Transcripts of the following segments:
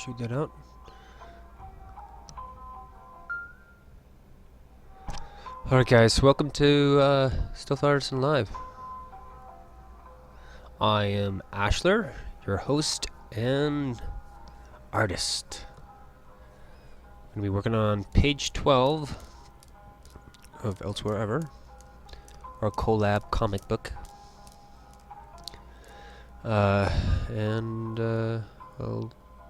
shoot that out. Alright guys, welcome to Stealth Artisan Live. I am Ashler, your host and artist. I'm going to be working on page 12 of Elsewherever, our collab comic book. I'll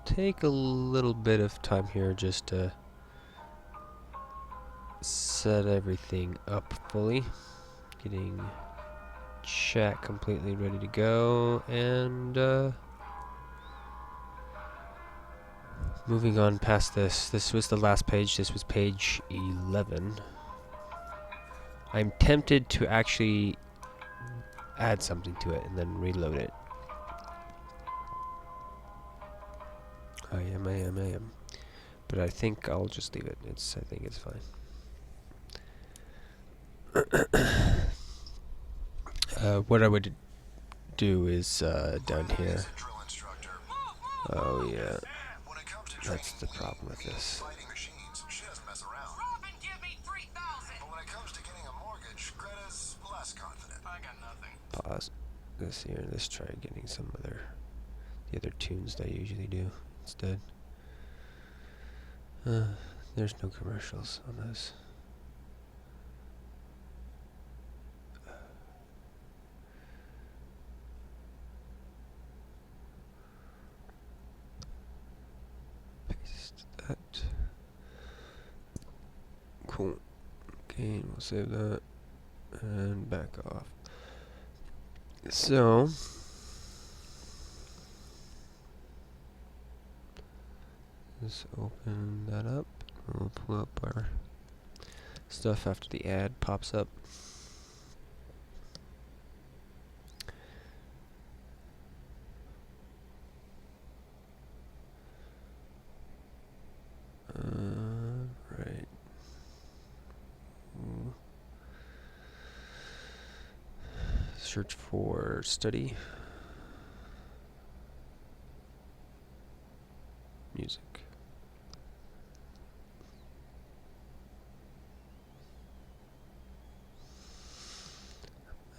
take a little bit of time here just to set everything up fully, getting chat completely ready to go, and moving on past this. This was the last page. This was page 11. I'm tempted to actually add something to it and then reload it. I am. But I think I'll just leave it. I think it's fine. What I would do is down here. Oh yeah, that's the problem with this. Pause this here. Let's try getting the other tunes that I usually do instead. There's no commercials on this. Paste that. Cool. Okay, we'll save that and back off. So let's open that up. We'll pull up our stuff after the ad pops up. Right. Search for study. Music.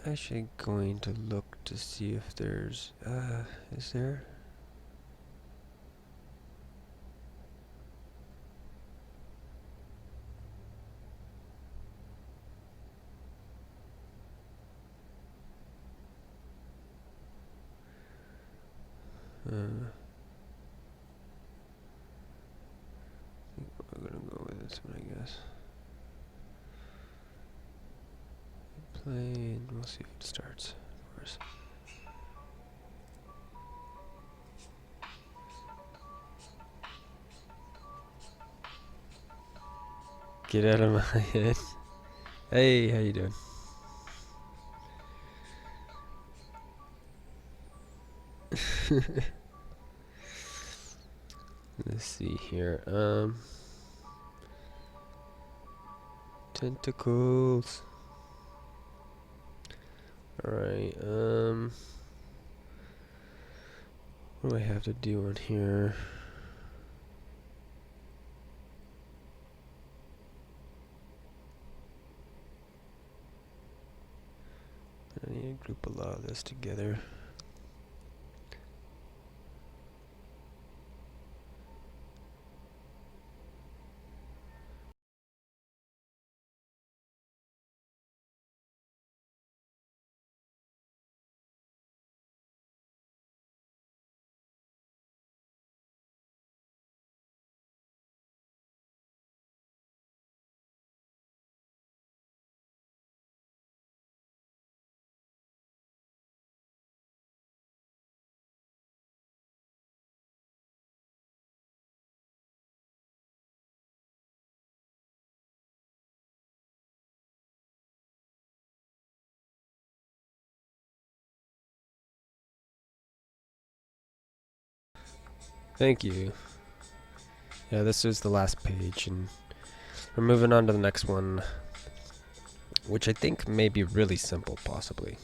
I'm actually going to look to see if there's, is there? I think we're gonna go with this one, I guess. Play, and we'll see if it starts for us. Get out of my head. Hey, how you doing? Let's see here. Tentacles. Alright, what do I have to do on here? I need to group a lot of this together. Thank you. Yeah, this is the last page, and we're moving on to the next one, which I think may be really simple, possibly.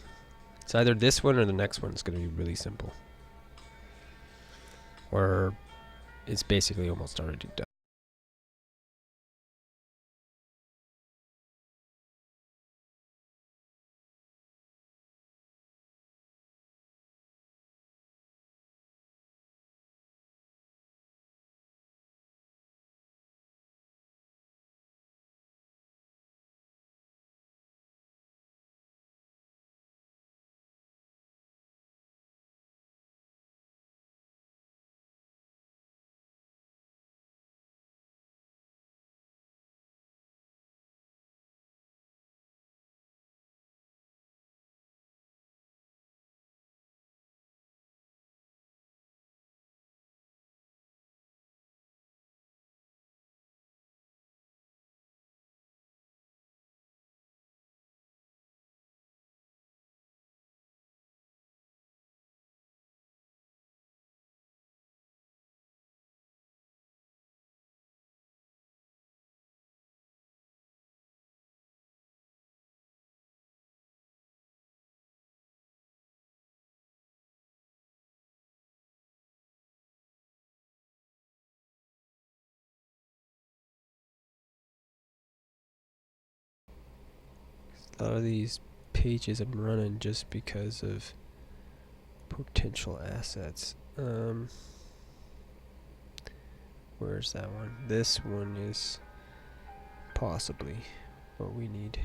It's either this one or the next one is going to be really simple. Or it's basically almost already done. A lot of these pages I'm running just because of potential assets. Where's that one? This one is possibly what we need.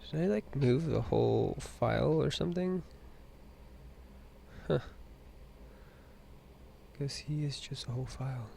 Should I like move the whole file or something? Huh. Guess he is just a whole file.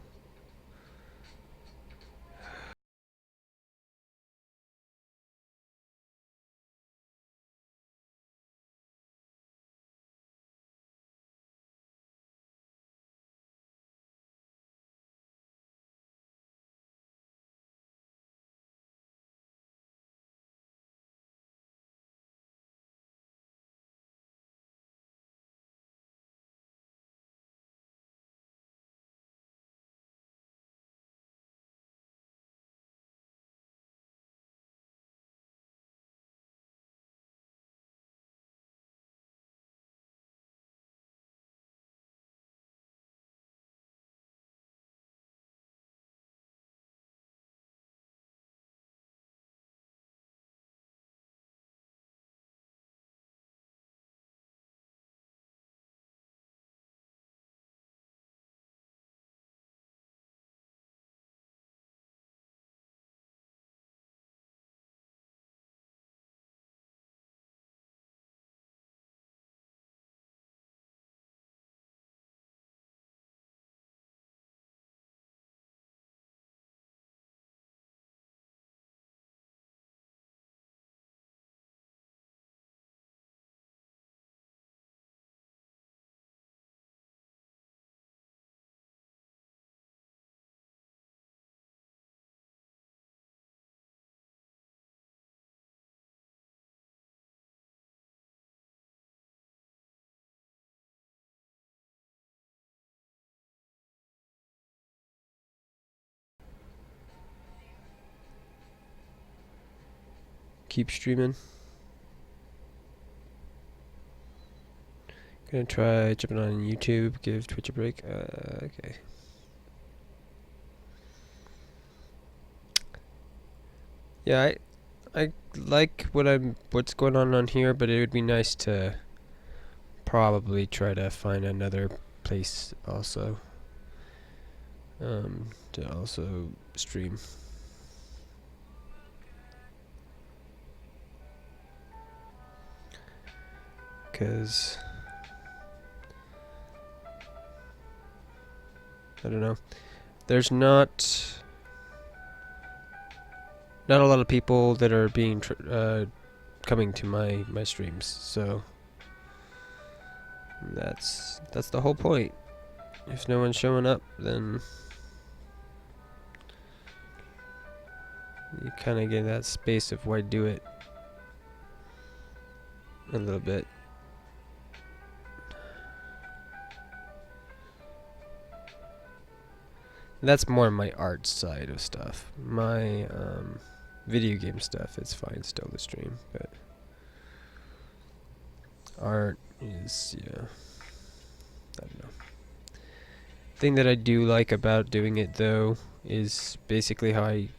Keep streaming. Gonna try jumping on YouTube, give Twitch a break. Okay. Yeah, I like what's going on here, but it would be nice to probably try to find another place also to also stream. because I don't know. There's not a lot of people that are being coming to my streams, so that's the whole point. If no one's showing up, then you kind of get that space of why do it a little bit. That's more my art side of stuff. My video game stuff, it's fine still to stream, but art is, yeah, I don't know. Thing that I do like about doing it though is basically how I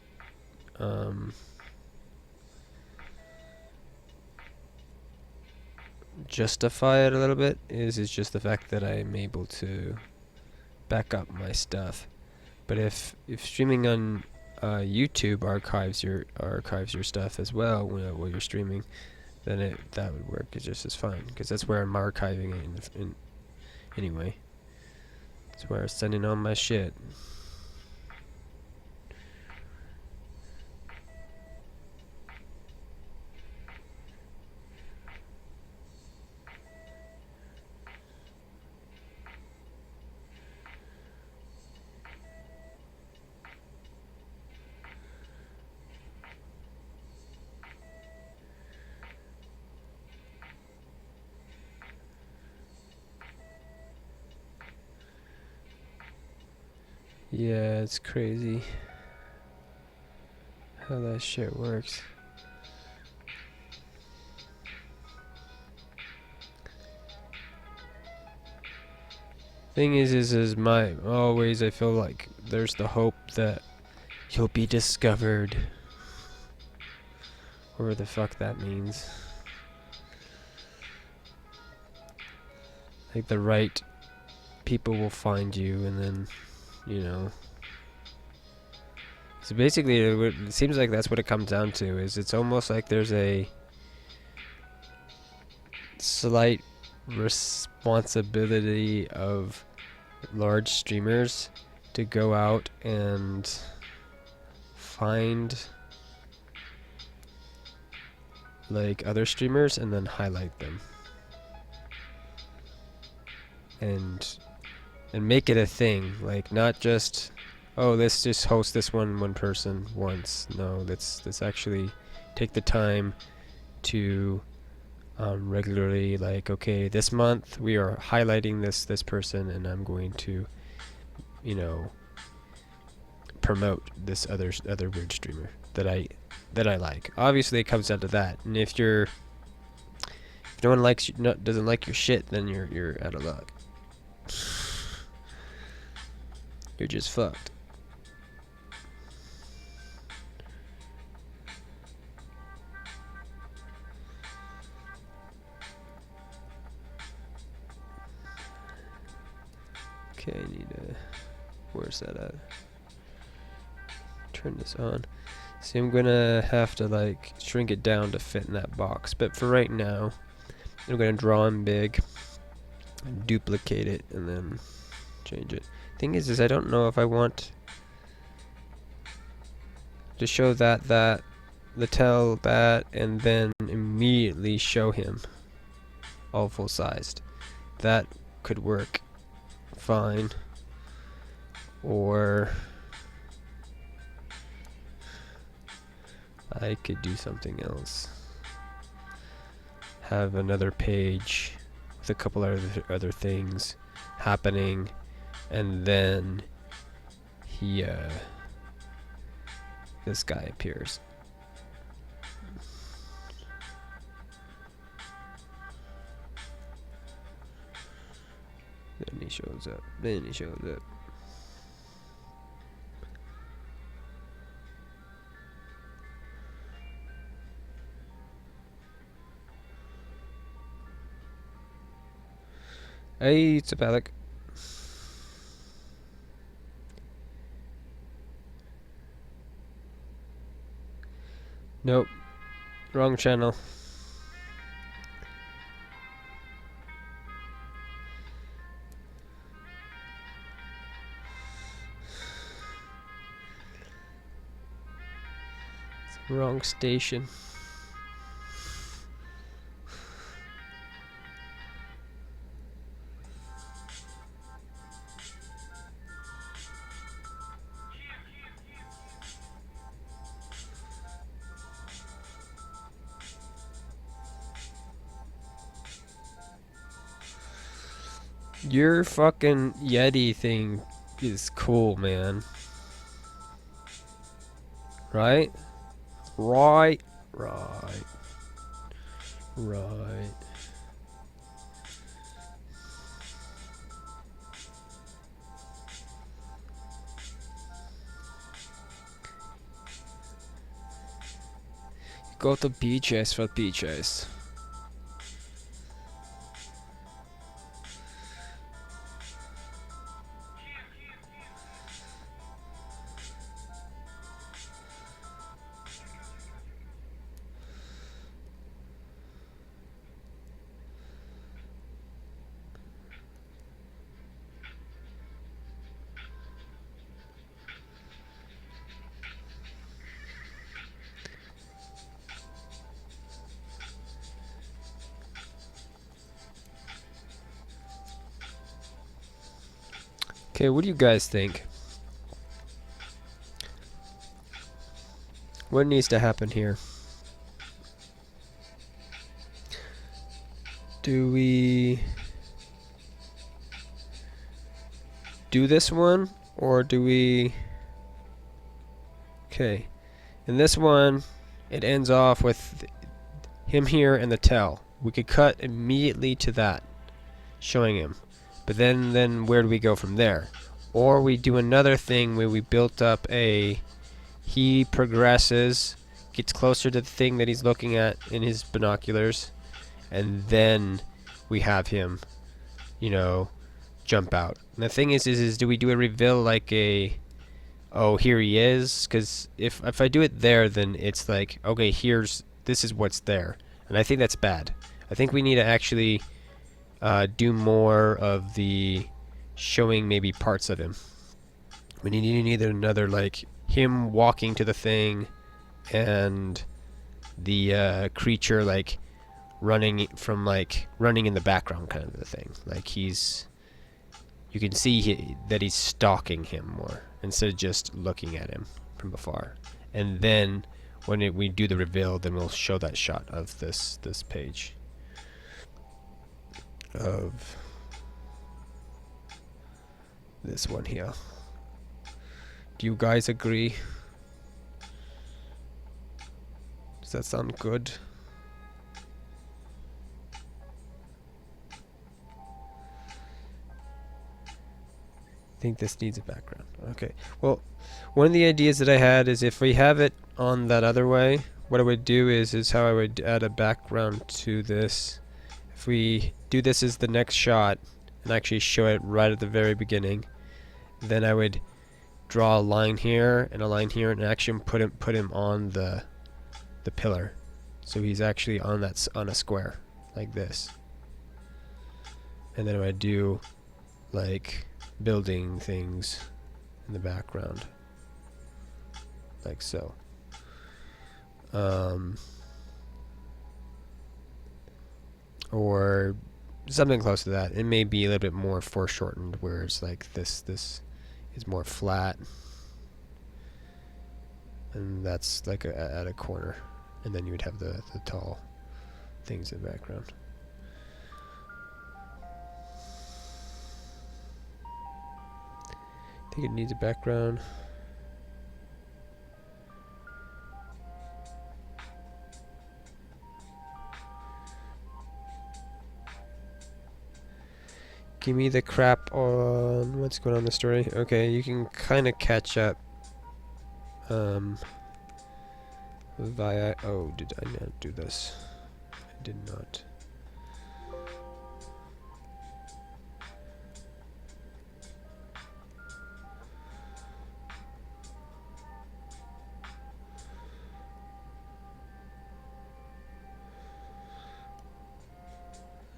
justify it a little bit is just the fact that I'm able to back up my stuff. But if streaming on YouTube archives your stuff as well while you're streaming, then that would work just as fine, because that's where I'm archiving it anyway. That's where I'm sending all my shit. Yeah, it's crazy how that shit works. Thing is my always I feel like there's the hope that you'll be discovered. Whatever the fuck that means. Like the right people will find you, and then, you know. So basically, it seems like that's what it comes down to. Is it's almost like there's a slight responsibility of large streamers to go out and find like other streamers and then highlight them and make it a thing. Like, not just, oh, let's just host this one person once. No, let's actually take the time to regularly, like, okay, this month we are highlighting this person, and I'm going to, you know, promote this other weird streamer that I like. Obviously, it comes down to that. And if no one likes doesn't like your shit, then you're out of luck. You're just fucked. Okay, I need to... Where's that at? Turn this on. See, I'm gonna have to, like, shrink it down to fit in that box. But for right now, I'm gonna draw in big, duplicate it, and then change it. Thing is I don't know if I want to show that, Littell that, and then immediately show him all full sized. That could work fine. Or I could do something else. Have another page with a couple other things happening, and then this guy appears. Then he shows up. Hey, it's a Alec. Nope. Wrong channel. Wrong station. Your fucking Yeti thing is cool, man. Right? Right. Right. Right. Go to beaches for beaches. Okay, what do you guys think? What needs to happen here? Do we do this one, or do we... Okay, in this one, it ends off with him here and the tail. We could cut immediately to that, showing him. But then where do we go from there? Or we do another thing where we built up a... He progresses, gets closer to the thing that he's looking at in his binoculars, and then we have him, you know, jump out. And the thing is do we do a reveal like a... Oh, here he is? Because if I do it there, then it's like, okay, this is what's there. And I think that's bad. I think we need to actually do more of the showing maybe parts of him. We need another, like, him walking to the thing and the creature, like, running in the background kind of the thing. Like, you can see that he's stalking him more instead of just looking at him from afar. And then when we do the reveal, then we'll show that shot of this page of this one here. Do you guys agree? Does that sound good? I think this needs a background. Okay. Well, one of the ideas that I had is if we have it on that other way, what I would do is how I would add a background to this. If we do this as the next shot and actually show it right at the very beginning, then I would draw a line here and a line here and actually put him on the pillar. So he's actually on a square like this. And then I would do like building things in the background like so. Or something close to that. It may be a little bit more foreshortened, where it's like this is more flat, and that's like at a corner, and then you would have the tall things in the background. I think it needs a background. Give me the crap on what's going on in the story. Okay, you can kind of catch up via... Oh, did I not do this? I did not.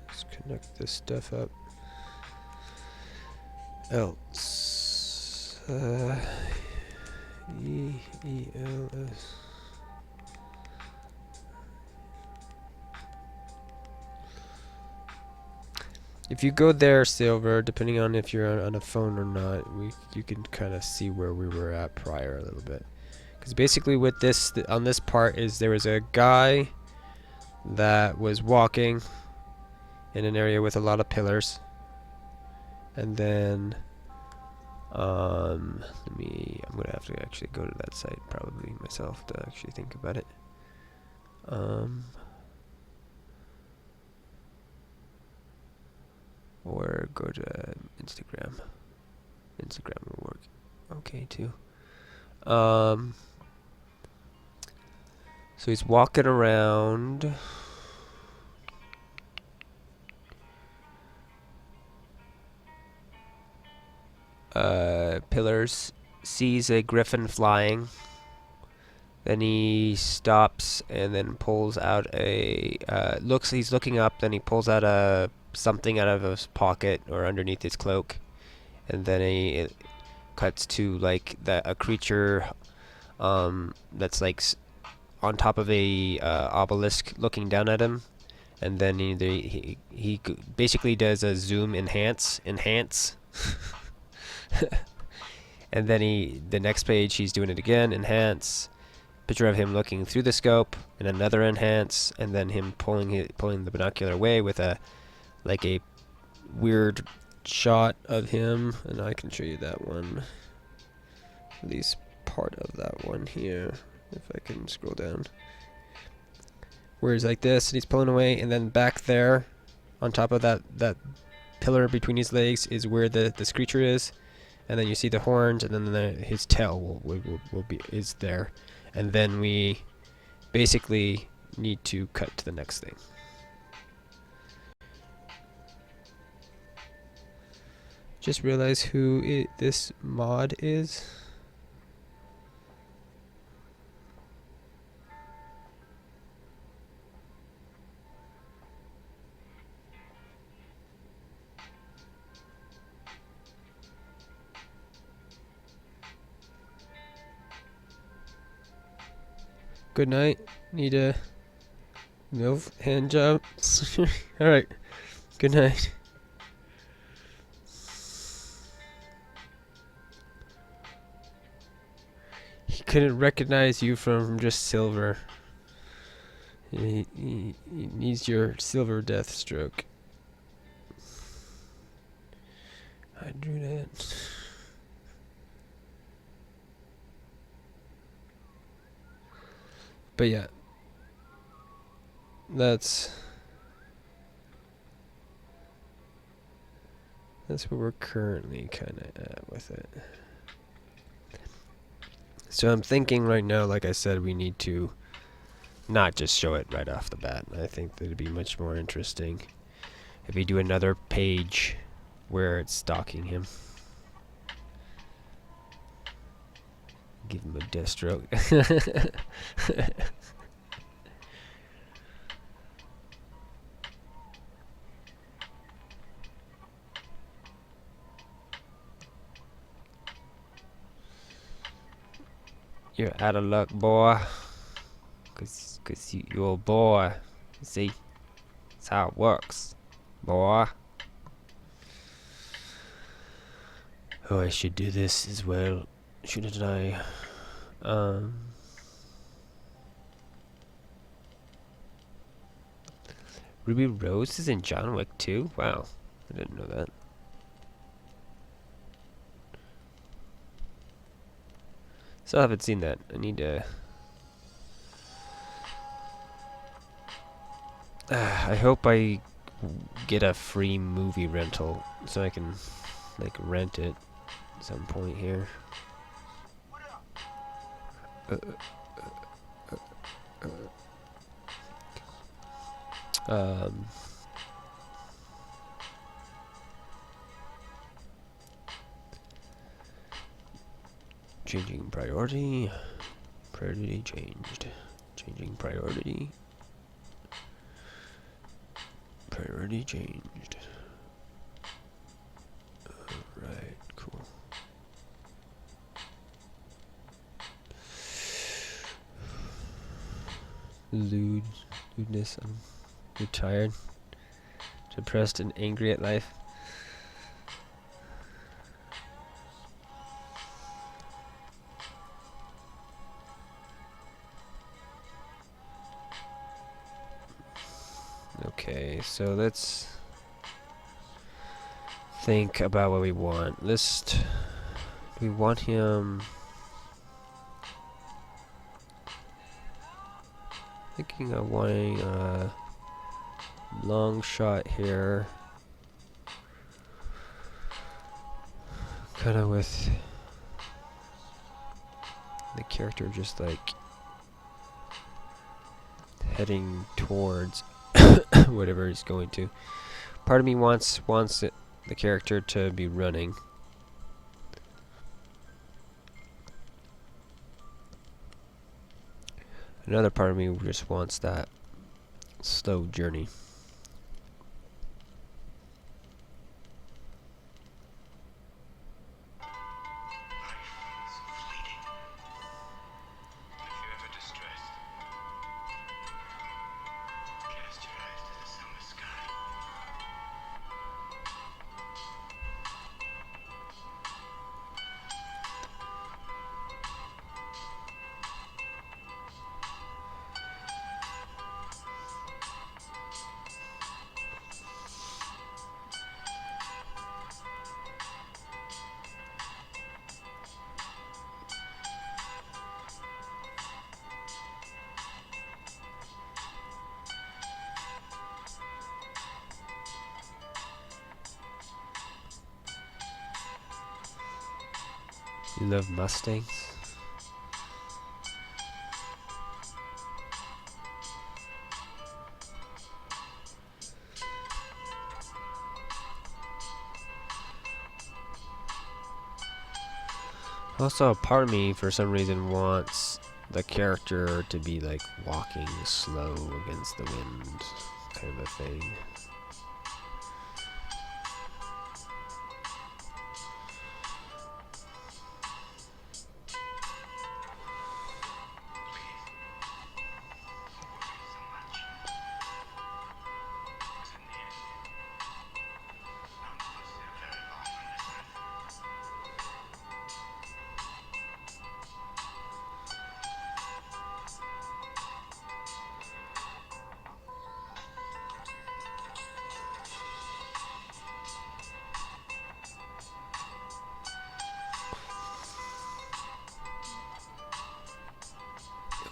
Let's connect this stuff up. Else E-E-L-S If you go there, Silver, depending on if you're on a phone or not, you can kind of see where we were at prior a little bit. Because basically with this, on this part is there was a guy that was walking in an area with a lot of pillars. And then, I'm gonna have to actually go to that site probably myself to actually think about it. Or go to Instagram. Instagram will work okay too. So he's walking around. Pillars, sees a griffin flying. Then he stops and then pulls out a he's looking up, then he pulls out a something out of his pocket or underneath his cloak. And then it cuts to like a creature that's like on top of a obelisk looking down at him. And then he basically does a zoom enhance. And then the next page he's doing it again, enhance. Picture of him looking through the scope, and another enhance, and then him pulling the binocular away with a weird shot of him, and I can show you that one. At least part of that one here, if I can scroll down. Where he's like this, and he's pulling away, and then back there, on top of that pillar between his legs, is where this creature is. And then you see the horns, and then his tail is there. And then we basically need to cut to the next thing. Just realize who this mod is. Good night. Need a move hand job. Alright. Good night. He couldn't recognize you from just silver. He needs your silver death stroke. I drew that. But yeah, that's where we're currently kind of at with it. So I'm thinking right now, like I said, we need to not just show it right off the bat. I think that it'd be much more interesting if we do another page where it's stalking him. Give him a death stroke. You're out of luck, boy. Cause you're a boy. See? That's how it works, boy. Oh, I should do this as well, shouldn't I? Ruby Rose is in John Wick 2? Wow, I didn't know that. Still haven't seen that. I need to... I hope I get a free movie rental so I can, like, rent it at some point here. Changing priority. Priority changed. Changing priority. Priority changed. Alright, cool. Lewdness, I'm tired. Depressed and angry at life. Okay, so let's think about what we want. We want him... Thinking of wanting a long shot here. Kind of with the character just like heading towards whatever he's going to. Part of me wants the character to be running. Another part of me just wants that slow journey. You love Mustangs? Also, a part of me, for some reason, wants the character to be like walking slow against the wind, kind of a thing.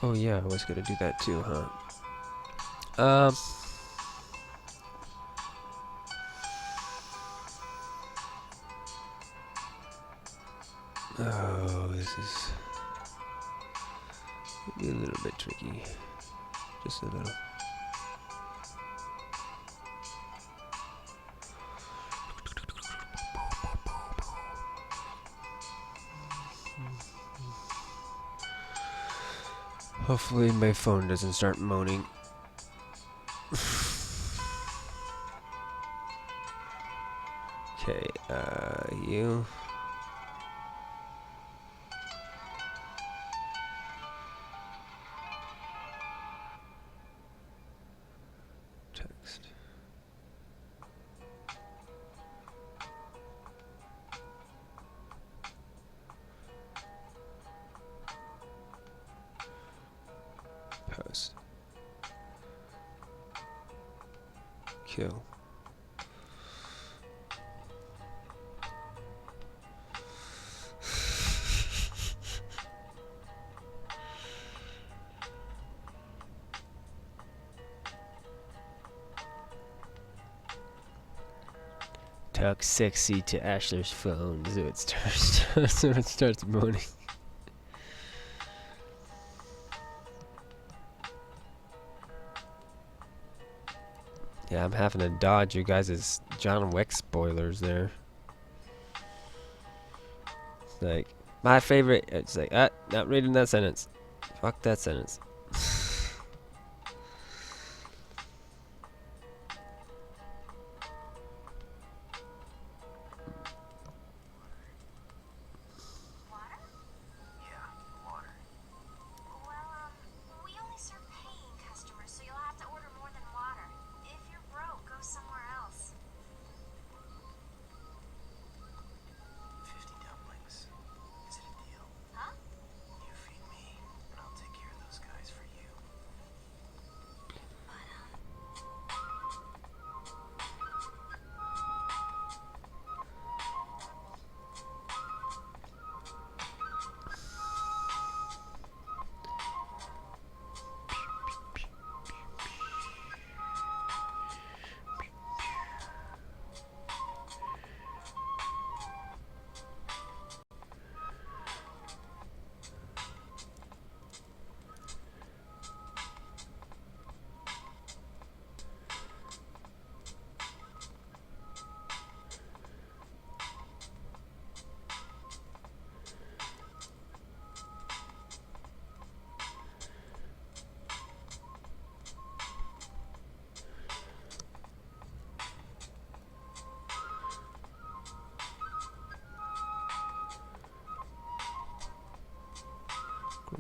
Oh yeah, I was gonna do that too, huh? Oh, this is a little bit tricky. Just a little. Hopefully my phone doesn't start moaning. Okay, you. Text. Post. Kill. Talk sexy to Ashler's phone so it starts moaning. Yeah, I'm having to dodge you guys' John Wick spoilers there. Like, my favorite. It's like, not reading that sentence. Fuck that sentence. We only serve paying customers, so you'll have to order more than water. If you're broke, go somewhere else.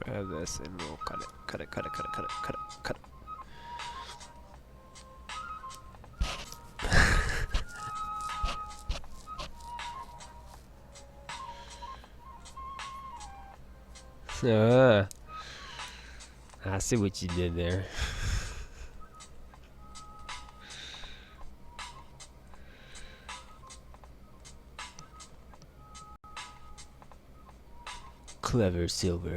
grab this and we'll cut it. Cut it, cut it, cut it, cut it, cut it, cut it. I see what you did there. Clever silver.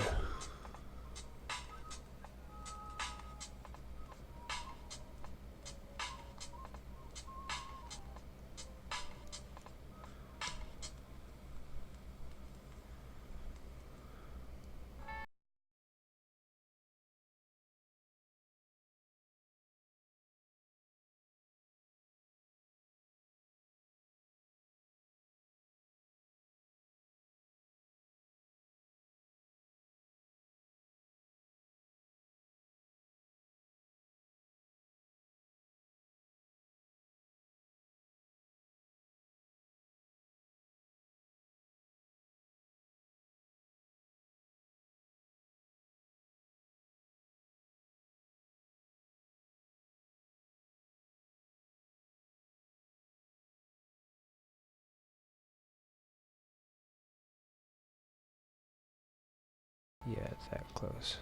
Yeah, it's that close.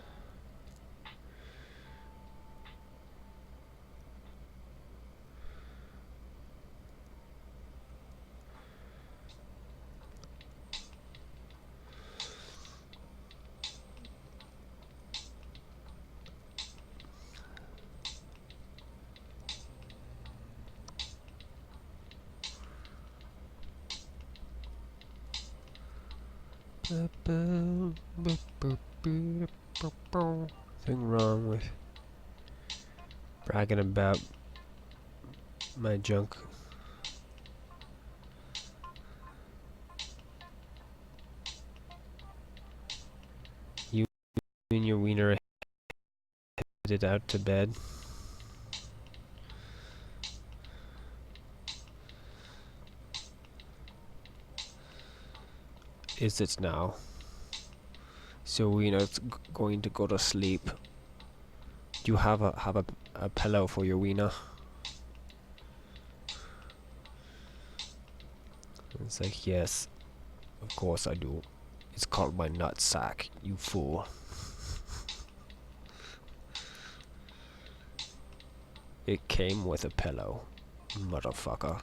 Nothing wrong with bragging about my junk. You and your wiener headed out to bed. Is it now? So wiener's going to go to sleep. Do you have a pillow for your wiener? It's like, yes, of course I do. It's called my nutsack, you fool. It came with a pillow, motherfucker.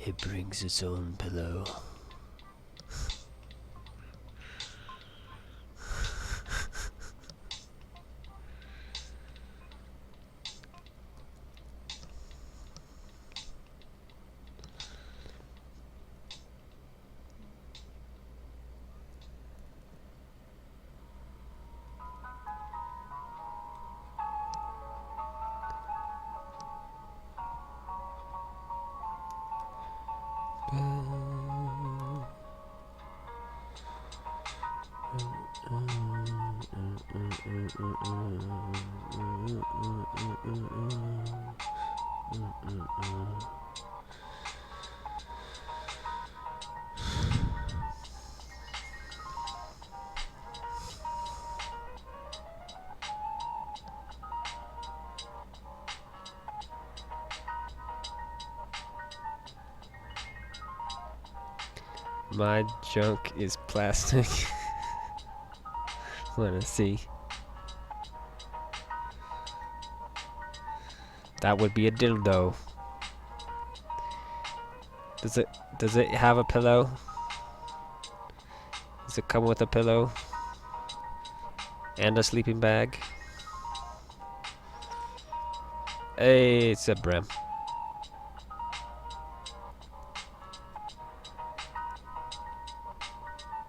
It brings its own pillow. My junk is plastic. Wanna see? That would be a dildo. Does it have a pillow? Does it come with a pillow? And a sleeping bag? Hey, it's a brim.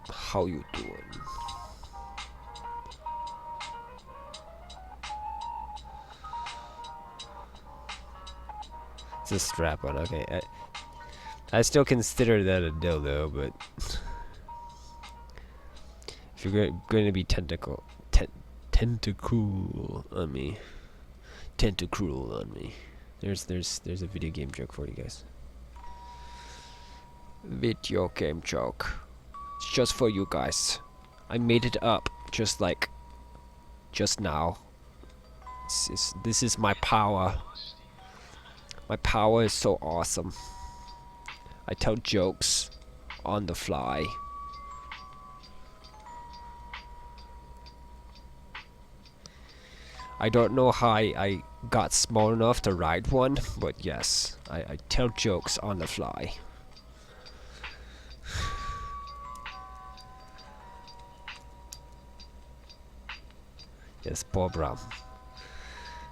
How you doing? It's a strap on, okay. I still consider that a dildo, but if you're going to be tentacle on me, tentacruel on me, there's a video game joke for you guys. Video game joke. It's just for you guys. I made it up just now. This is my power. My power is so awesome. I tell jokes on the fly. I don't know how I got small enough to ride one, but yes, I tell jokes on the fly. Yes, poor Bram.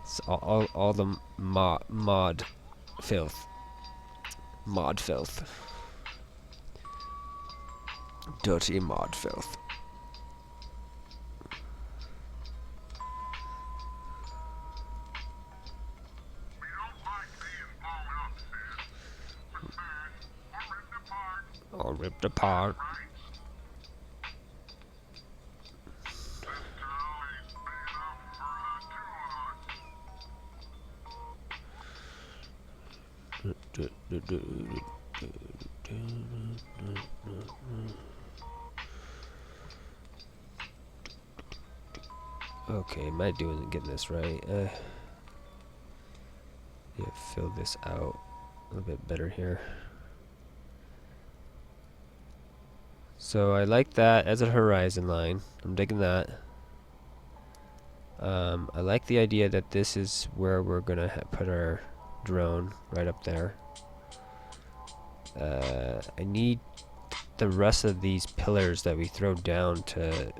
It's all the mod filth. Mod filth. Dirty mod filth. All ripped apart. Okay, am I getting this right? Yeah, fill this out a little bit better here. So I like that as a horizon line. I'm digging that. I like the idea that this is where we're gonna put our drone, right up there. I need the rest of these pillars that we throw down to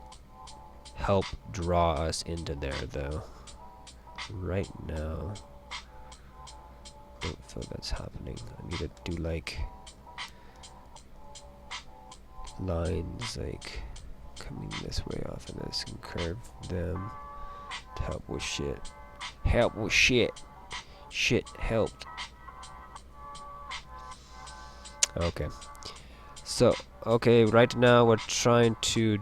help draw us into there, though. Right now, I don't feel that's happening. I need to do like lines like coming this way off of this and curve them to help with shit. Help with shit. Shit helped. Okay. So, okay, right now we're trying to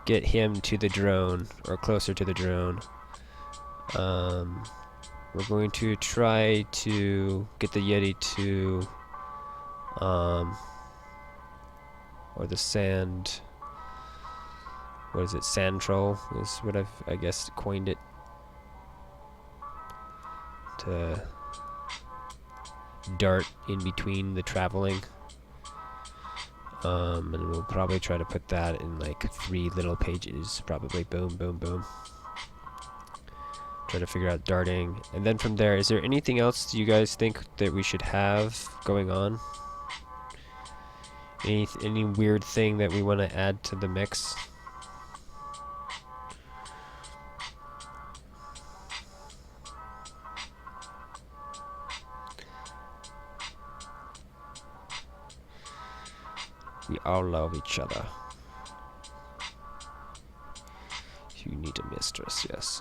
get him to the drone, or closer to the drone. We're going to try to get the Yeti to, or the sand, what is it, sand troll is what I guess coined it, to dart in between the traveling. And we'll probably try to put that in like 3 little pages, probably. Boom, boom, boom. Try to figure out darting, and then from there, is there anything else you guys think that we should have going on? Any weird thing that we want to add to the mix? We all love each other. You need a mistress, yes.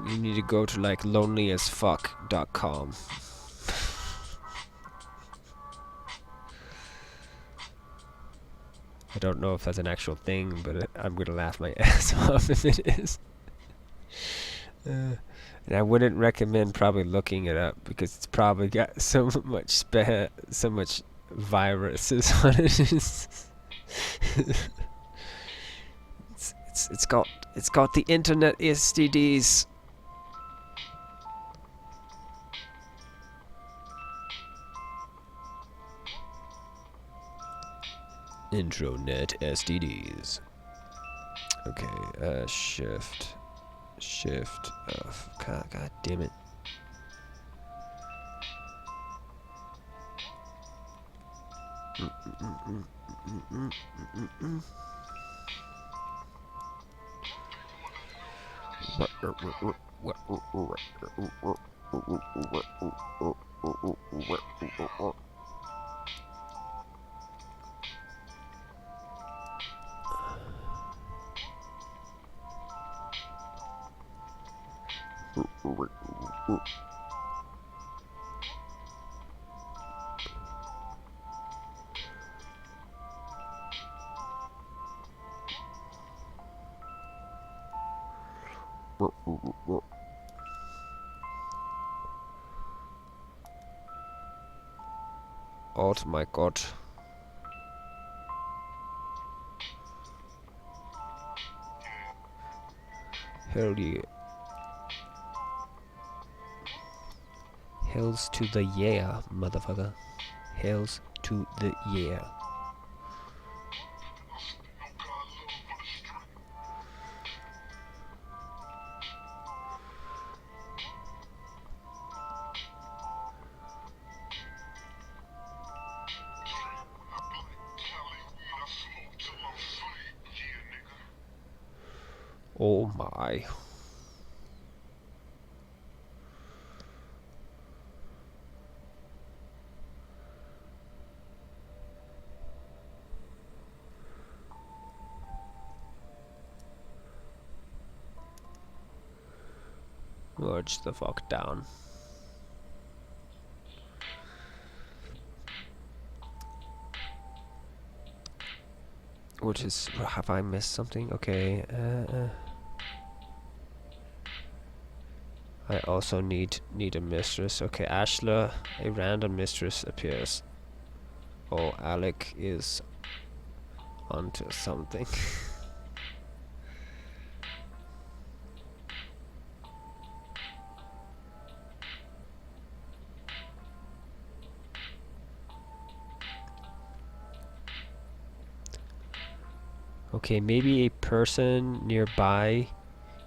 You need to go to like lonelyasfuck.com. I don't know if that's an actual thing, but I'm gonna laugh my ass off if it is. And I wouldn't recommend probably looking it up because it's probably got so much so much viruses on it. it's got the internet STDs. Intronet STDs. Okay, shift. God damn it. Oh my god. Hell yeah. Hells to the yeah, motherfucker. Hells to the yeah. Oh my. Merge the fuck down. Which is, have I missed something? Okay. I also need a mistress. Okay, Ashler, a random mistress appears. Oh, Alec is onto something. Okay, maybe a person nearby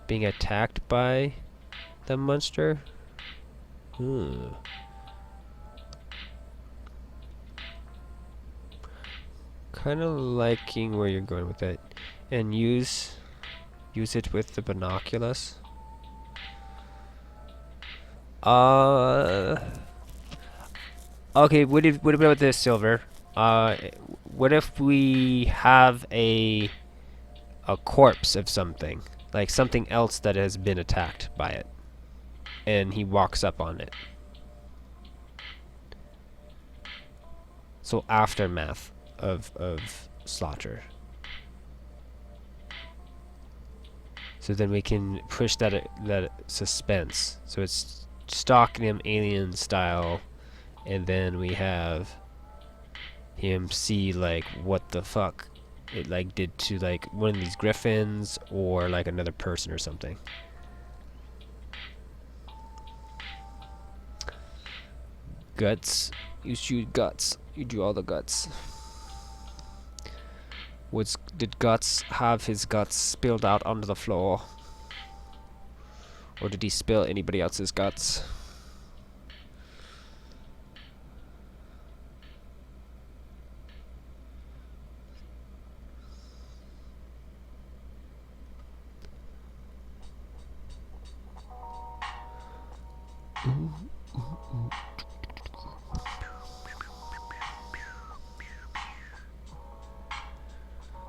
being attacked by the monster. Kind of liking where you're going with it, and use it with the binoculars. Okay. What about this, Silver? What if we have a corpse of something, like something else that has been attacked by it, and he walks up on it? So aftermath of slaughter. So then we can push that suspense. So it's stalking him alien style, and then we have him see like what the fuck it like did to like one of these griffins or like another person or something. Guts. You shoot guts. You do all the guts. Did Guts have his guts spilled out onto the floor? Or did he spill anybody else's guts?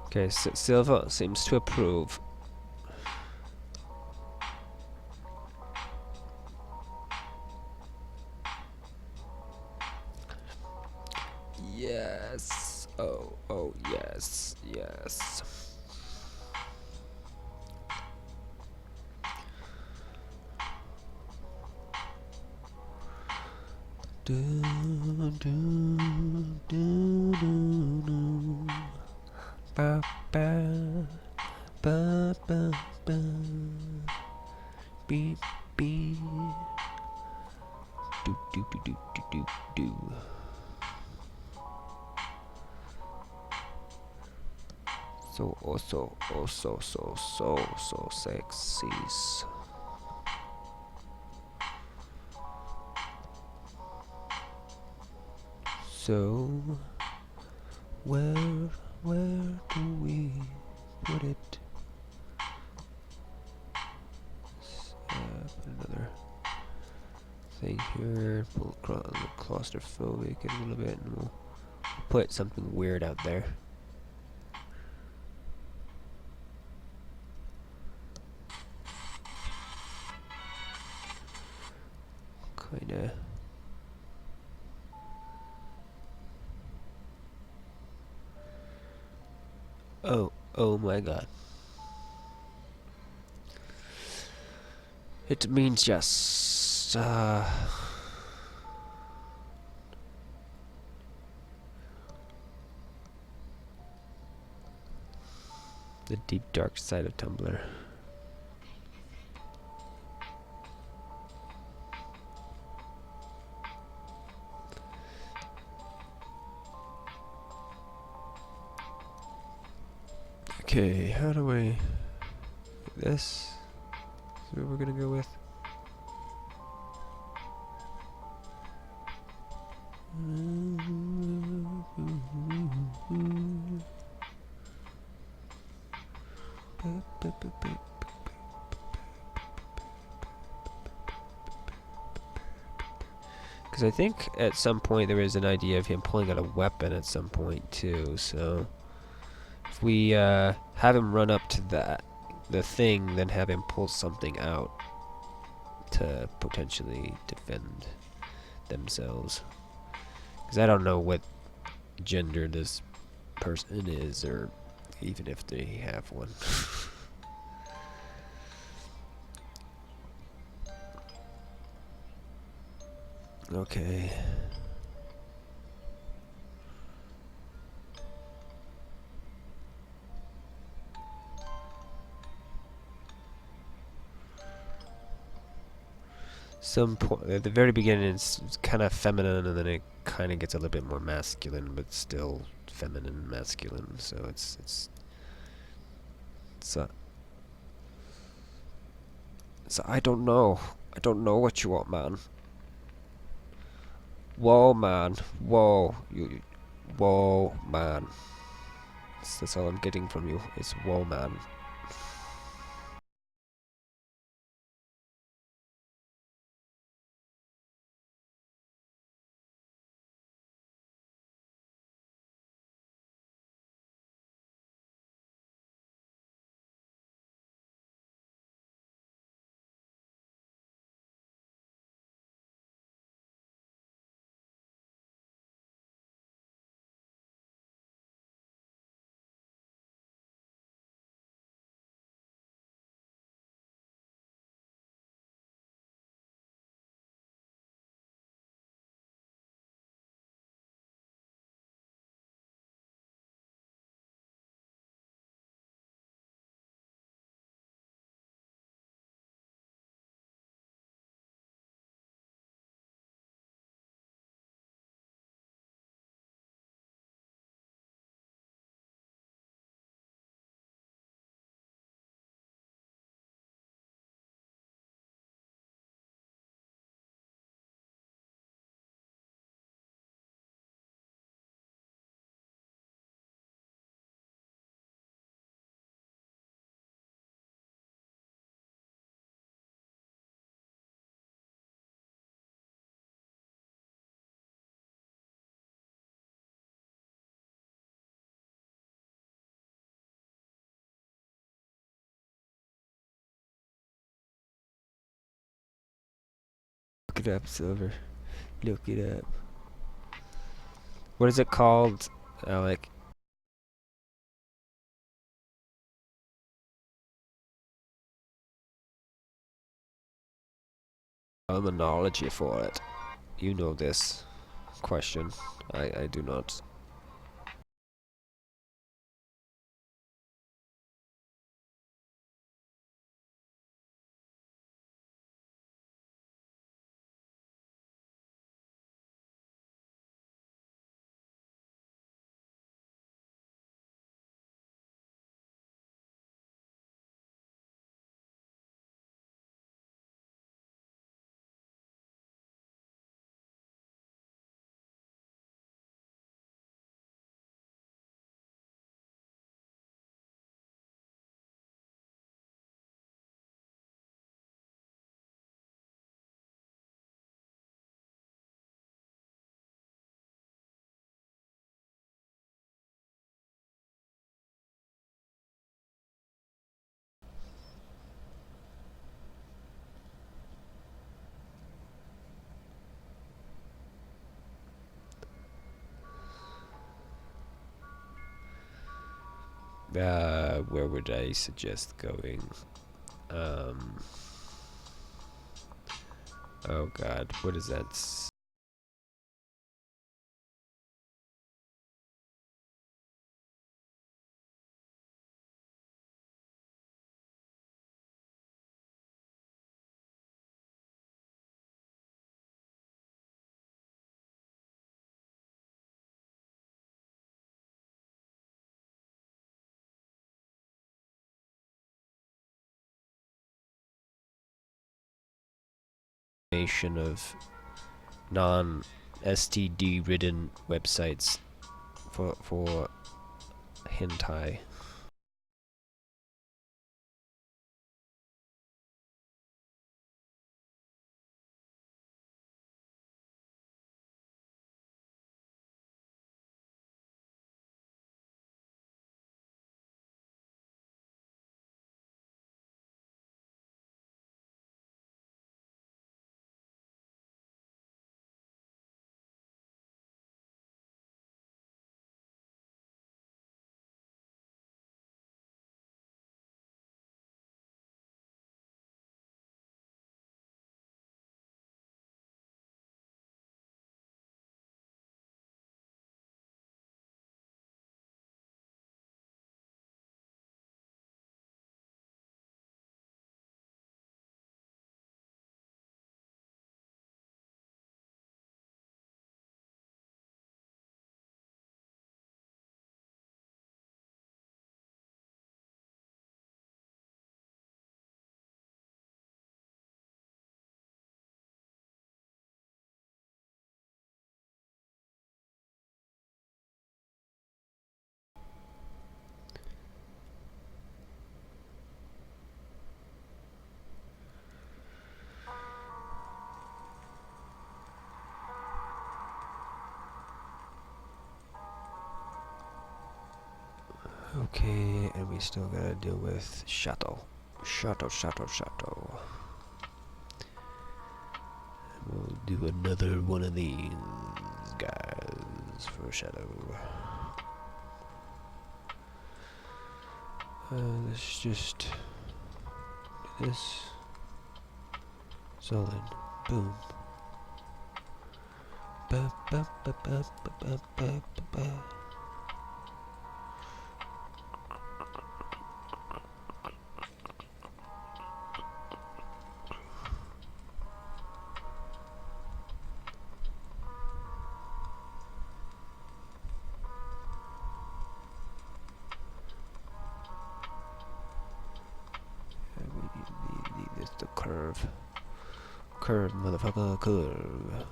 Okay, Silva seems to approve. Yes. Oh, yes, yes. Dun, dun, dun, dun, dun. Ba, ba, ba, ba, ba. Beep, beep. Do, do, do, do, do, do, do. So sexy. So, where do we put it? Put another thing here. Pull claustrophobic a little bit, and we'll put something weird out there. Kinda. Oh my god. It means yes. The deep dark side of Tumblr. Okay, how do I... This is what we're gonna go with. Because I think at some point there is an idea of him pulling out a weapon at some point too, so if we have him run up to the thing, then have him pull something out to potentially defend themselves. Because I don't know what gender this person is, or even if they have one. Okay. Some point at the very beginning, it's kind of feminine, and then it kind of gets a little bit more masculine, but still feminine, masculine. So so I don't know. I don't know what you want, man. Whoa, man. Whoa, whoa, man. That's all I'm getting from you. It's whoa, man. Look it up, Silver. Look it up. What is it called, Alec? Terminology for it. You know this question. I do not. Where would I suggest going? Oh god, what is that? Of non-STD ridden websites for hentai. Okay, and we still gotta deal with Shadow. Shadow. We'll do another one of these guys for Shadow. Let's just do this. Solid. Boom. Ba, ba, ba, ba, ba, ba, ba, ba. Need this to curve. Curve, motherfucker, curve.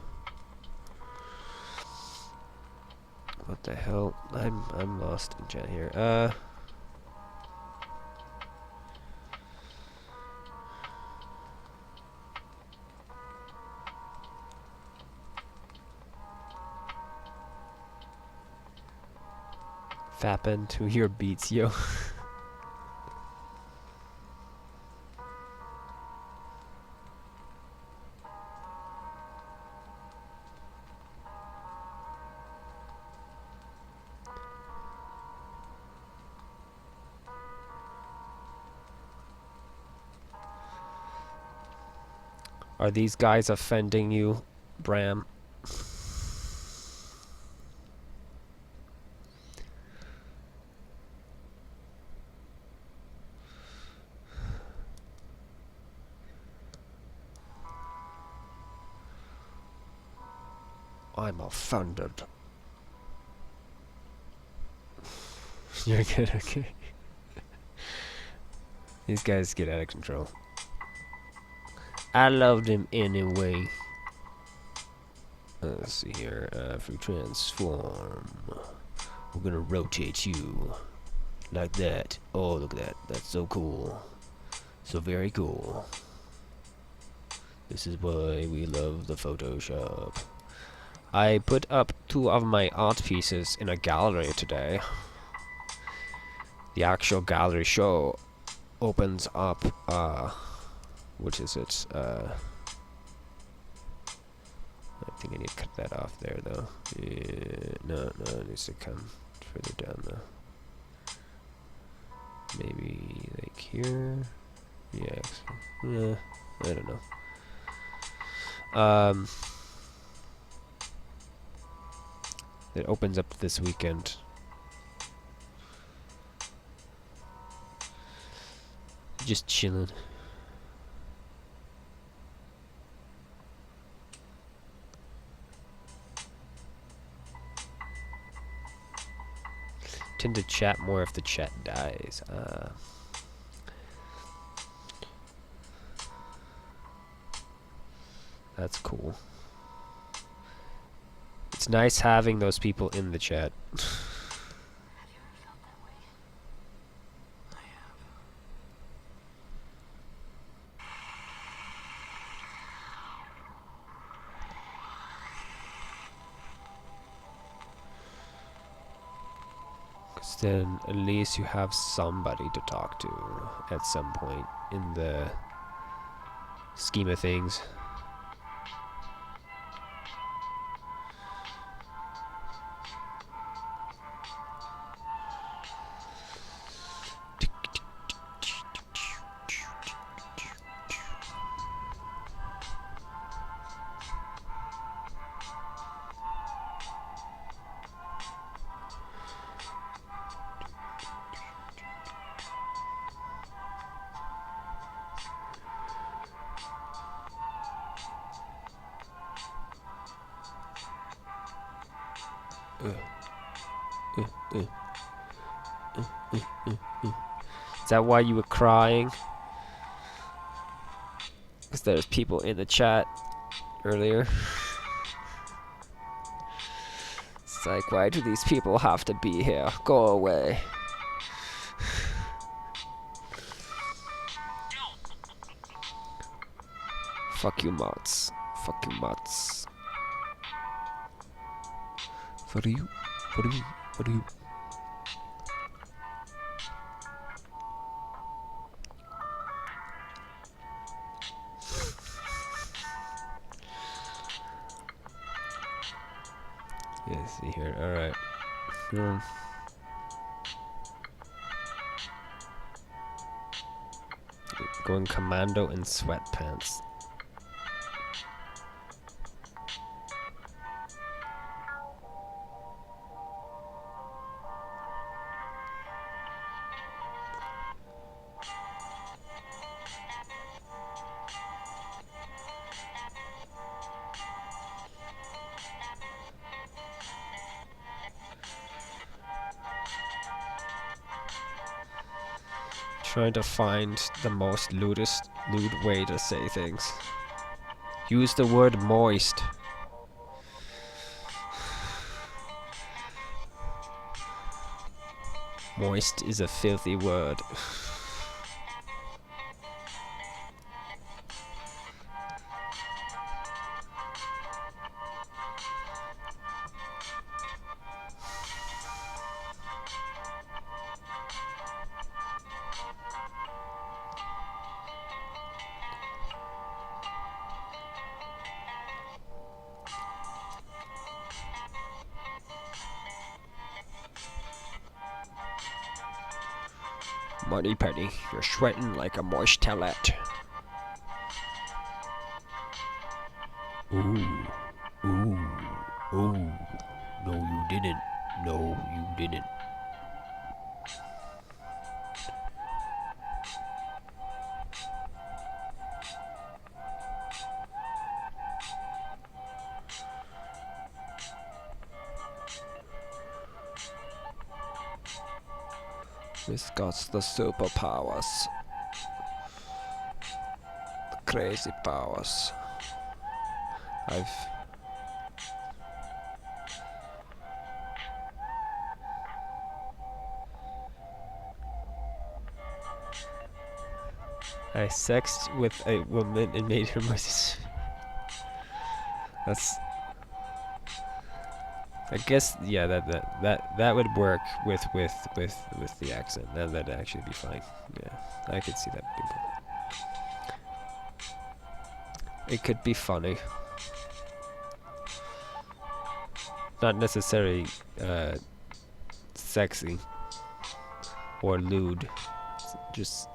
What the hell? I'm lost in chat here. Fapping to your beats, yo. Are these guys offending you, Bram? I'm offended. You're good, okay. These guys get out of control. I loved him anyway. Let's see here. If we transform, we're gonna rotate you like that. Oh, look at that. That's so cool. So very cool. This is why we love the Photoshop. I put up 2 of my art pieces in a gallery today. The actual gallery show opens up, which is it? I think I need to cut that off there, though. Yeah, no, it needs to come further down, though. Maybe, like, here? Yeah, I don't know. Um, it opens up this weekend. Just chilling. Tend to chat more if the chat dies. That's cool. It's nice having those people in the chat. Because then at least you have somebody to talk to at some point in the scheme of things. Is that why you were crying? Because there's people in the chat earlier. It's like, why do these people have to be here? Go away. Fuck you, mods. Fuck you, mods. What are you? What are you? What are you? Yeah, see here. Alright. Going commando in sweatpants. Trying to find the most lewd way to say things. Use the word moist. Moist is a filthy word. Money Penny, you're sweating like a moist towelette. Ooh, ooh, ooh. No, you didn't. No, you didn't. This got the superpowers. The crazy powers. I sexed with a woman and made her my That's. I guess yeah, that would work with the accent. That'd actually be fine. Yeah, I could see that being cool. It could be funny. Not necessarily sexy or lewd. Just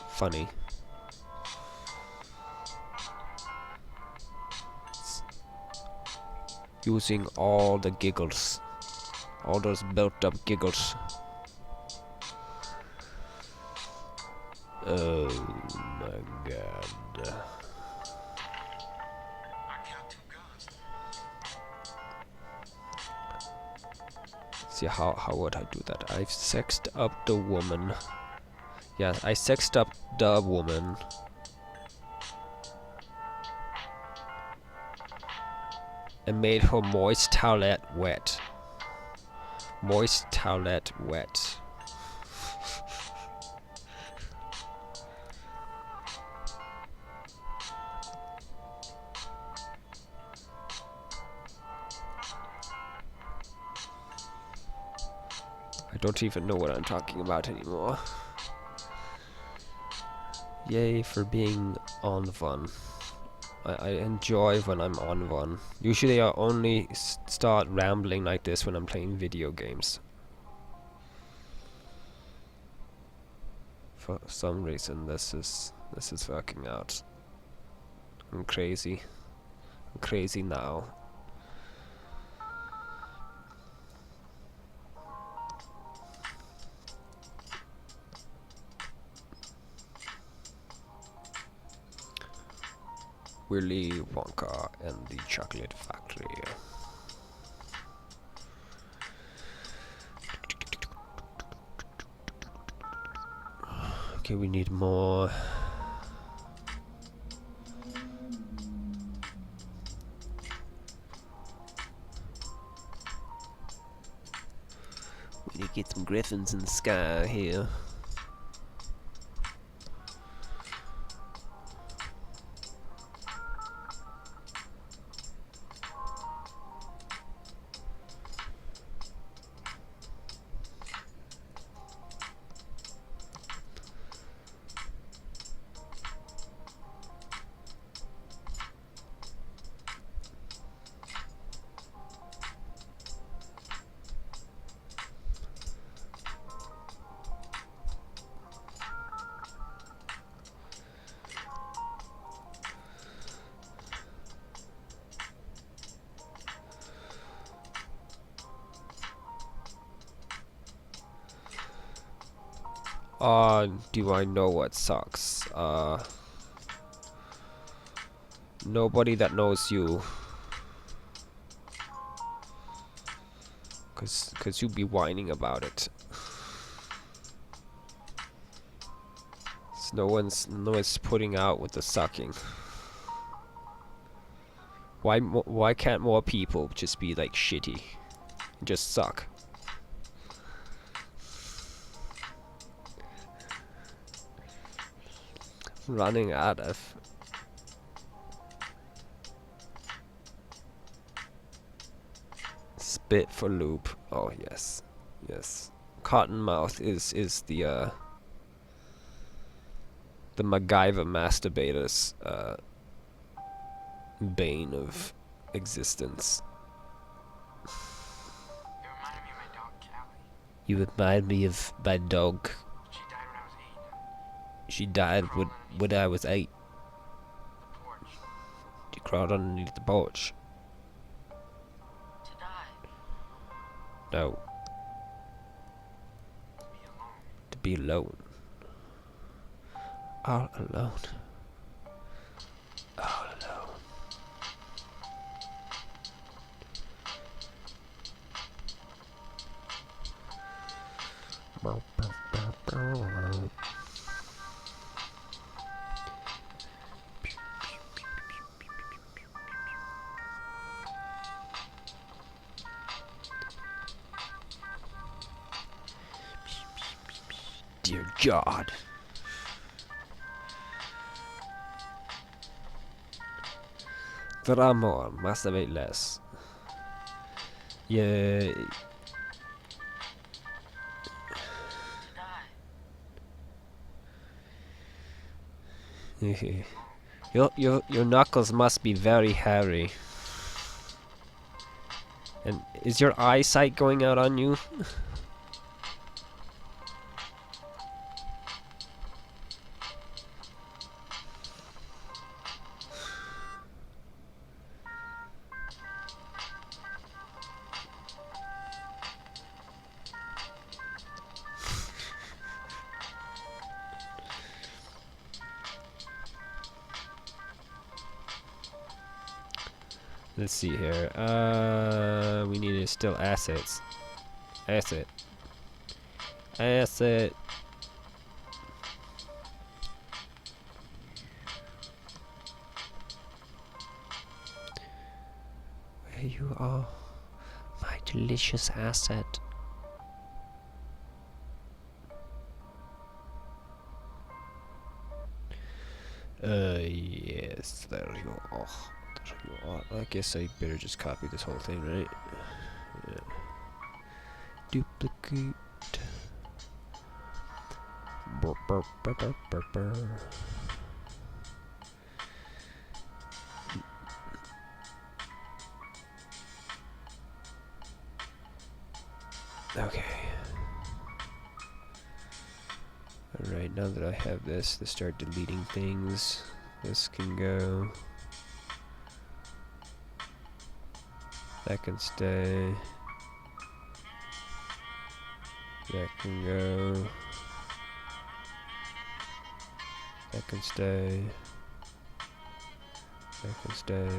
funny. using all the giggles. All those built up giggles. Oh my god. See, how would I do that? I've sexed up the woman. Yeah, I sexed up the woman. And made her moist towelette wet. Moist towelette wet. I don't even know what I'm talking about anymore. Yay for being on one. I enjoy when I'm on one. Usually I only start rambling like this when I'm playing video games. For some reason this is working out. I'm crazy. I'm crazy now. Willy Wonka and the Chocolate Factory. Okay, we need more. We need to get some griffins in the sky here. Do I know what sucks? Nobody that knows you. Cause you be whining about it. So no one's putting out with the sucking. Why can't more people just be like shitty? Just suck. Running out of spit for loop. Oh yes, yes. Cottonmouth is the MacGyver masturbator's bane of existence. You remind me of my dog. She died when I was 8. She crawled underneath the porch. No. To be alone. All alone. All alone. Dear God. Dra more, masturbate less. Yeah. Your knuckles must be very hairy. And is your eyesight going out on you? Let's see here. We need to still assets. Asset. Asset. Where you are, my delicious asset. Yes, there you are. There you are. I guess I better just copy this whole thing, right? Yeah. Duplicate. Burr, burr, burr, burr, burr, burr. Okay. Alright, now that I have this, let's start deleting things. This can go. That can stay. That can go. That can stay. That can stay.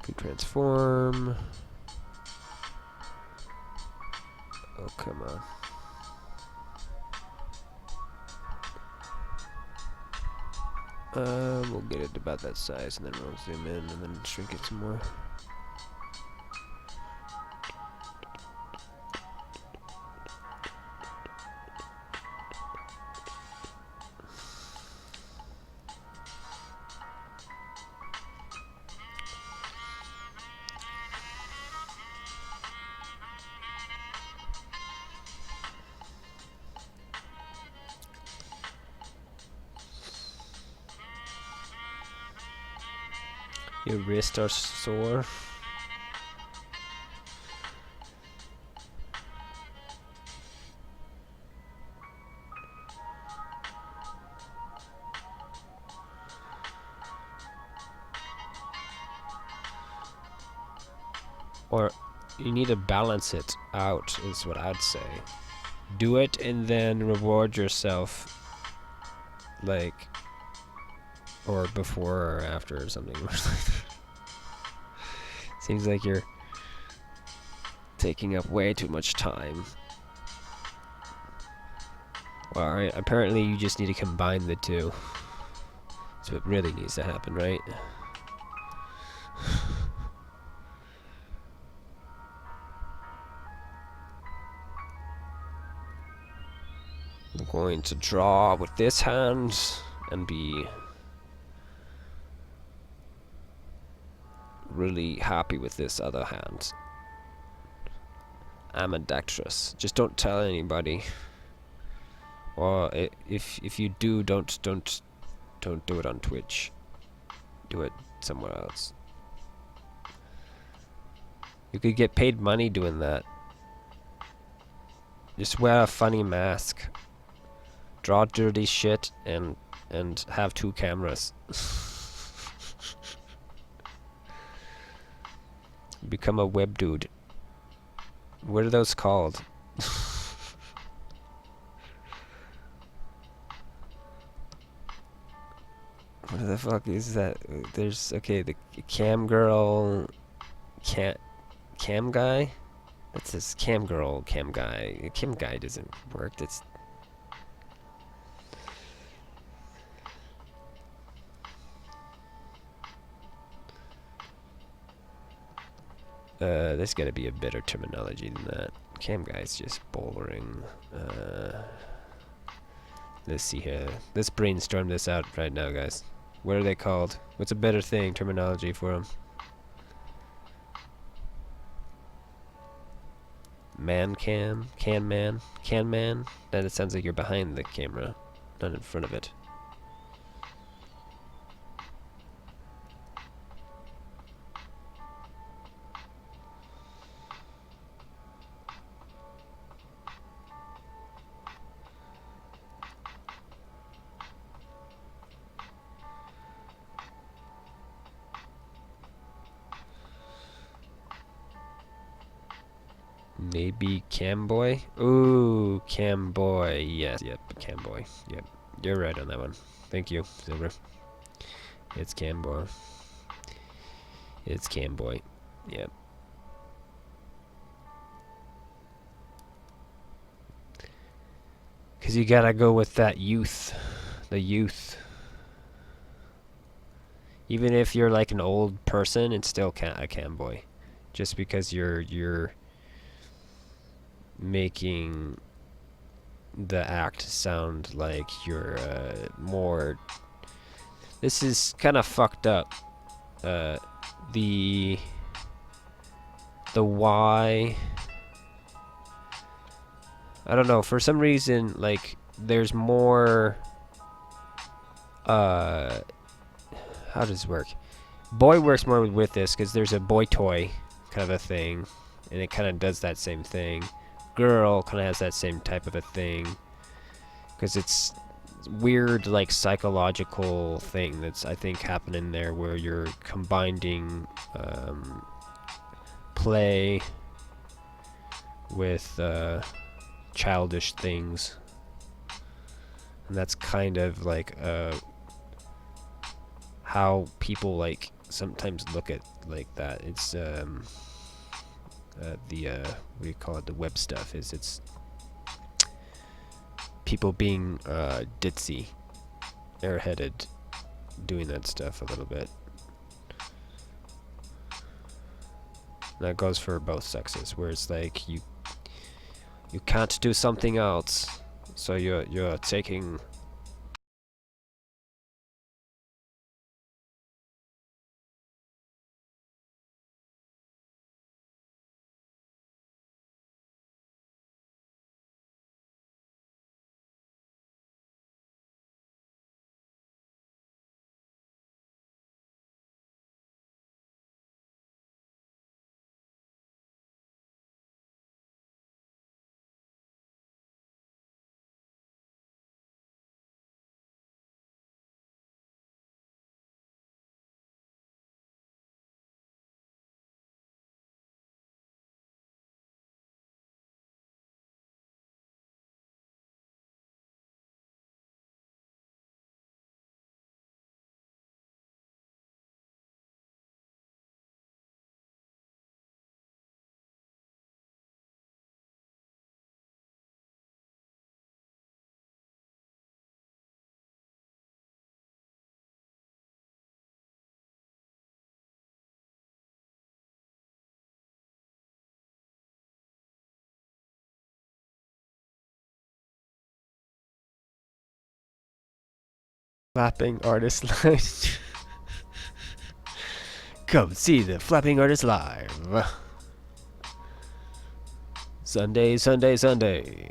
Can transform. Oh, come on. We'll get it about that size, and then we'll zoom in, and then shrink it some more. Your wrists are sore. Or you need to balance it out, is what I'd say. Do it and then reward yourself, like, or before or after or something. Seems like you're taking up way too much time. Well, alright, apparently you just need to combine the two. That's what really needs to happen, right? I'm going to draw with this hand and be really happy with this other hand. Ambidextrous. Just don't tell anybody. Or if you do, don't do it on Twitch. Do it somewhere else. You could get paid money doing that. Just wear a funny mask. Draw dirty shit and have two cameras. Become a web dude. What are those called? What the fuck is that? There's okay, the cam girl, cam guy. That's this cam girl, cam guy. Cam guy doesn't work. It's there's gotta be a better terminology than that. Cam guy's just boring. Let's see here. Let's brainstorm this out right now, guys. What are they called? What's a better terminology for them? Man cam? Can man? Can man? Then it sounds like you're behind the camera, not in front of it. Maybe Camboy? Ooh, Camboy. Yes, yep, Camboy. Yep, you're right on that one. Thank you, Silver. It's Camboy. It's Camboy. Yep. Because you gotta go with that youth. The youth. Even if you're like an old person, it's still a Camboy. Just because you're making the act sound like you're more. This is kind of fucked up. The Y. I don't know. For some reason, like there's more. How does this work? Boy works more with this because there's a boy toy kind of a thing, and it kind of does that same thing. Girl kind of has that same type of a thing because it's weird, like psychological thing that's I think happening there where you're combining play with childish things, and that's kind of like how people like sometimes look at like that. It's the what do you call it? The web stuff is it's people being ditzy, airheaded, doing that stuff a little bit. That goes for both sexes, where it's like you can't do something else, so you're taking. Flapping artist line. Come see the flapping artist live. Sunday, Sunday, Sunday.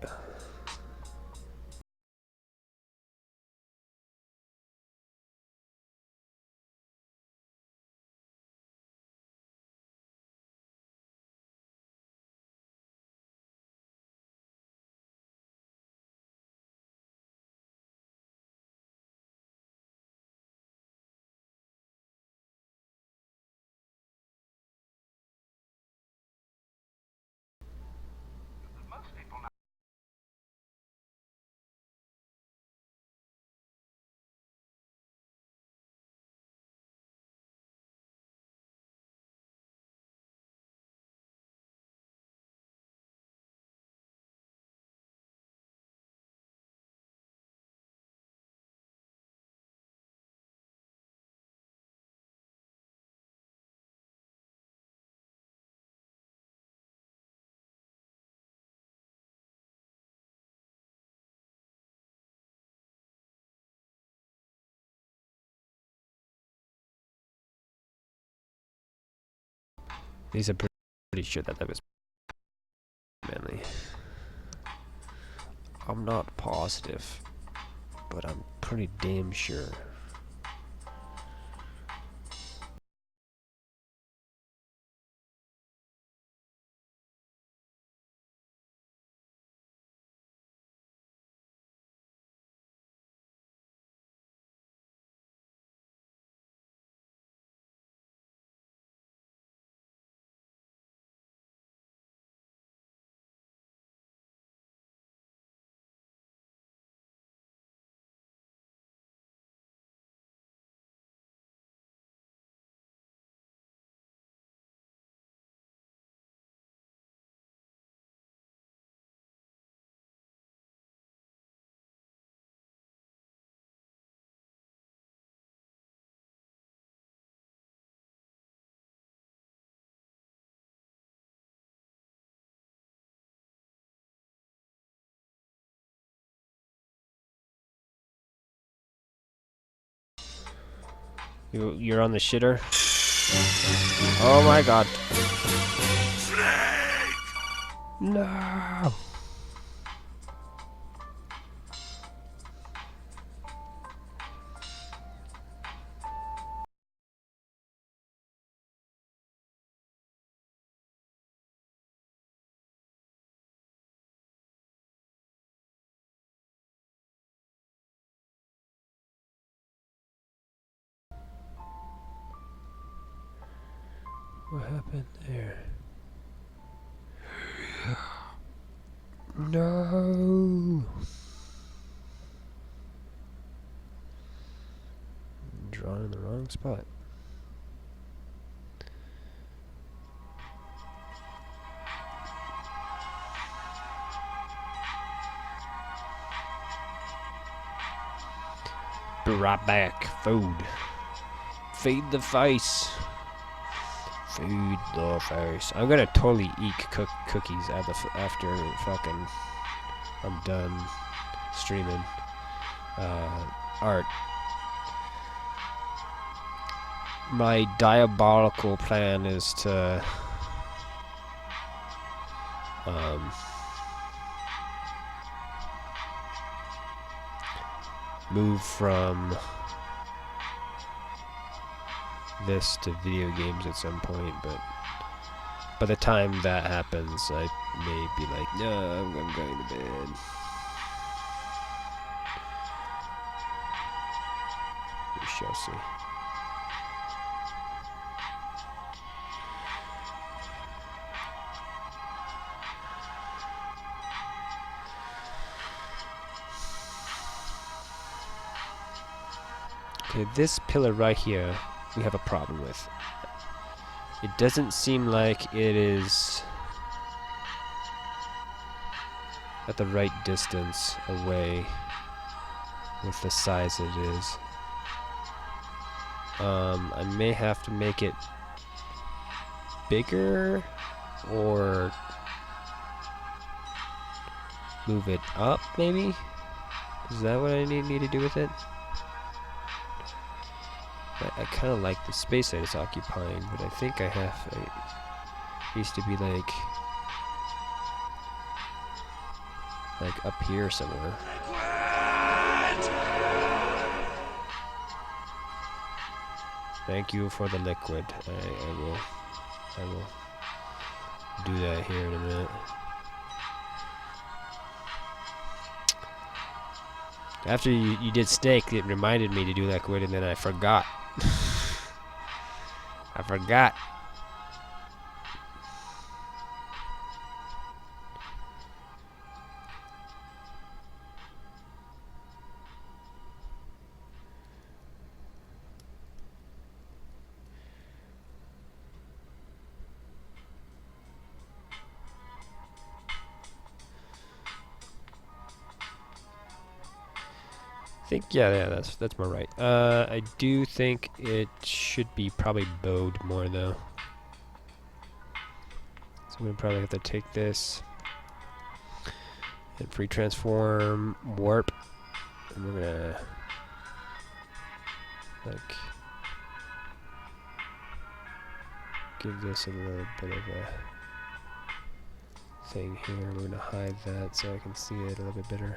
These are pretty sure that was manly. I'm not positive, but I'm pretty damn sure. You're on the shitter? Oh my god. No! What happened there? No! Drawn in the wrong spot. Be right back. Food. Feed the face. Feed the face. I'm gonna totally eat cookies after fucking I'm done streaming art. My diabolical plan is to move from this to video games at some point, but by the time that happens, I may be like, no, I'm going to bed. We shall see. Okay, this pillar right here, we have a problem with. It doesn't seem like it is at the right distance away with the size it is. I may have to make it bigger or move it up, maybe? Is that what I need to do with it? I kind of like the space that it's occupying, but I think it needs to be like up here somewhere. Thank you for the liquid. I will do that here in a minute. After you did steak, it reminded me to do liquid, and then I forgot. I forgot. I think yeah, that's more right. I do think it should be probably bowed more though. So I'm gonna probably have to take this and free transform warp, and we're gonna like give this a little bit of a thing here. We're gonna hide that so I can see it a little bit better.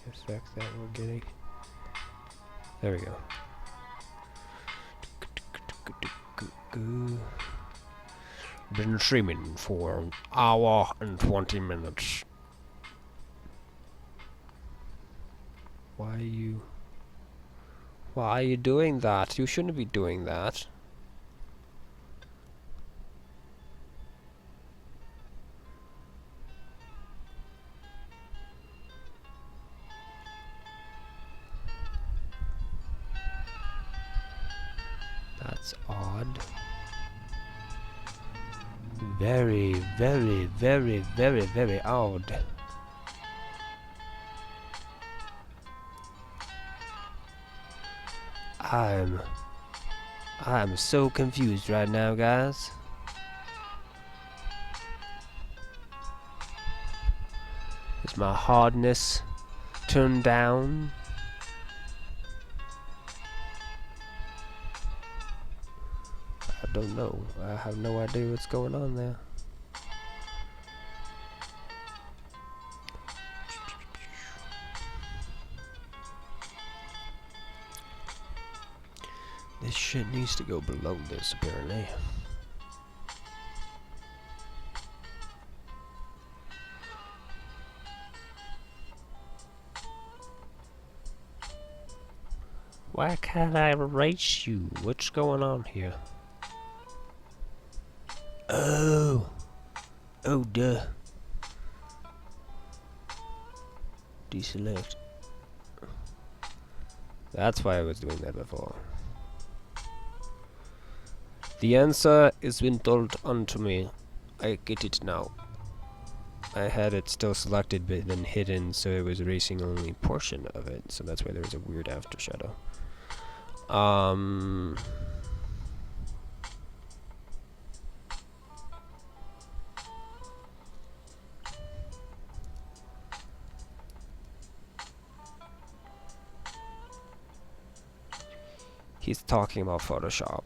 The effect that we're getting. There we go. Been streaming for an hour and 20 minutes. Why are you doing that? You shouldn't be doing that. That's odd. Very, very, very, very, very odd. I'm so confused right now, guys. Is my hardness turned down? don't know. I have no idea what's going on there. This shit needs to go below this, apparently. Why can't I erase you? What's going on here? Oh! Oh, duh. Deselect. That's why I was doing that before. The answer has been told unto me. I get it now. I had it still selected but then hidden, so it was erasing only a portion of it, so that's why there was a weird after shadow. He's talking about Photoshop.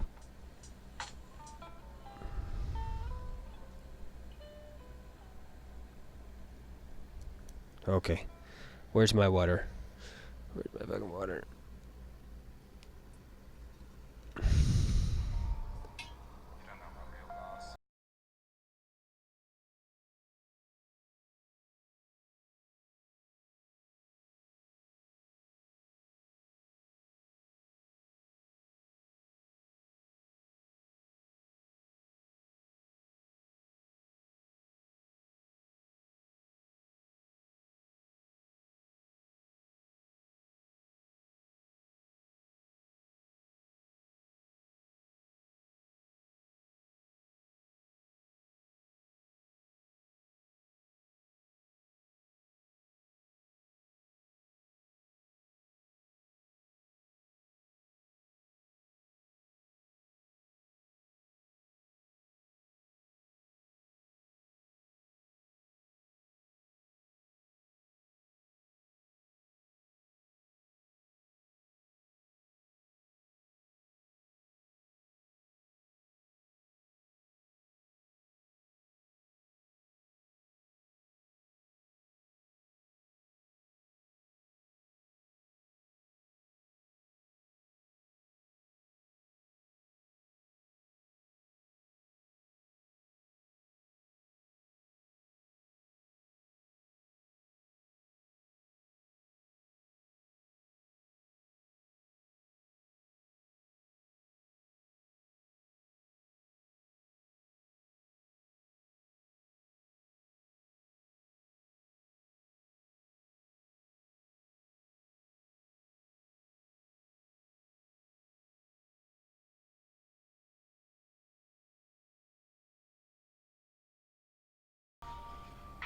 Okay. Where's my water? Where's my fucking water?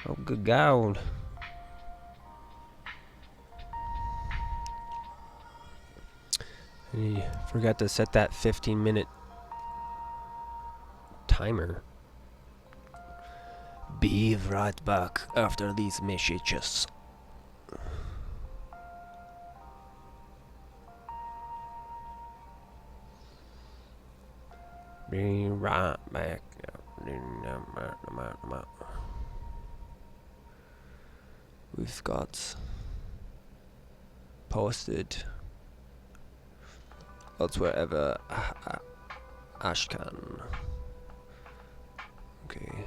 Oh, good God. I forgot to set that 15-minute timer. Be right back after these messages. Be right back. We've got posted Elsewherever Ashcan. Okay.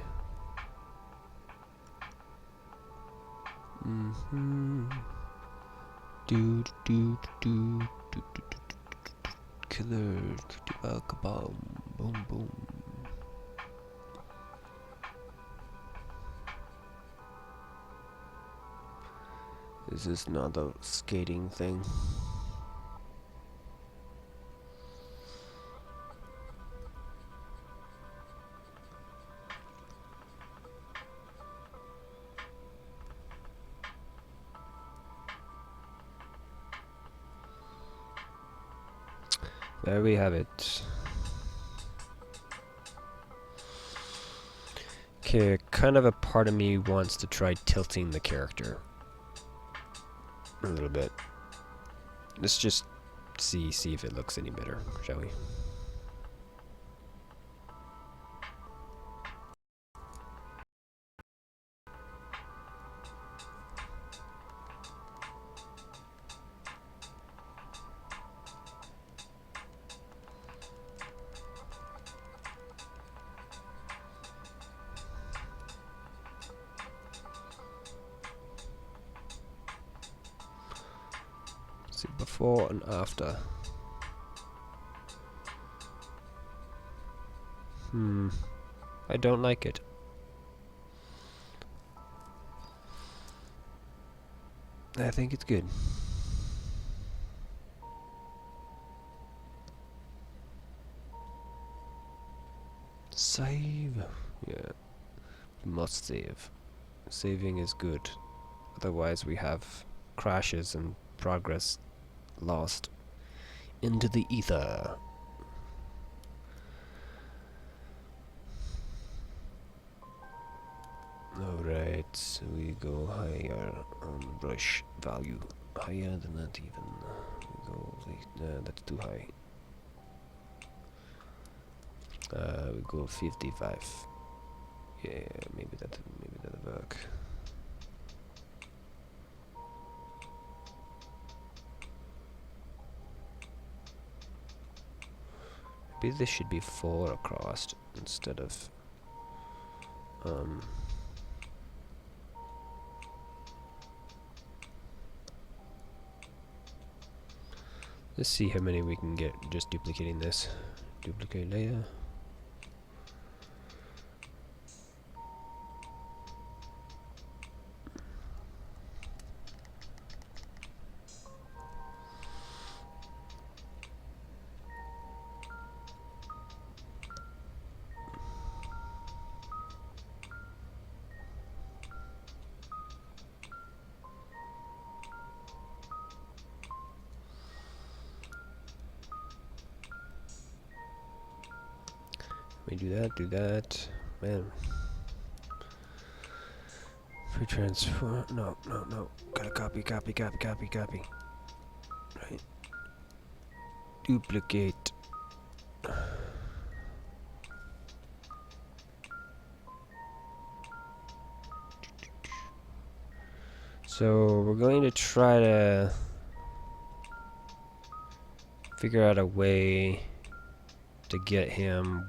Do do do do do killer kabam boom boom. Is this not a skating thing? There we have it. Okay, kind of a part of me wants to try tilting the character a little bit. Let's just see if it looks any better, shall we? See, before and after. I don't like it. I think it's good. Save. Yeah. Must save. Saving is good. Otherwise we have crashes and progress lost into the ether. Alright, so we go higher on brush value. Higher than that even. We go, that's too high. We go 55. Yeah, maybe that'll work. Maybe this should be 4 across instead of let's see how many we can get just duplicating this. Duplicate layer. We do that. Man. Free transfer. No. Gotta copy. Right. Duplicate. So we're going to try to figure out a way to get him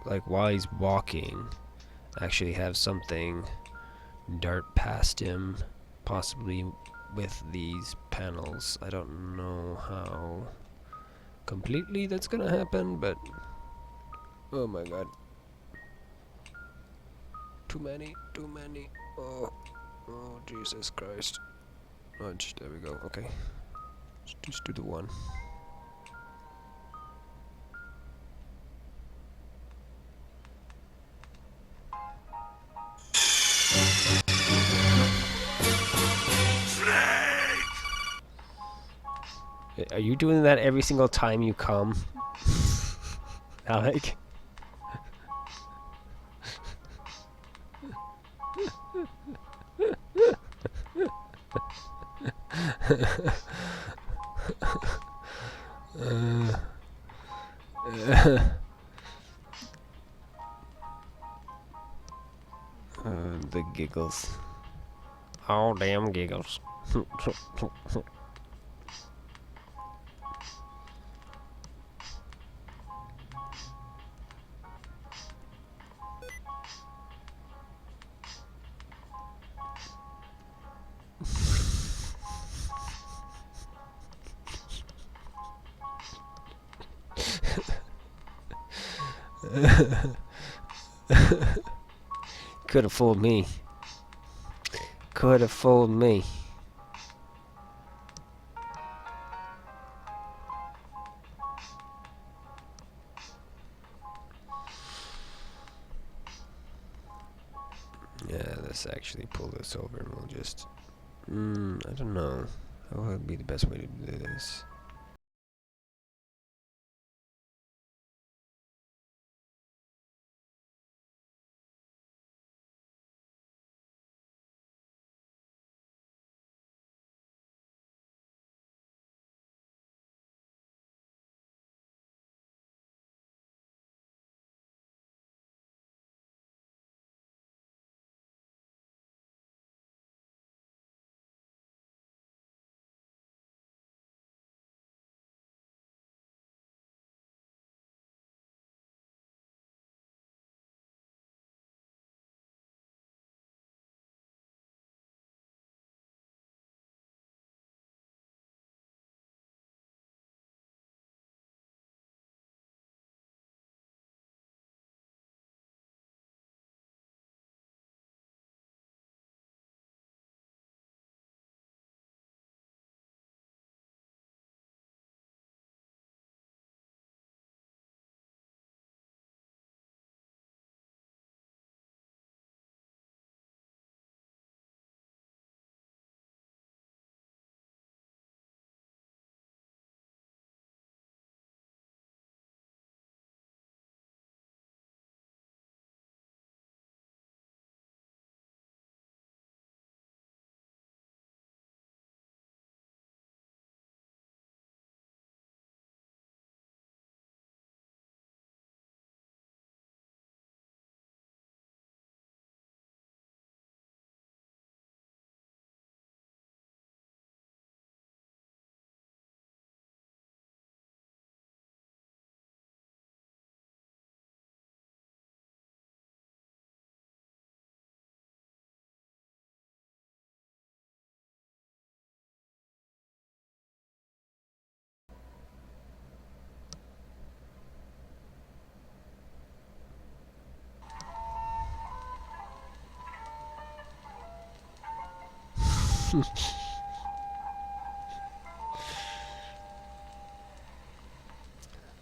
like while he's walking, actually have something dart past him, possibly with these panels. I don't know how completely that's gonna happen, but oh my god, too many. Oh Jesus Christ. There we go. Okay, let's just do the one. Are you doing that every single time you come, Alec? The giggles. Oh, damn giggles. Could have fooled me. Yeah, let's actually pull this over and we'll just... I don't know. What would be the best way to do this?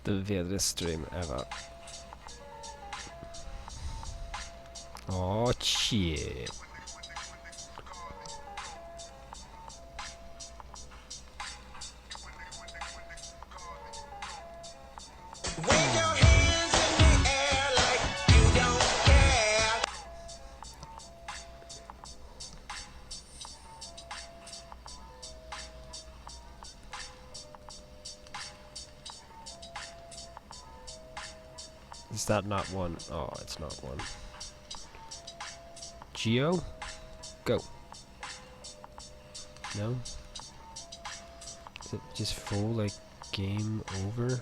The weirdest stream ever. Oh shit. Is that not one? Oh, it's not one. Geo? Go. No? Is it just full, like, game over?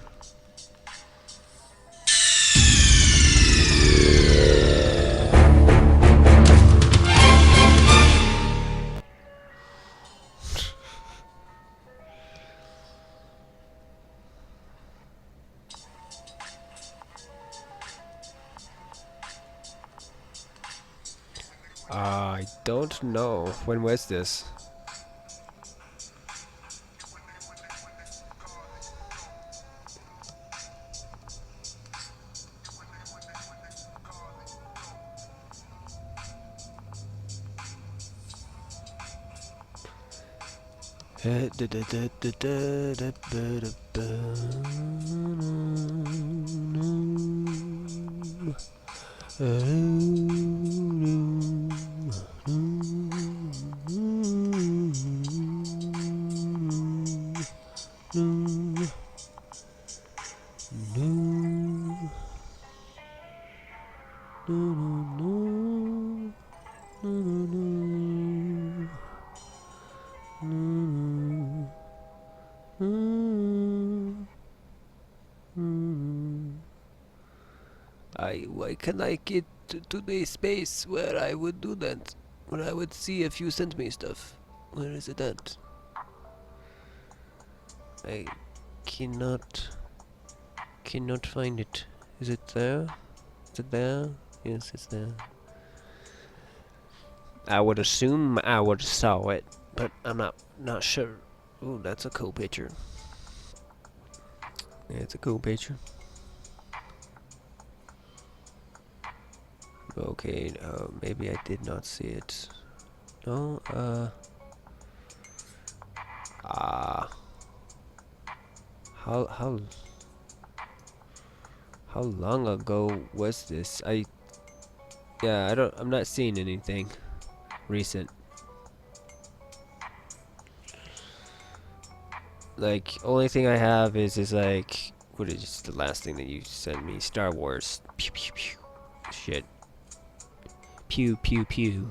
I don't know. When was this? Why can I get to the space where I would do that? Where I would see if you sent me stuff. Where is it at? I cannot find it. Is it there? Is it there? Yes, it's there. I would assume I would saw it, but I'm not sure. Ooh, that's a cool picture. Yeah, it's a cool picture. Okay, maybe I did not see it. No, how long ago was this? I'm not seeing anything recent. Like, only thing I have is like, what is the last thing that you sent me? Star Wars. Pew pew pew. Shit. Pew pew pew.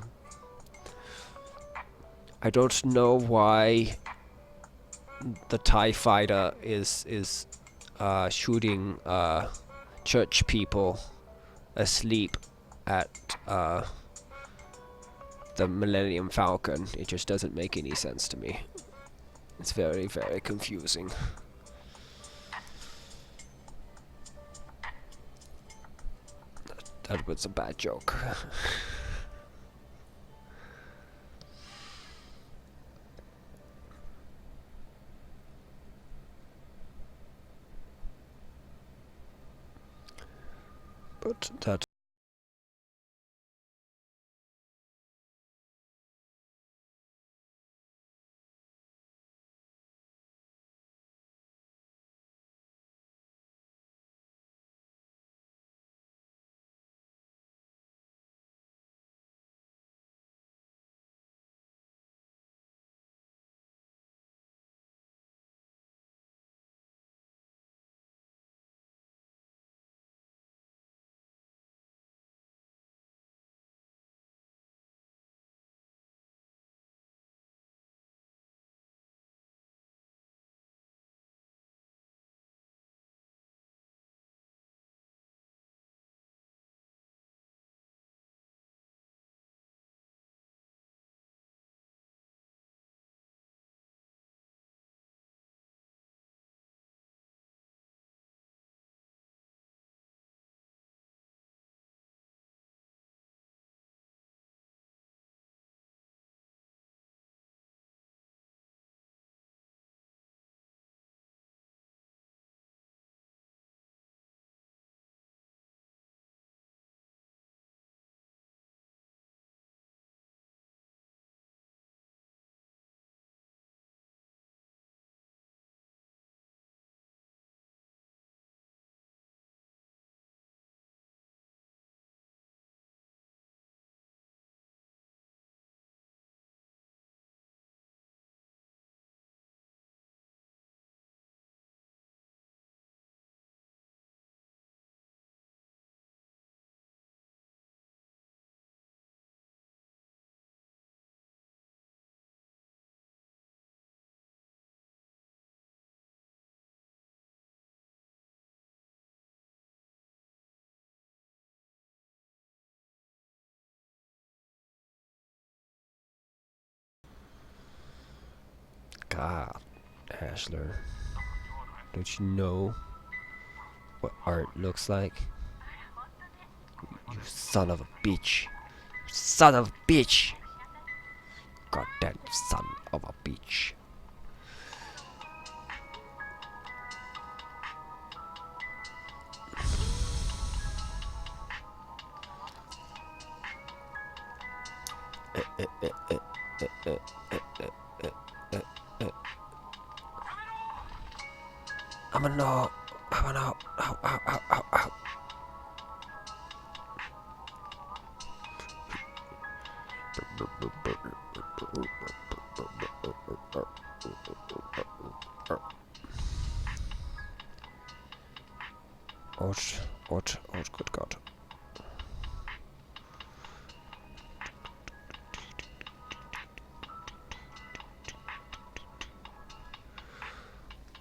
I don't know why the TIE fighter is shooting church people asleep at the Millennium Falcon. It just doesn't make any sense to me. It's very, very confusing. That was a bad joke. But that Ah, Ashler. Don't you know what art looks like? You son of a bitch. Son of a bitch. Goddamn son of a bitch. I'm a no. I'm a no. Ow, ow, ow, ow, ow. Ouch, ouch, ouch, good God.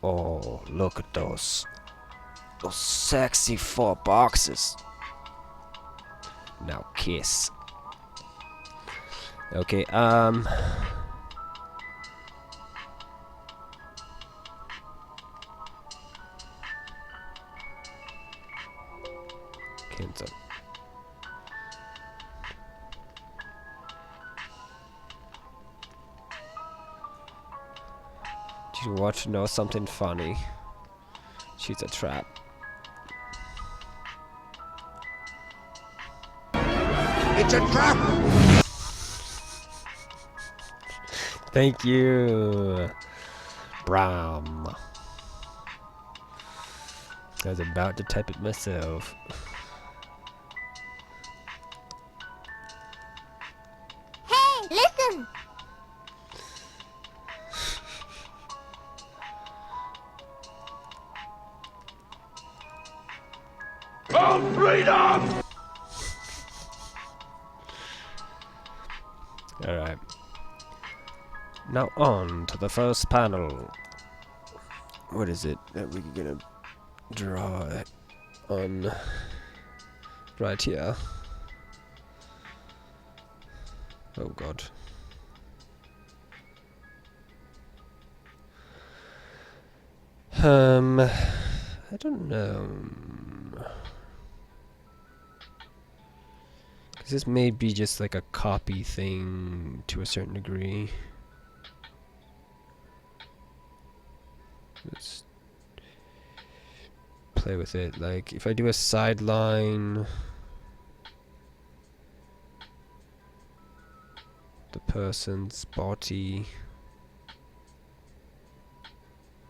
Oh, look at those sexy 4 boxes. Now kiss. Okay, cancel. Do you want to know something funny? She's a trap. It's a trap! Thank you, Bram. I was about to type it myself. Hey, listen! Oh, freedom! Alright. Now on to the first panel. What is it that we're gonna draw on right here? Oh God. I don't know. This may be just like a copy thing to a certain degree. Let's play with it. Like, if I do a sideline, the person's body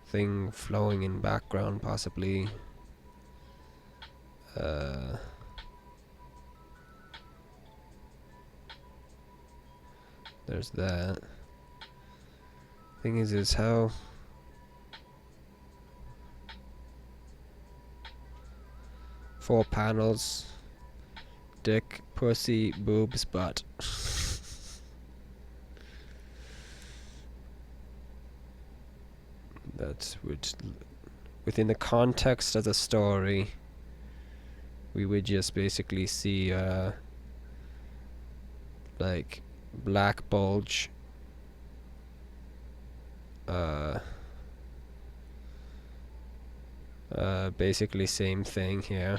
thing flowing in background, possibly. There's that. Thing is how four panels: dick, pussy, boobs, butt. That's within the context of the story, we would just basically see like black bulge, basically same thing here,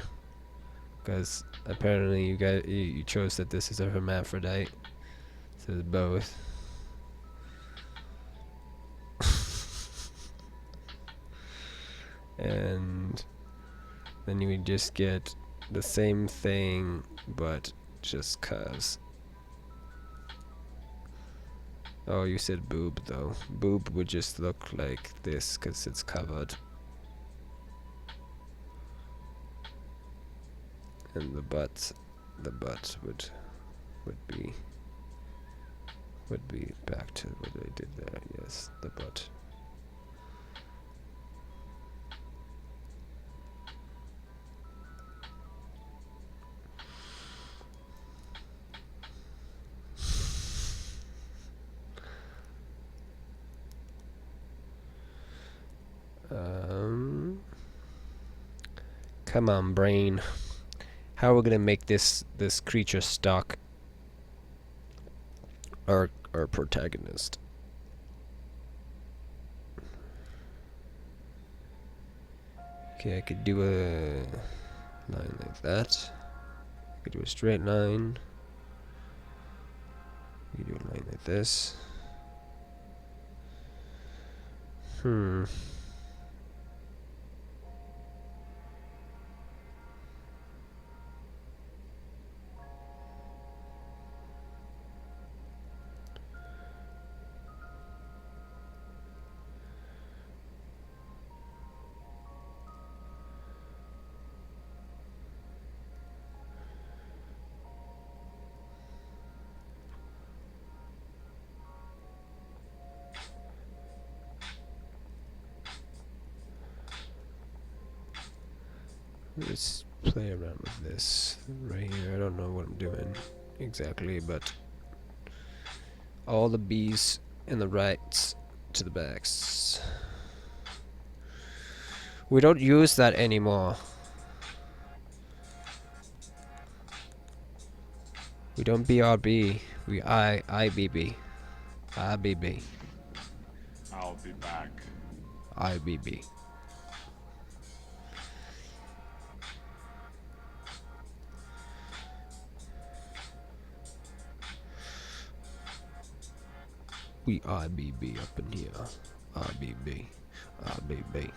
because apparently you chose that this is a hermaphrodite, so it's both. And then you would just get the same thing, but just cause. Oh, you said boob though. Boob would just look like this because it's covered. And the butt would be back to what I did there. Yes, the butt. Come on, brain. How are we gonna make this creature stuck? Our protagonist. Okay, I could do a line like that. I could do a straight line. We could do a line like this. Hmm. Let's play around with this right here. I don't know what I'm doing exactly, but all the B's and the rights to the backs. We don't use that anymore. We don't BRB. We IBB. IBB. I'll be back. IBB. We IBB up in here. IBB. IBB.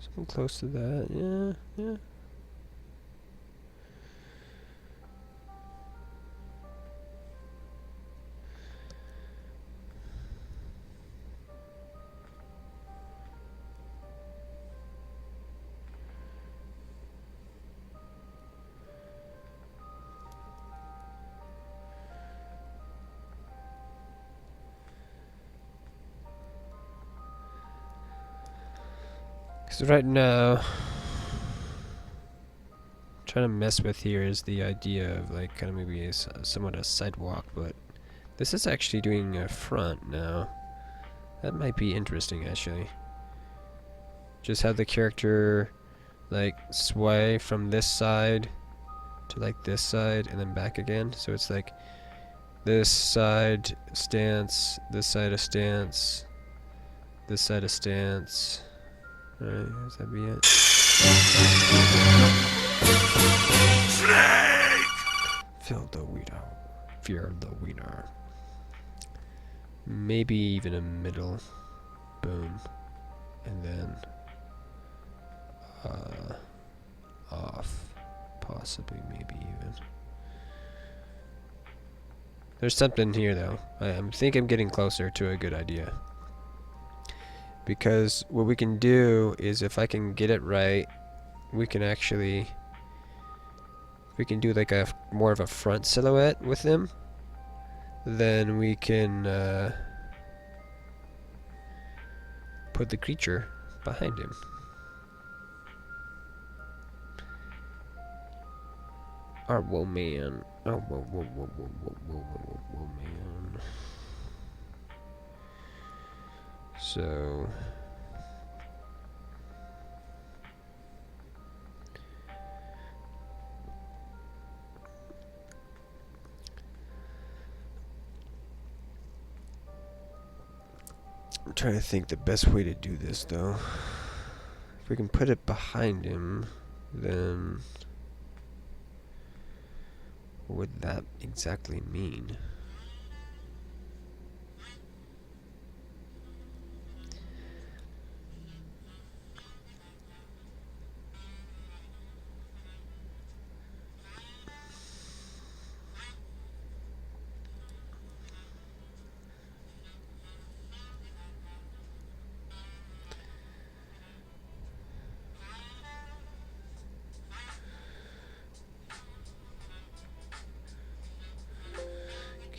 Something close to that. Yeah, yeah. So right now, trying to mess with here is the idea of like kind of maybe somewhat a sidewalk, but this is actually doing a front now. That might be interesting actually. Just have the character like sway from this side to like this side and then back again. So it's like this side stance, this side of stance, this side of stance. Alright, does that be it? Fill the wiener. Fear the wiener. Maybe even a middle. Boom. And then off. Possibly, maybe even. There's something here though. I think I'm getting closer to a good idea. Because what we can do is if I can get it right, we can actually do like a more of a front silhouette with them. Then we can put the creature behind him. Our whoa man. Oh whoa whoa whoa whoa whoa whoa whoa whoa man. So I'm trying to think the best way to do this though. If we can put it behind him, then what would that exactly mean?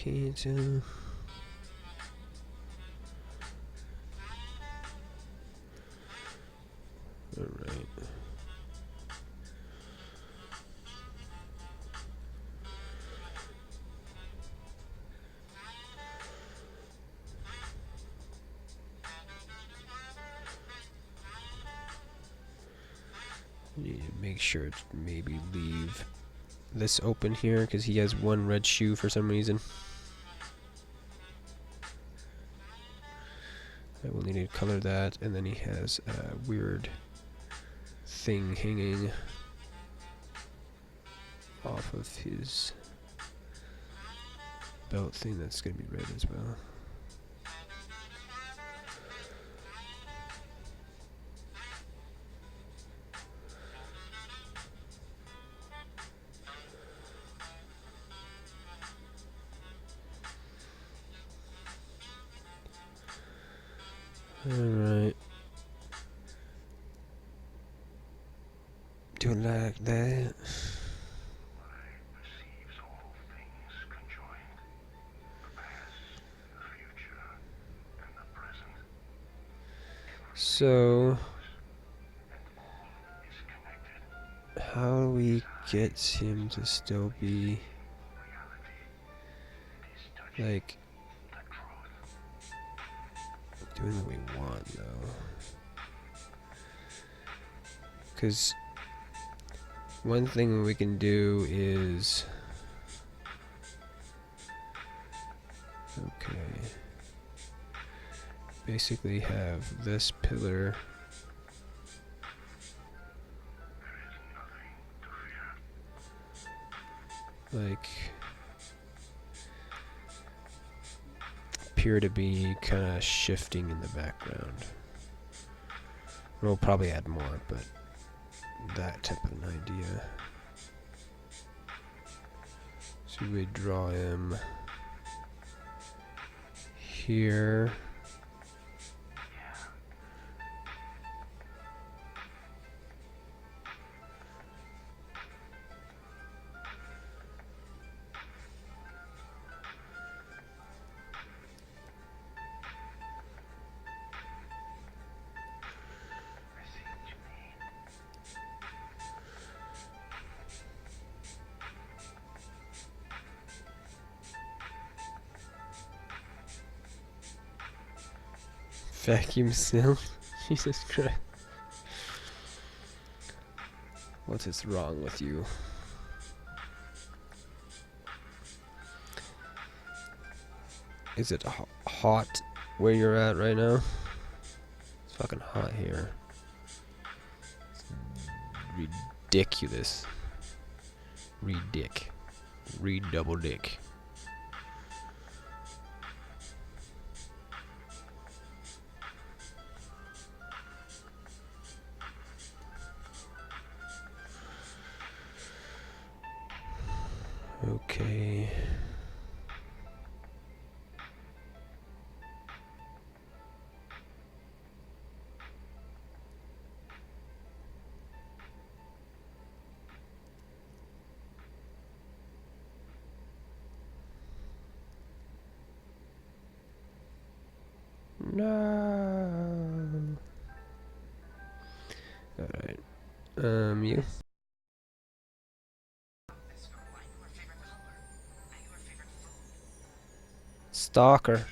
Key to. Alright. Need to make sure to maybe leave this open here because he has one red shoe for some reason. I will need to color that, and then he has a weird thing hanging off of his belt thing that's going to be red as well. Alright. Do it like that. So, how do we get him to still be like doing what we want though? Because one thing we can do is basically have this pillar like appear to be kind of shifting in the background. We'll probably add more, but that type of an idea. So we draw him here. Vacuum seal? Jesus Christ. What is wrong with you? Is it hot where you're at right now? It's fucking hot here. It's ridiculous. Redouble dick. Okay. No. All right. You. Stalker.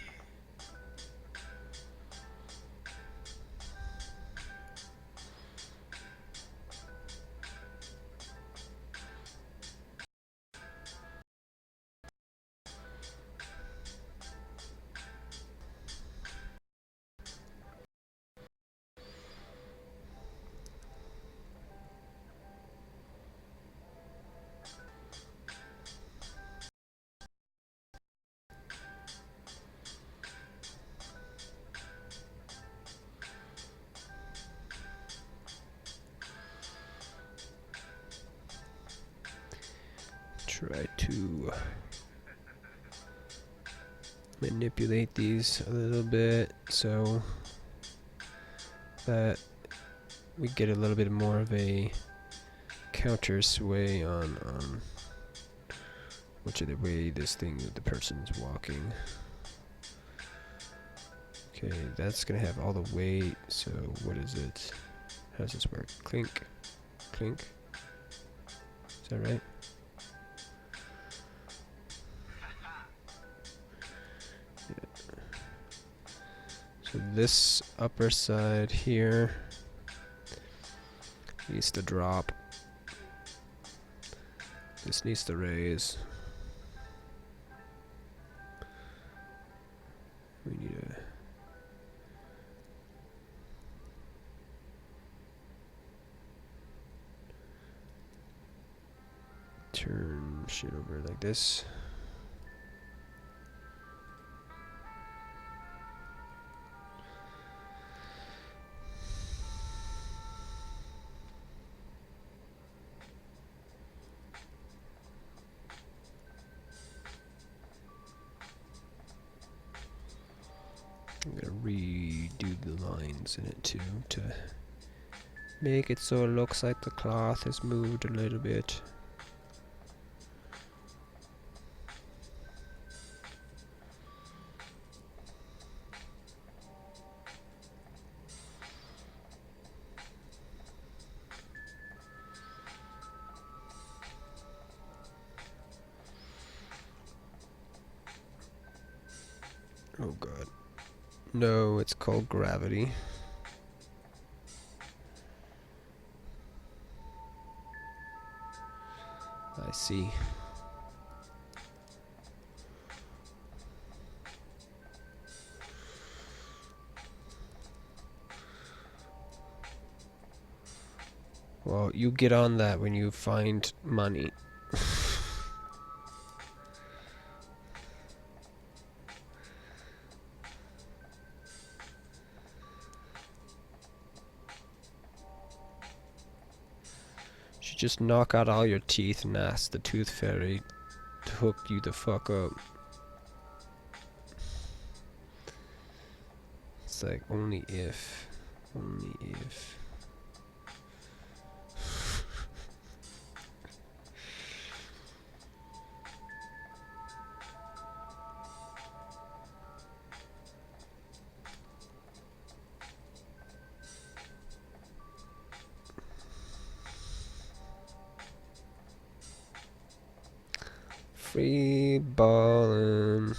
Try to manipulate these a little bit so that we get a little bit more of a counter sway on Which of the way this thing the person's walking. Okay, that's gonna have all the weight, so what is it? How does this work? Clink. Clink. Is that right? So this upper side here needs to drop. This needs to raise. We need a turn shit over like this. I'm gonna redo the lines in it too to make it so it looks like the cloth has moved a little bit. Oh god. No, it's called gravity. I see. Well, you get on that when you find money. Should just knock out all your teeth and ask the tooth fairy to hook you the fuck up. It's like, only if. Only if. Free ballin'.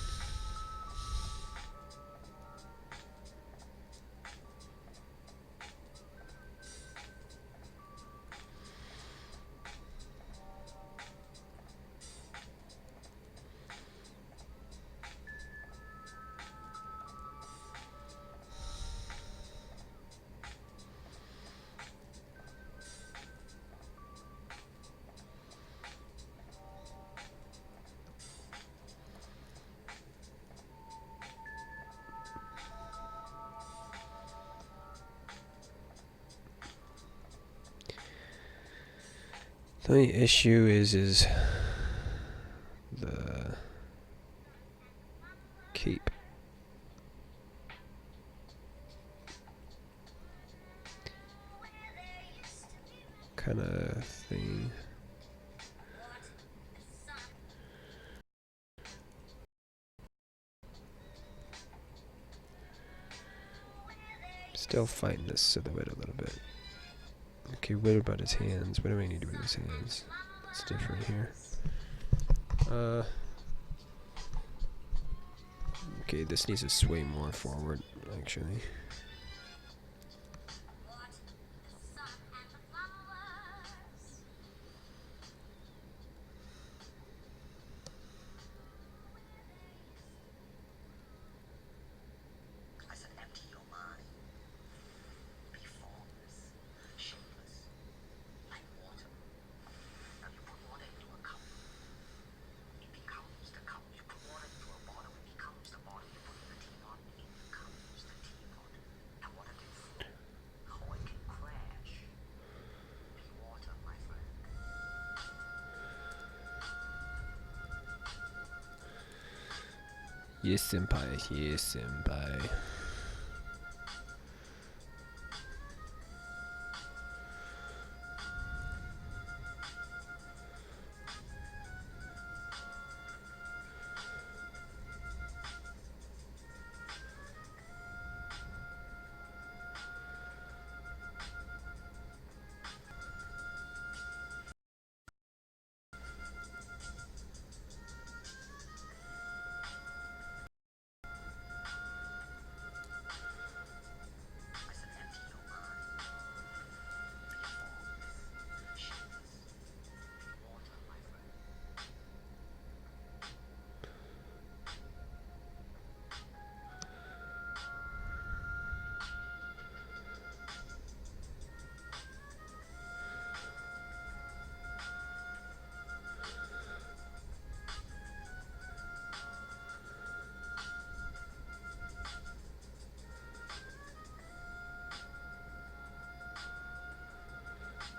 The only issue is the cape. Kind of thing. Still fighting this silhouette a little bit. Okay, what about his hands? What do I need to do with his hands? That's different here. Okay, this needs to sway more forward, actually. Yes, senpai. Yes, senpai.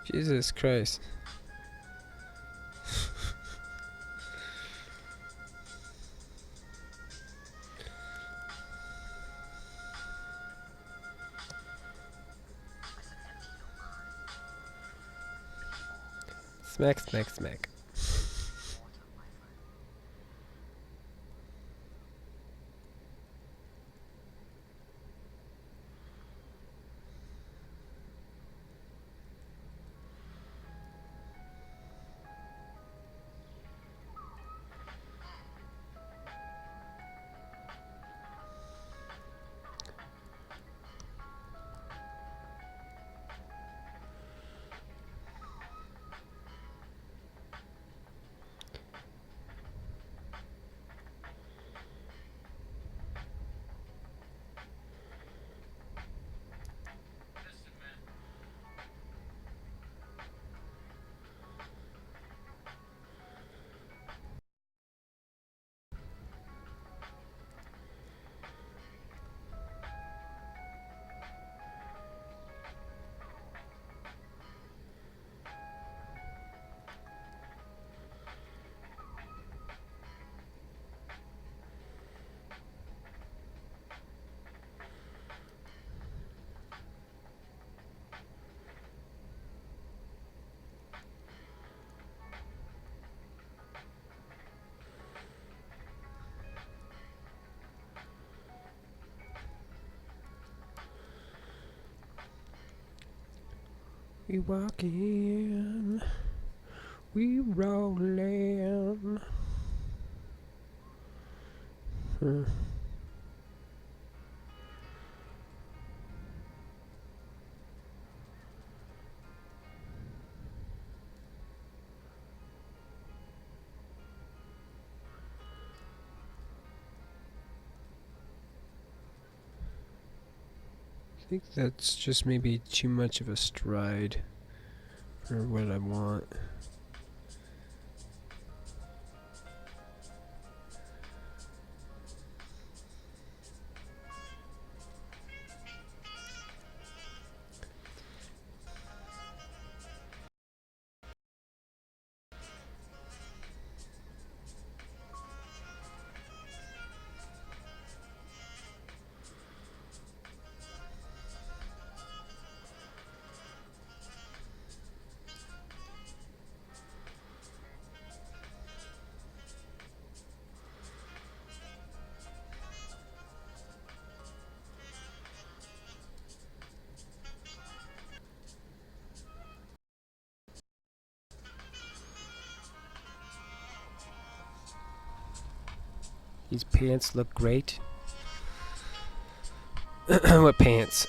Jesus Christ. Smack, smack, smack. We walking, we rolling. I think that's just maybe too much of a stride for what I want. These pants look great. What pants?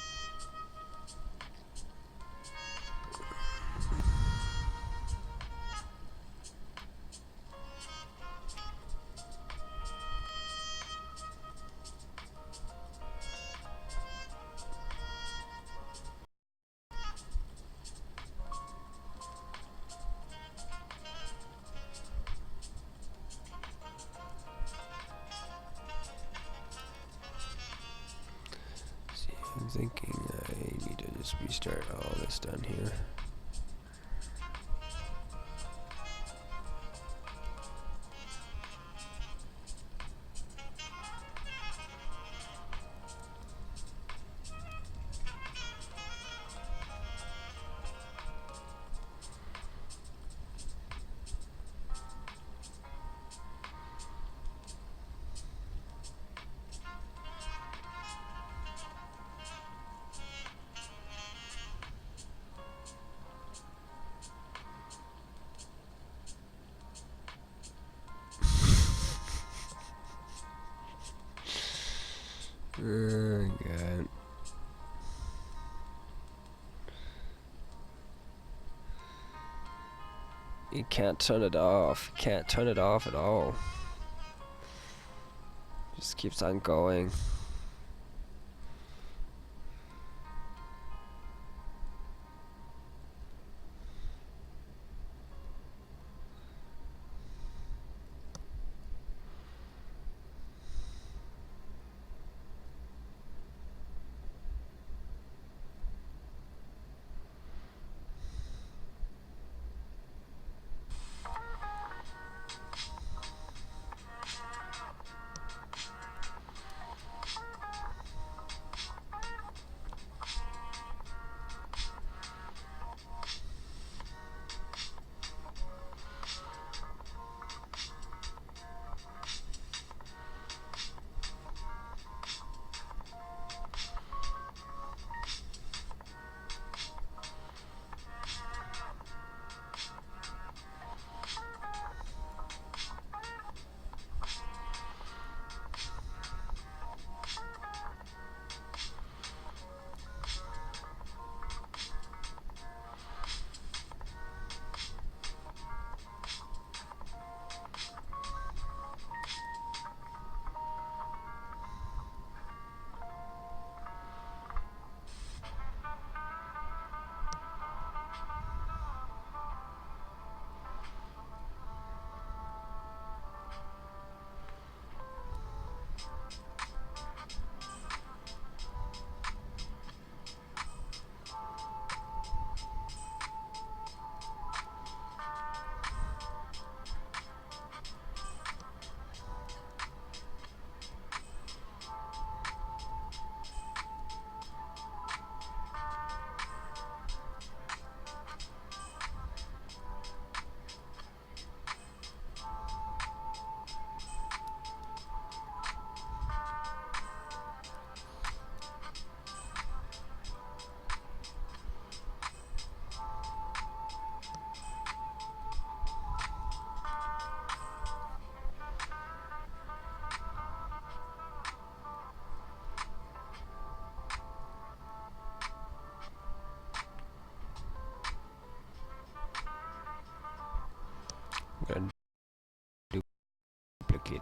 See, I'm thinking I need to just restart all this down here. Oh, God. You can't turn it off. You can't turn it off at all. Just keeps on going.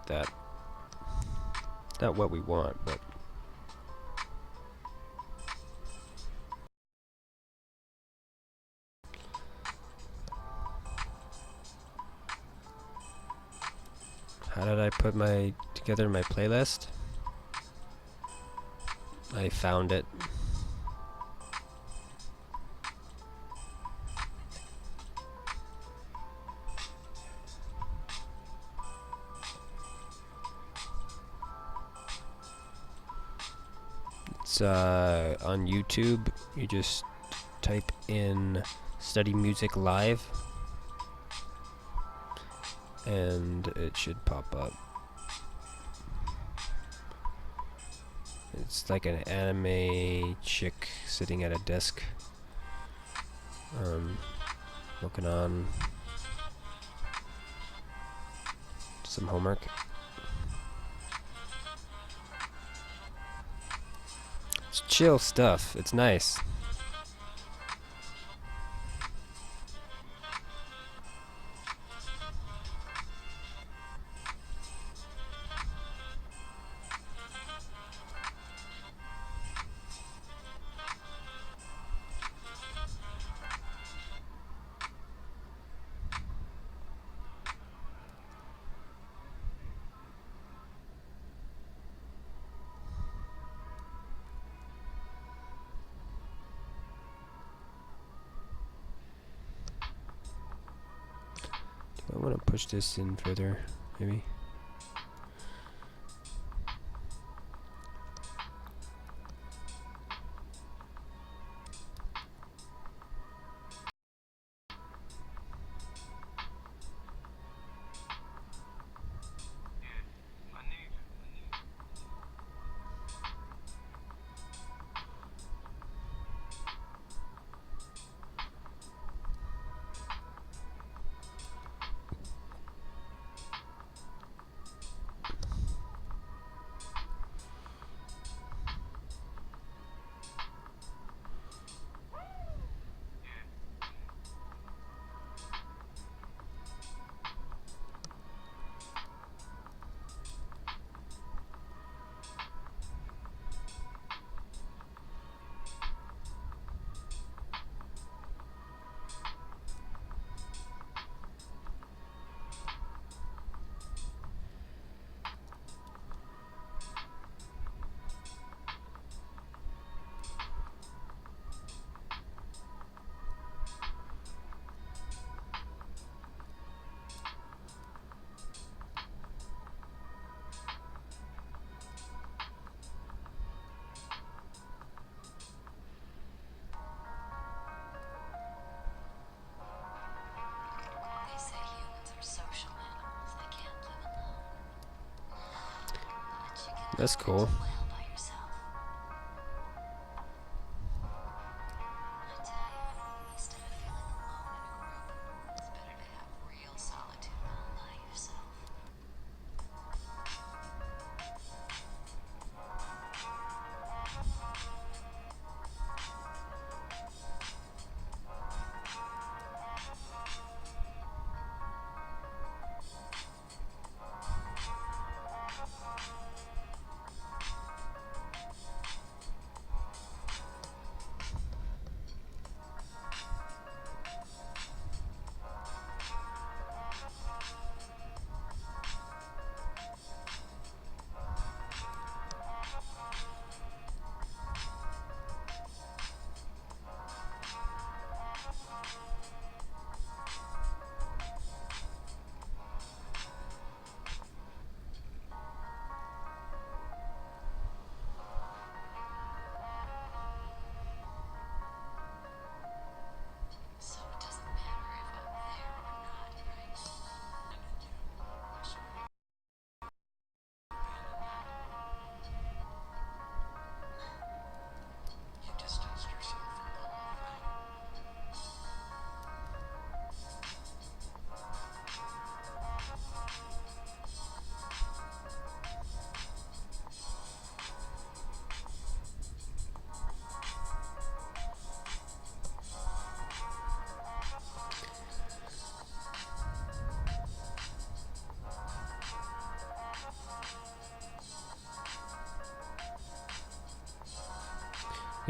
that. Not what we want, but how did I put together my playlist? I found it. It's on YouTube. You just type in Study Music Live and it should pop up. It's like an anime chick sitting at a desk, working on some homework. It's chill stuff. It's nice. I want to push this in further, maybe. That's cool.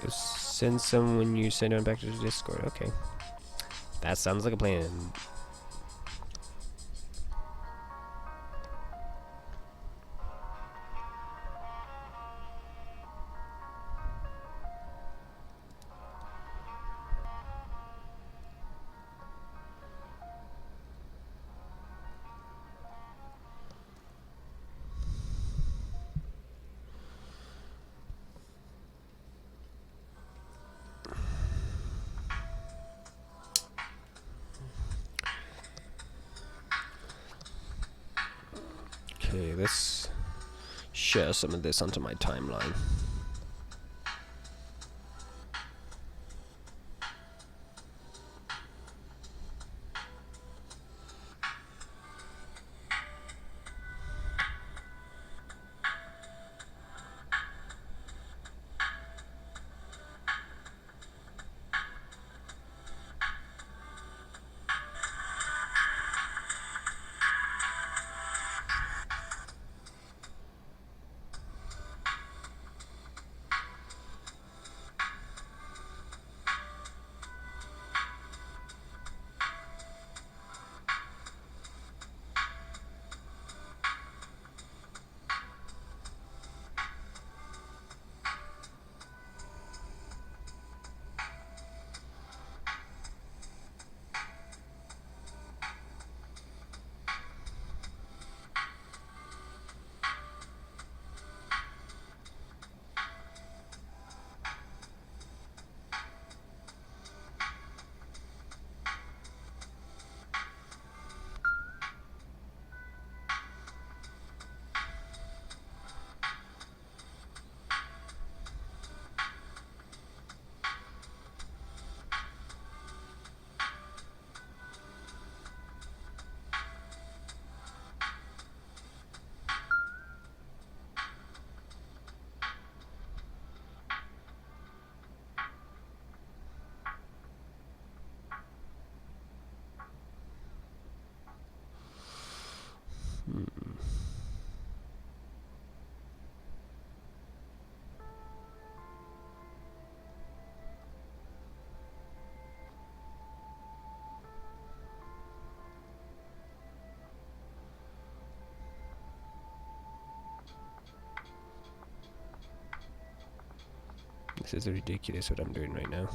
You'll send some when you send it back to the Discord. Okay. That sounds like a plan. Okay, let's share some of this onto my timeline. This is ridiculous what I'm doing right now.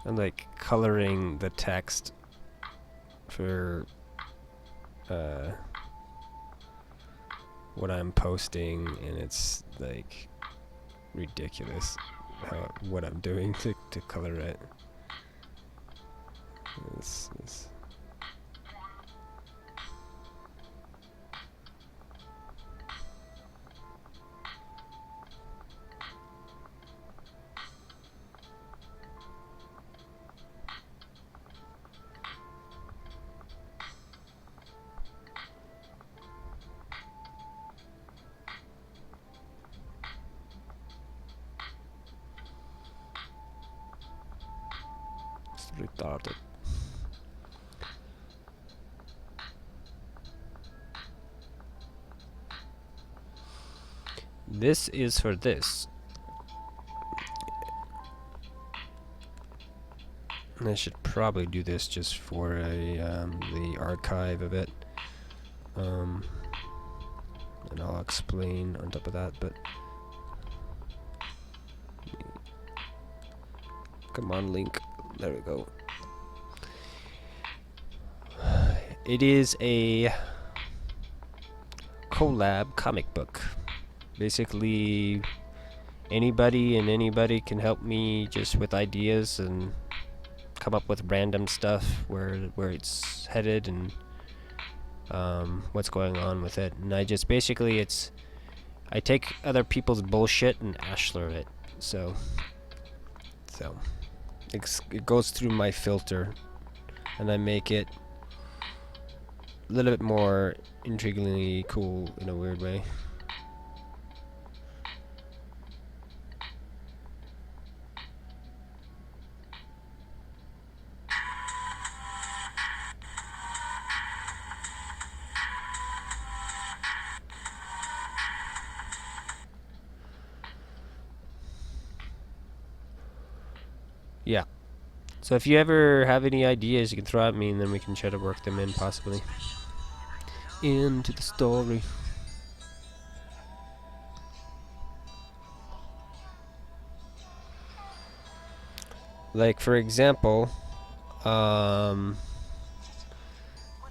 I'm like coloring the text for what I'm posting, and it's like ridiculous what I'm doing to color it. It's retarded. This is for this. And I should probably do this just for the archive of it. And I'll explain on top of that, but come on, Link. There we go. It is a collab comic book. Basically, anybody can help me just with ideas and come up with random stuff where it's headed and what's going on with it. And I just basically I take other people's bullshit and Ashler it. So it goes through my filter, and I make it a little bit more intriguingly cool in a weird way. yeah. So if you ever have any ideas, you can throw at me, and then we can try to work them in, possibly, into the story. Like, for example, let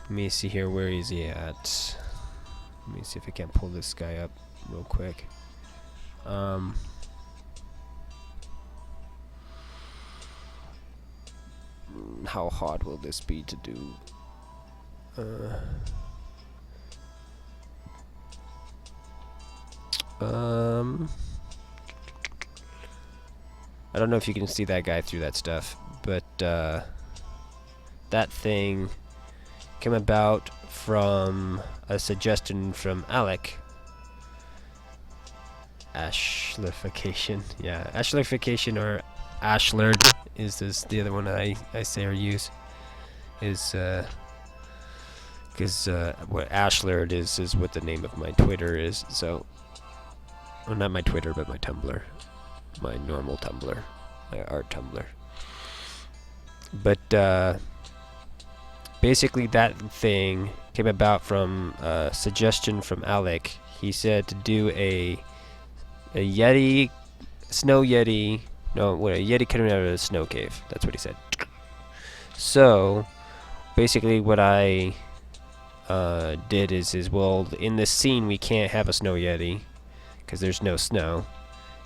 me see here, where is he at? Let me see if I can't pull this guy up real quick. How hard will this be to do? I don't know if you can see that guy through that stuff, but that thing came about from a suggestion from Alec. Ashlerification, yeah, Ashlerification, or Ashler is this the other one I say or use, is because what Ashler is what the name of my Twitter is. So, well, not my Twitter, but my Tumblr, my normal Tumblr, my art Tumblr. But basically, that thing came about from a suggestion from Alec. He said to do a Yeti, snow Yeti, no, what, a Yeti coming out of a snow cave. That's what he said. So, basically what I did is, well, in this scene we can't have a snow Yeti, because there's no snow,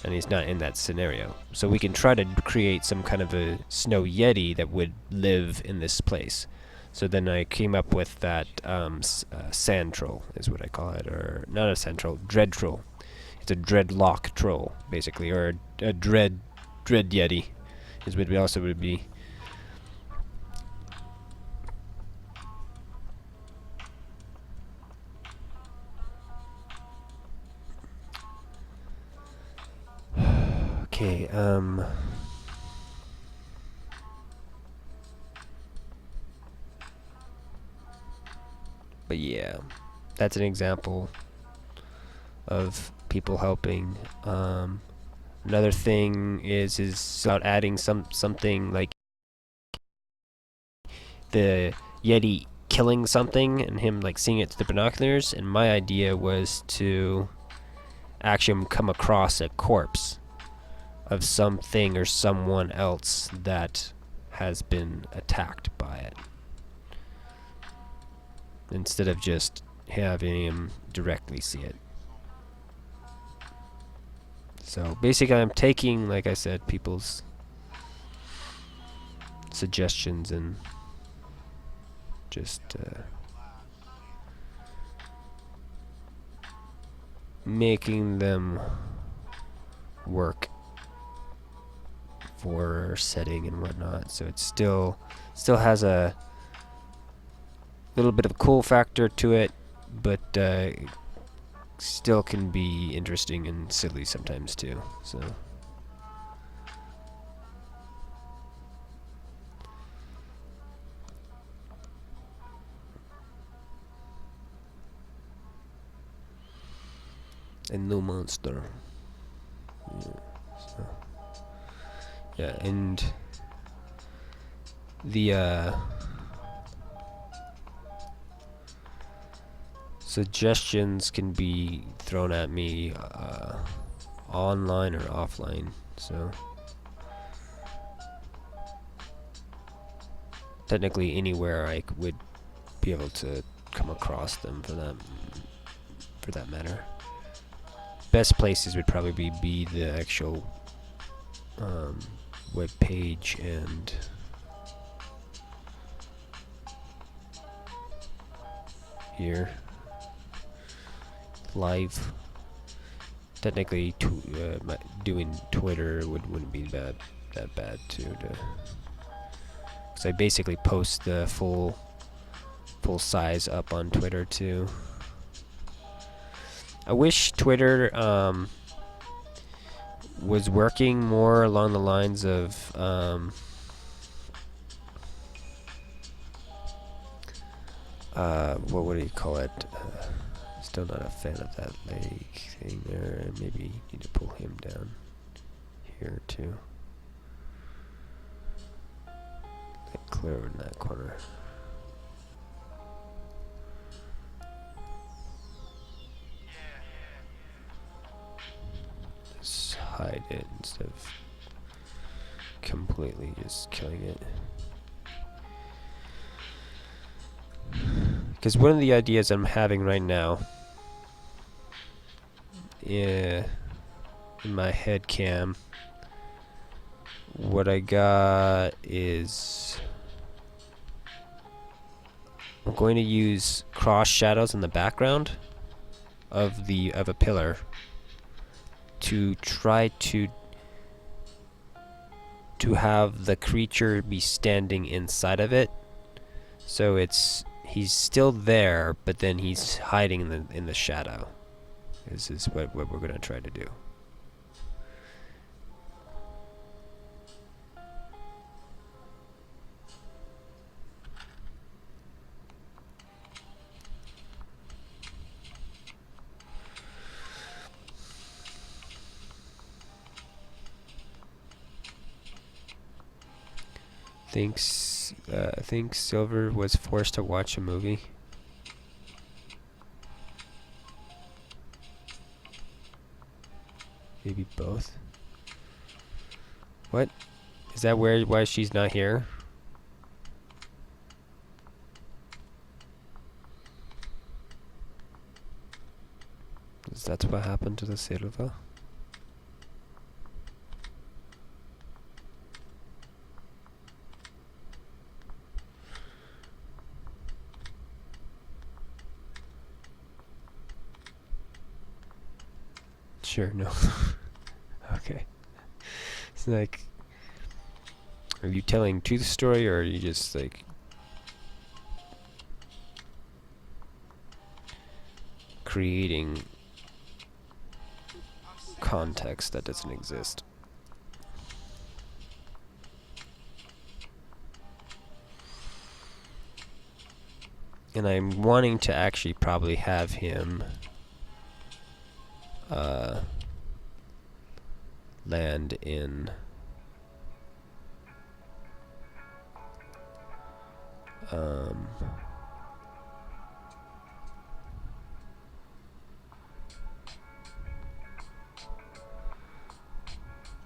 and he's not in that scenario. So we can try to create some kind of a snow Yeti that would live in this place. So then I came up with that sand troll, is what I call it, or not a sand troll, dread troll. It's a dreadlock troll, basically, or a dread Yeti, is what it also would be. Okay, but yeah, that's an example of people helping. Another thing is about adding something like the Yeti killing something and him like seeing it through the binoculars, and my idea was to actually come across a corpse of something or someone else that has been attacked by it, instead of just having him directly see it. So basically I'm taking, like I said, people's suggestions and just making them work for setting and whatnot. So it still has a little bit of a cool factor to it, but still can be interesting and silly sometimes too. So a new monster. Yeah, and the suggestions can be thrown at me online or offline. So technically anywhere I would be able to come across them for that matter. Best places would probably be the actual web page and here live. Technically, doing Twitter wouldn't be that bad too. Because I basically post the full size up on Twitter too. I wish Twitter was working more along the lines of what would you call it? Still not a fan of that leg thing there. Maybe need to pull him down here too. Get clear in that corner. Just hide it instead of completely just killing it. Because one of the ideas I'm having right now, in my head cam, what I got is I'm going to use cross shadows in the background of a pillar to try to have the creature be standing inside of it. So he's still there, but then he's hiding in the shadow. This is what we're gonna try to do. I think Silver was forced to watch a movie. Maybe both. What? Is that why she's not here? Is that what happened to the Silva? Sure, no. Okay. It's like, are you telling truth story, or are you just like creating context that doesn't exist? And I'm wanting to actually probably have him land in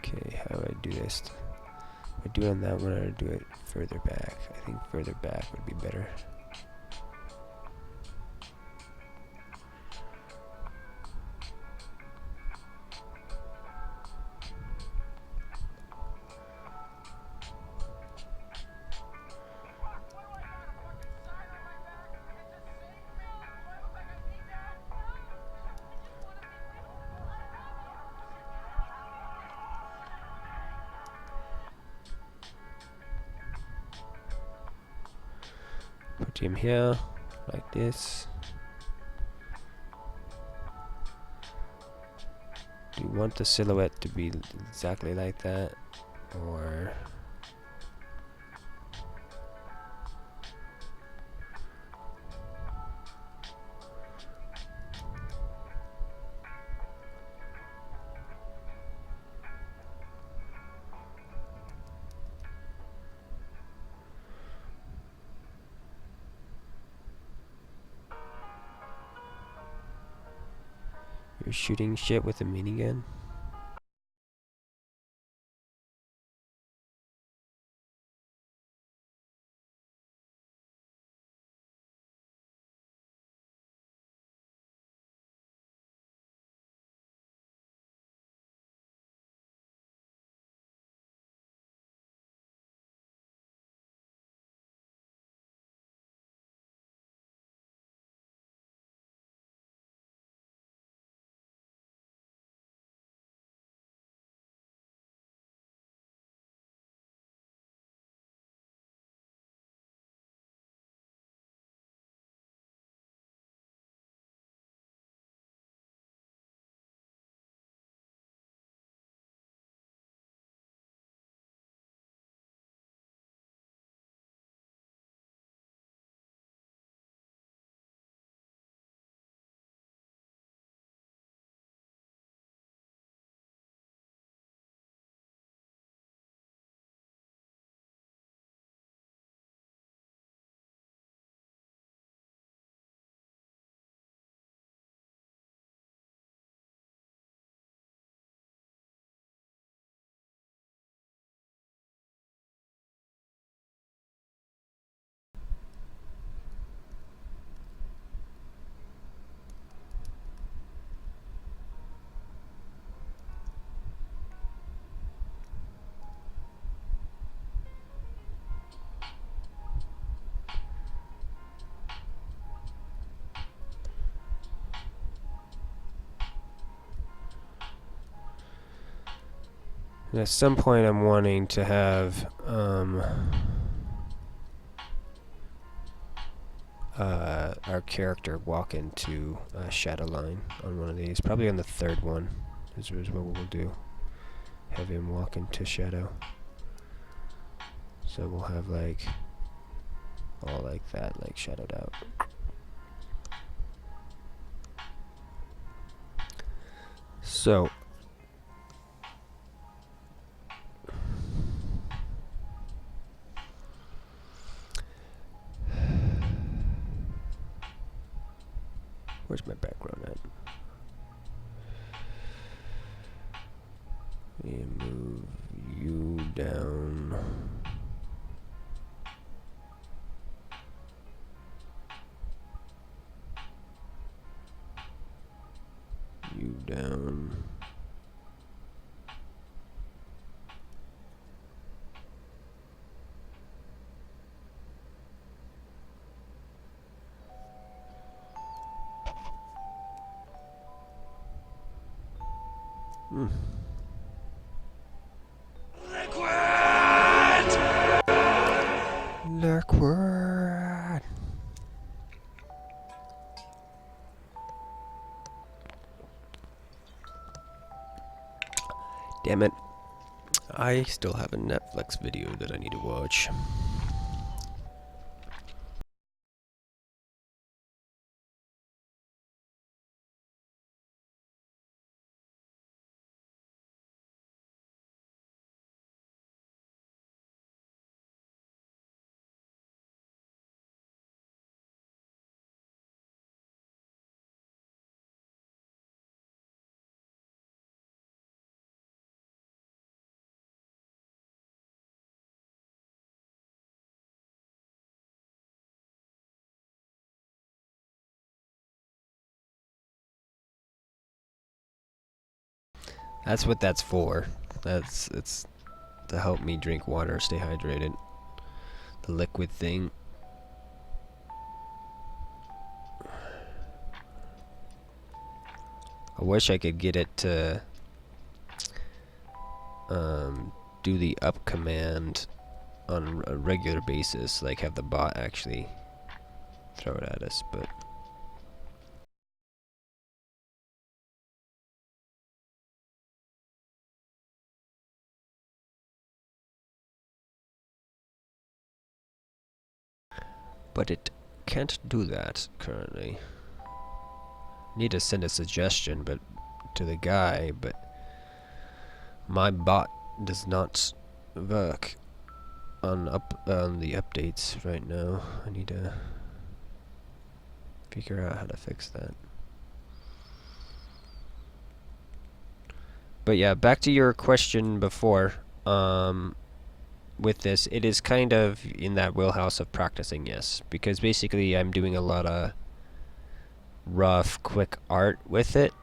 okay, how do I do this? If I do it on that one, I do it further back. I think further back would be better. Put him here, like this. Do you want the silhouette to be exactly like that, or you're shooting shit with a minigun? And at some point I'm wanting to have our character walk into a shadow line on one of these. Probably on the third one is what we'll do. Have him walk into shadow. So we'll have like all like that, like shadowed out. So where's my background at? Let me move you down. You down. Liquid. Damn it. I still have a Netflix video that I need to watch. That's what that's for. It's to help me drink water, stay hydrated. The liquid thing. I wish I could get it to do the up command on a regular basis, like have the bot actually throw it at us, but it can't do that currently. Need to send a suggestion but to the guy, but my bot does not work on the updates right now. I need to figure out how to fix that. But yeah, back to your question before. With this, it is kind of in that wheelhouse of practicing, yes, because basically I'm doing a lot of rough, quick art with it,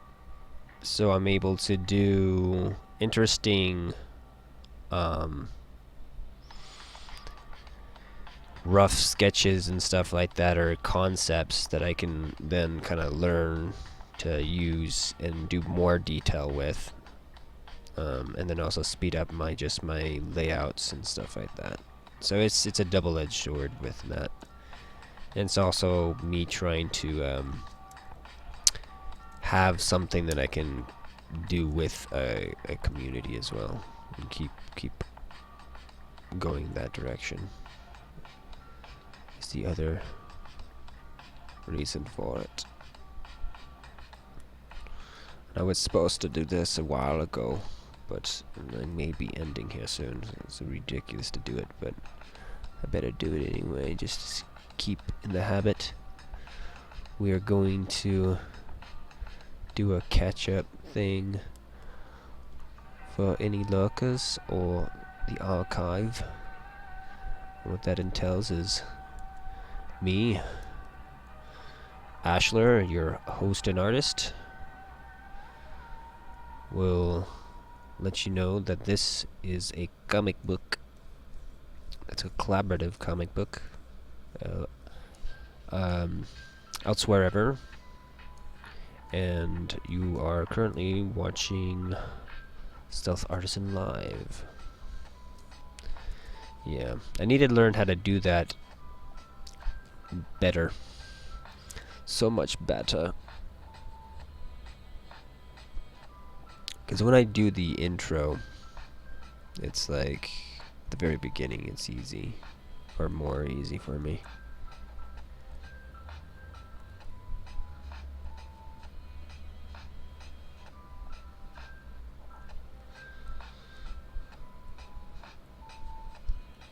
so I'm able to do interesting rough sketches and stuff like that, or concepts that I can then kind of learn to use and do more detail with, and then also speed up my layouts and stuff like that. So it's a double-edged sword with that. And it's also me trying to have something that I can do with a community as well, and keep going that direction. Is the other reason for it. I was supposed to do this a while ago, but I may be ending here soon. It's ridiculous to do it, but I better do it anyway, just to keep in the habit. We are going to do a catch-up thing for any lurkers or the archive. What that entails is me, Ashler, your host and artist, will let you know that this is a comic book. It's a collaborative comic book. Elsewherever. And you are currently watching Stealth Artisan Live. Yeah, I need to learn how to do that better. So much better. Because when I do the intro, it's like the very beginning, it's easy. Or more easy for me.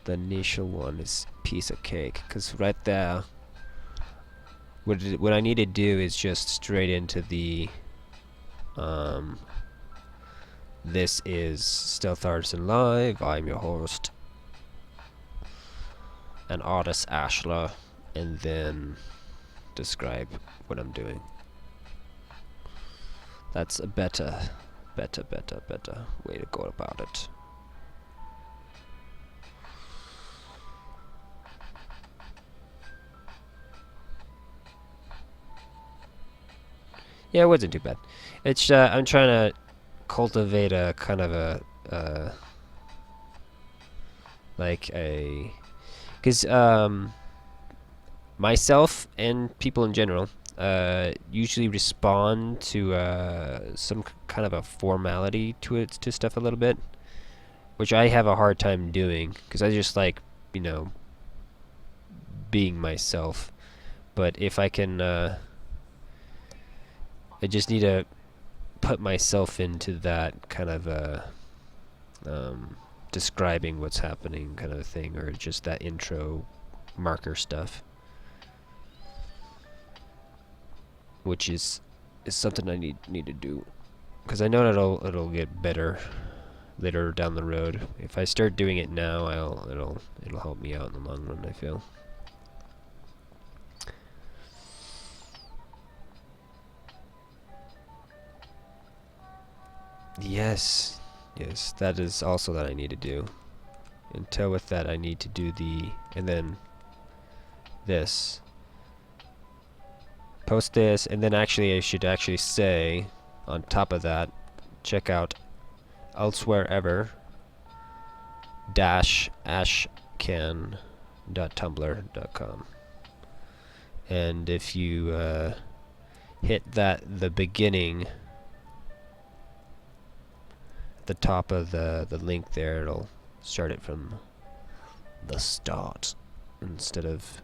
The initial one is piece of cake, because right there, what I need to do is just straight into the this is Stealth Artisan Live. I'm your host, an artist, Ashler, and then describe what I'm doing. That's a better way to go about it. Yeah, it wasn't too bad. It's I'm trying to cultivate a kind of a like a, because myself and people in general usually respond to some kind of a formality to stuff a little bit, which I have a hard time doing because I just like, you know, being myself. But if I can, I just need to put myself into that kind of describing what's happening kind of thing, or just that intro marker stuff, which is something I need to do, because I know it'll get better later down the road. If I start doing it now, it'll help me out in the long run, I feel. Yes, that is also that I need to do. Until with that, I need to do the, and then this. Post this, and then actually I should actually say, on top of that, check out Elsewherever ashcan.tumblr.com. And if you hit the beginning, the top of the link there, it'll start it from the start instead of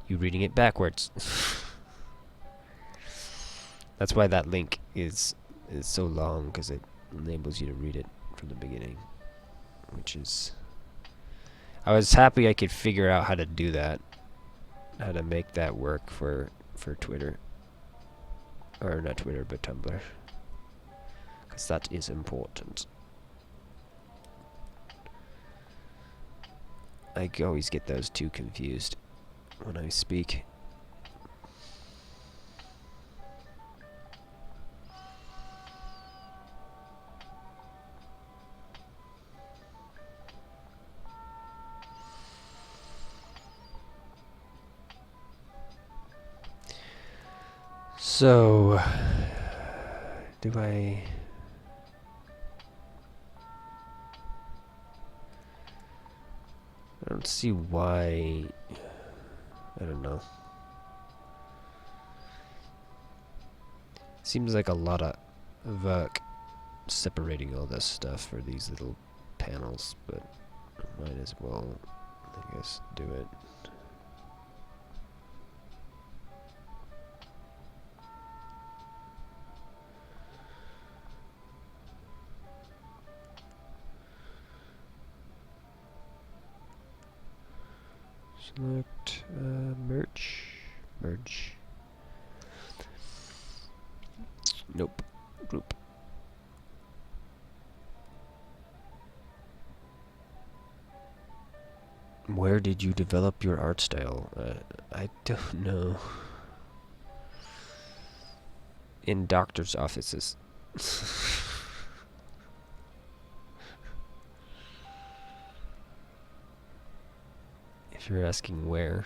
you reading it backwards. That's why that link is so long, because it enables you to read it from the beginning, which is, I was happy I could figure out how to do that, how to make that work for Twitter, or not Twitter but Tumblr, because that is important. I always get those two confused when I speak. So, do I don't see why, I don't know. Seems like a lot of work separating all this stuff for these little panels, but I might as well, I guess, do it. Select merge. Nope. Group. Where did you develop your art style? I don't know. In doctor's offices. If you're asking where.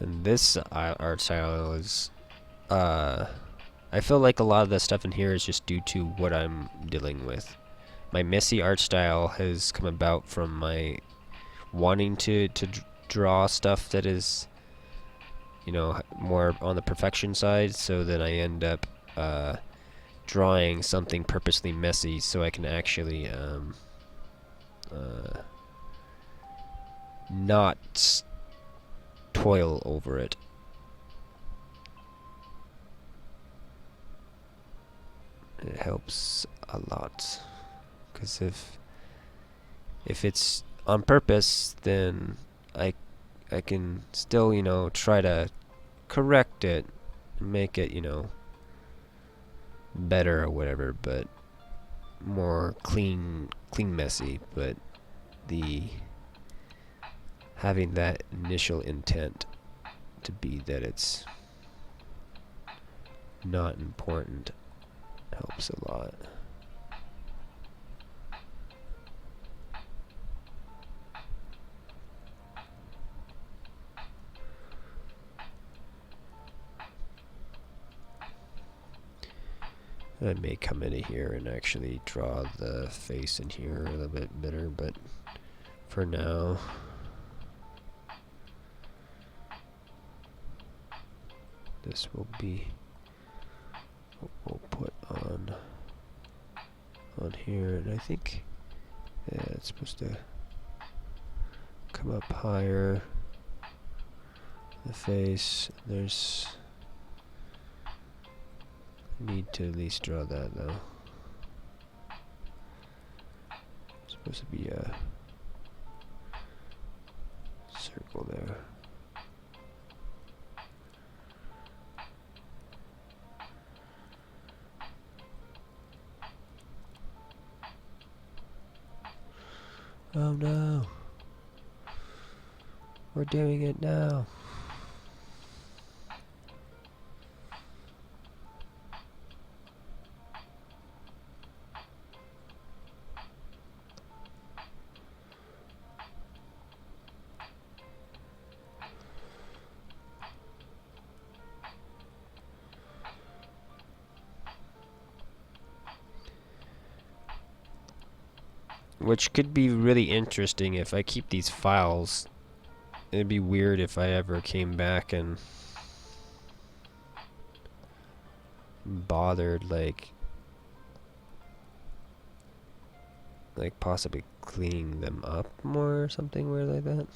And this art style is, I feel like a lot of the stuff in here is just due to what I'm dealing with. My messy art style has come about from my wanting to draw stuff that is, you know, more on the perfection side, so that I end up drawing something purposely messy so I can actually not toil over it. It helps a lot, because if it's on purpose, then I can still, you know, try to correct it, make it, you know, better or whatever, but more clean messy. But the having that initial intent to be that it's not important helps a lot. I may come into here and actually draw the face in here a little bit better, but for now, this will be what we'll put on here. And I think, yeah, it's supposed to come up higher. The face, there's need to at least draw that though. It's supposed to be a circle there. Oh no! We're doing it now. Which could be really interesting if I keep these files. It'd be weird if I ever came back and bothered like possibly cleaning them up more or something weird like that.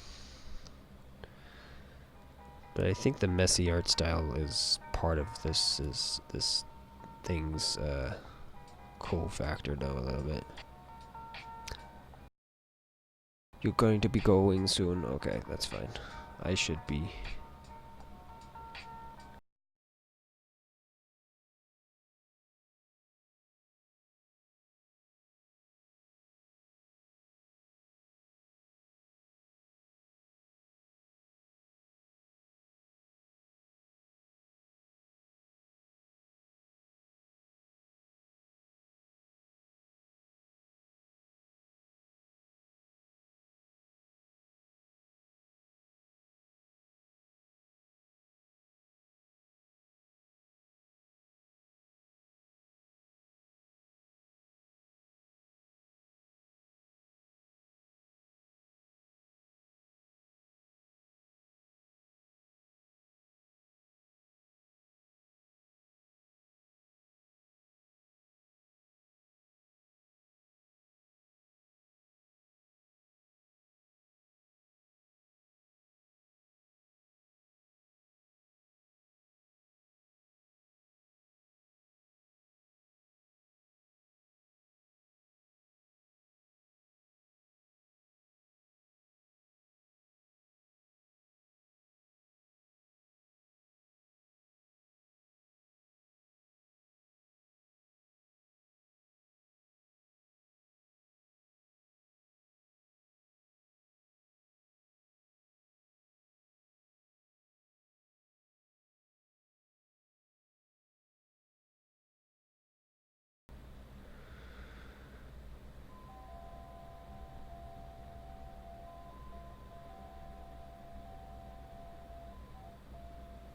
But I think the messy art style is part of this thing's cool factor though a little bit. You're going to be going soon. Okay, that's fine. I should be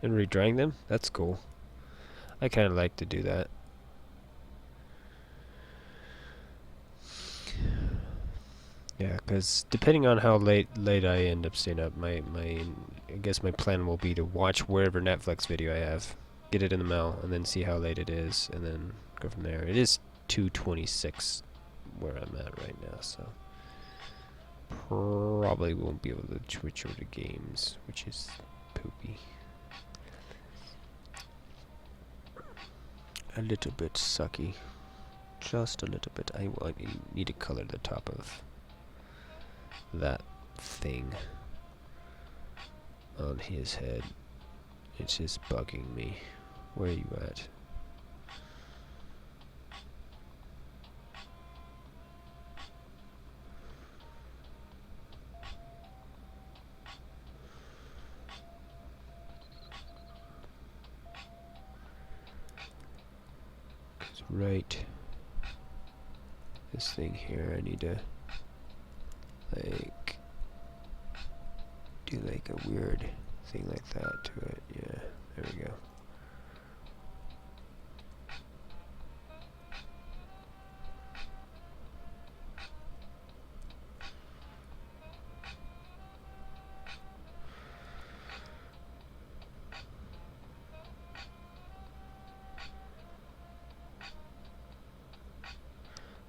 and redrawing them. That's cool. I kind of like to do that. Yeah, because depending on how late I end up staying up, I guess my plan will be to watch whatever Netflix video I have, get it in the mail, and then see how late it is, and then go from there. It is 2:26 where I'm at right now, so probably won't be able to switch over to games, which is poopy. A little bit sucky. Just a little bit. I need to color the top of that thing on his head. It's just bugging me. Where are you at? Right. This thing here, I need to like do like a weird thing like that to it. Yeah, there we go.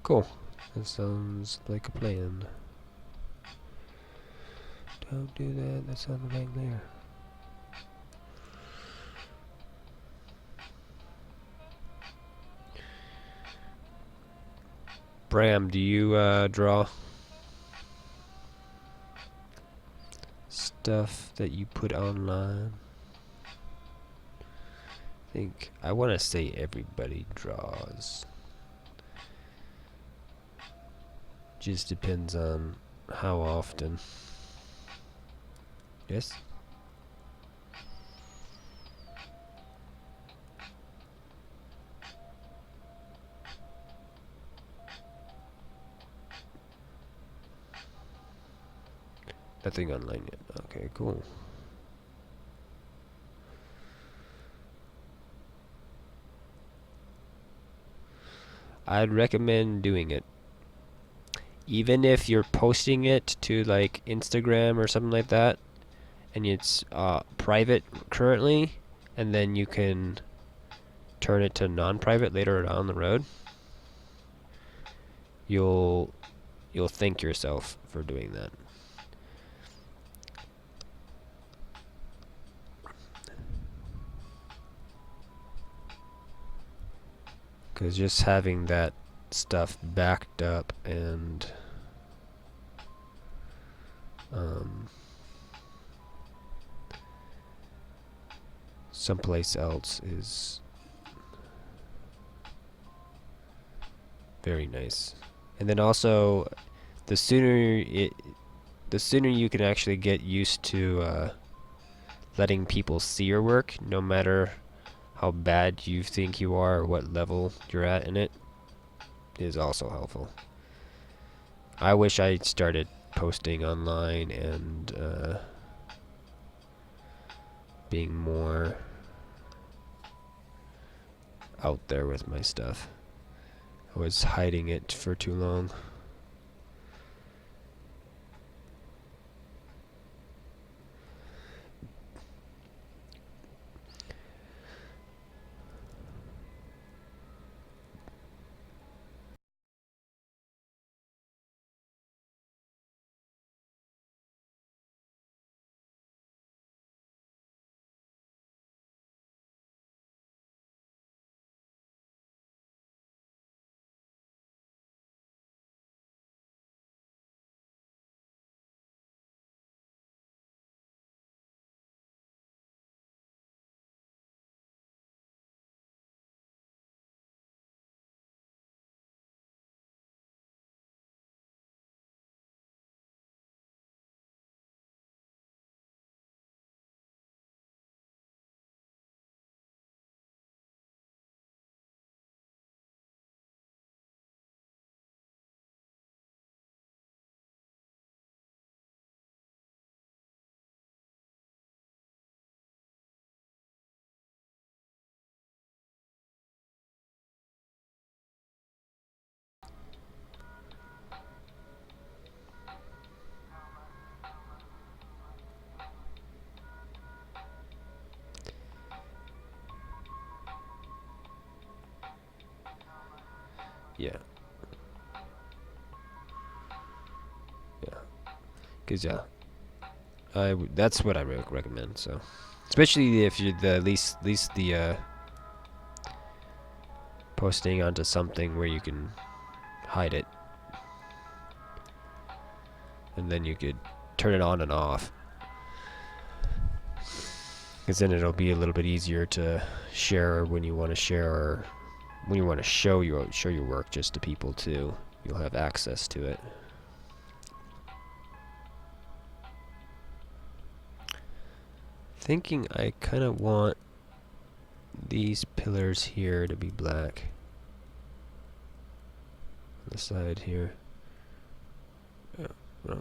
Cool. That sounds like a plan. Don't do that. That's on the right there. Bram, do you draw stuff that you put online? I want to say everybody draws. Just depends on how often. Yes? Nothing online yet. Okay, cool. I'd recommend doing it. Even if you're posting it to like Instagram or something like that, and it's private currently, and then you can turn it to non-private later down the road, you'll thank yourself for doing that. Because just having that stuff backed up and someplace else is very nice. And then also, the sooner you can actually get used to letting people see your work, no matter how bad you think you are or what level you're at in it, is also helpful. I wish I started posting online and being more out there with my stuff. I was hiding it for too long. Yeah. Yeah. Cause yeah, that's what I recommend. So, especially if you're the least the posting onto something where you can hide it, and then you could turn it on and off. Because then it'll be a little bit easier to share when you want to share, or when you want to show your work just to people too. You'll have access to it. Thinking I kind of want these pillars here to be black. On the side here. Okay.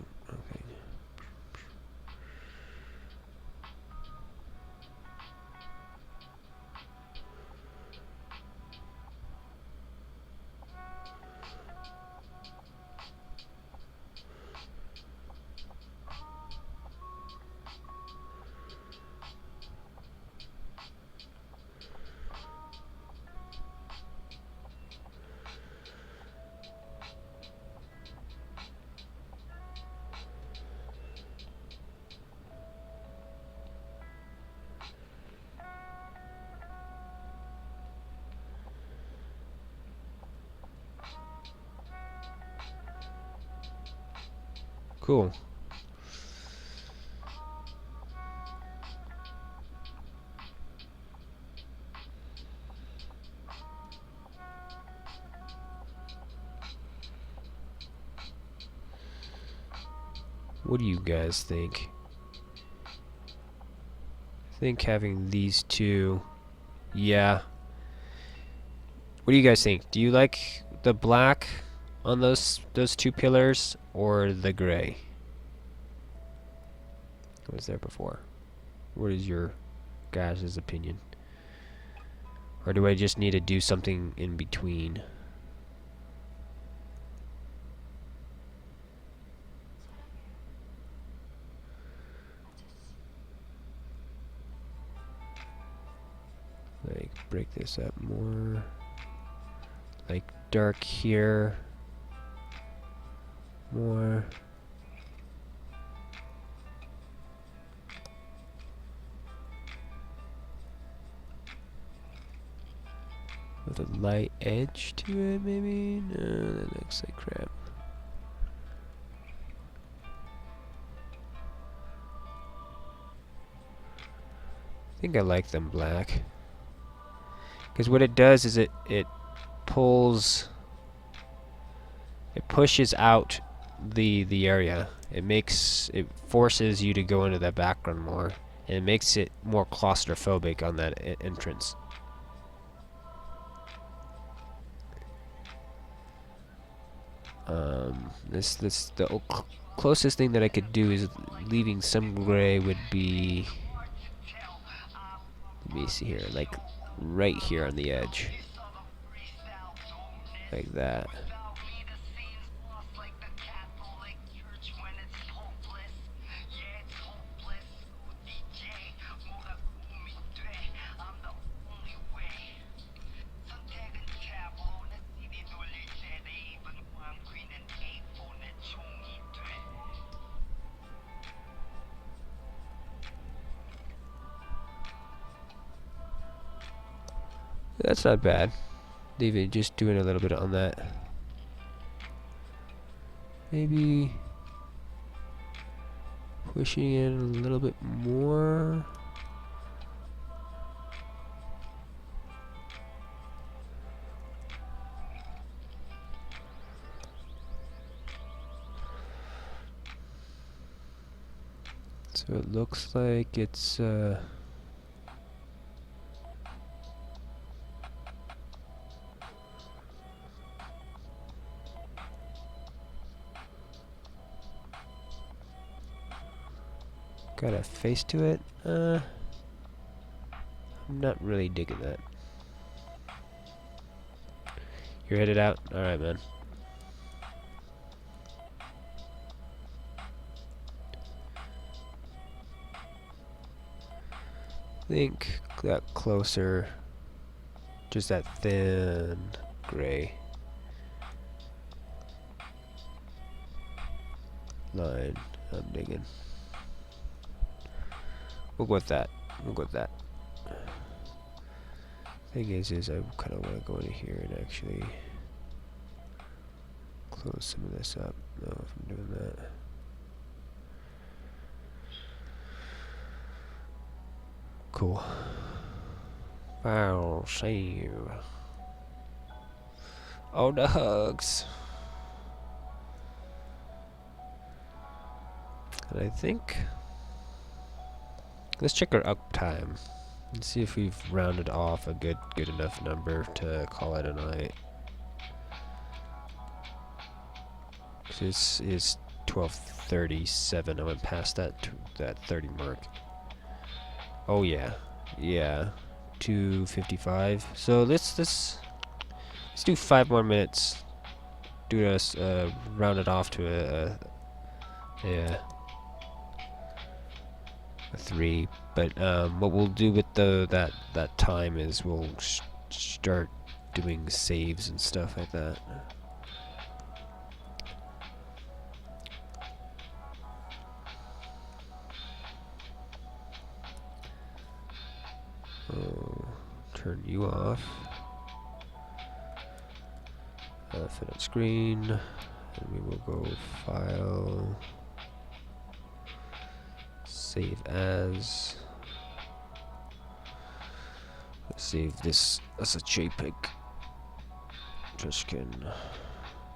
Cool. What do you guys think? I think having these two, yeah. What do you guys think? Do you like the black on those two pillars, or the gray? What was there before? What is your guys' opinion? Or do I just need to do something in between? Like, break this up more. Like, dark here. More. With a light edge to it, maybe? No, that looks like crap. I think I like them black. Because what it does is it pulls, it pushes out the area. It forces you to go into that background more, and it makes it more claustrophobic on that entrance. The closest thing that I could do is leaving some gray would be, let me see here, like right here on the edge, like that. That's not bad. Even just doing a little bit on that. Maybe pushing it a little bit more. So it looks like it's got a face to it. I'm not really digging that. You're headed out? Alright, man. Think that closer. Just that thin gray. line. I'm digging. We'll go with that. We'll go with that. Thing is I kind of want to go in here and actually close some of this up. No, if I'm doing that. Cool. Wow, save. Oh, the hugs. And I think let's check our uptime and see if we've rounded off a good enough number to call it a night. This is 12:37. I went past that 30 mark. Oh yeah, yeah, 2:55. So let's do 5 more minutes. Do us round it off to a 3. But what we'll do with that time is we'll start doing saves and stuff like that. Turn you off. Fit on screen, and we will go File, Save As. Let's save this as a JPEG. Just kidding.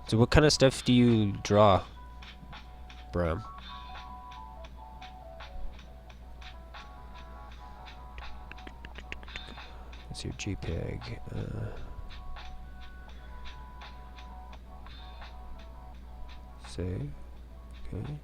So, what kind of stuff do you draw, Bram? That's your JPEG. Save. Okay.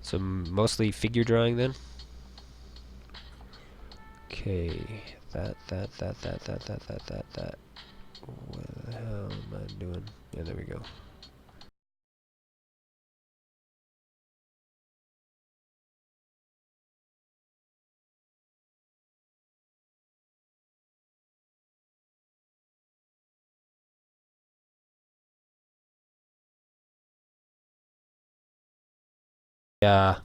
So mostly figure drawing then? Okay, that. What the hell am I doing? Yeah, there we go. Yeah,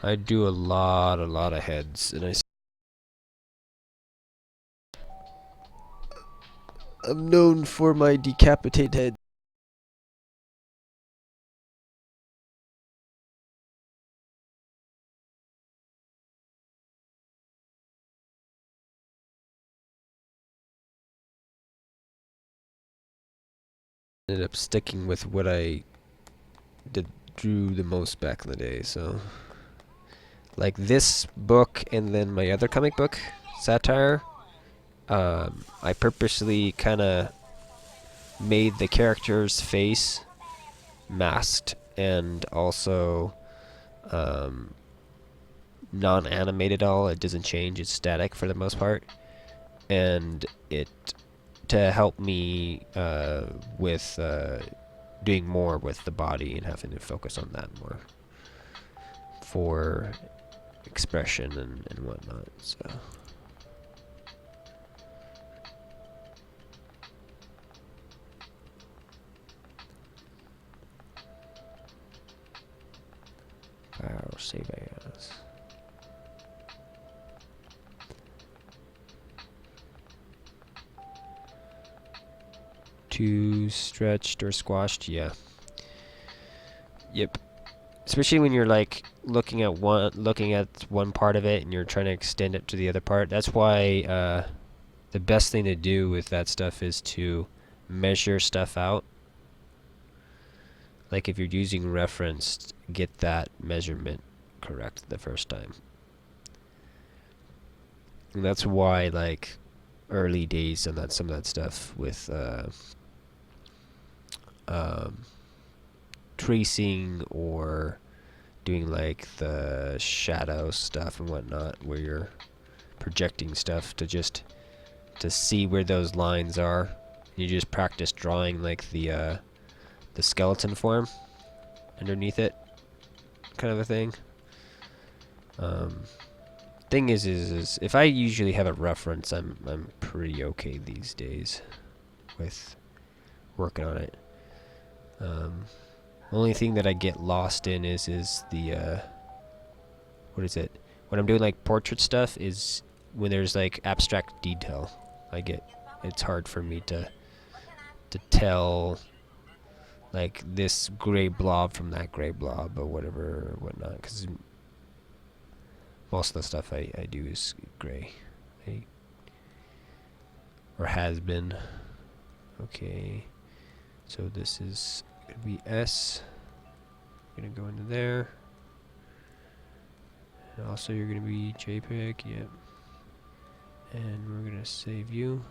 I do a lot of heads, and I'm known for my decapitated head. Ended up sticking with what I drew the most back in the day, so like this book and then my other comic book, Satire, I purposely kind of made the character's face masked and also non-animated all. It doesn't change, it's static for the most part, and it to help me with doing more with the body and having to focus on that more for expression and whatnot. So I'll save as. Too stretched or squashed, yeah. Yep. Especially when you're like looking at one part of it and you're trying to extend it to the other part. That's why the best thing to do with that stuff is to measure stuff out. like if you're using reference, get that measurement correct the first time. And that's why, like, early days and some of that stuff with tracing or doing like the shadow stuff and whatnot, where you're projecting stuff to see where those lines are. You just practice drawing like the skeleton form underneath it, kind of a thing. Thing is if I usually have a reference, I'm pretty okay these days with working on it. Only thing that I get lost in is the what is it? When I'm doing like portrait stuff, is when there's like abstract detail. It's hard for me to tell like this gray blob from that gray blob or whatever or whatnot, because most of the stuff I do is gray, or has been. Okay, so this is gonna be S. Gonna go into there, and also you're gonna be JPEG. Yep. And we're gonna save you.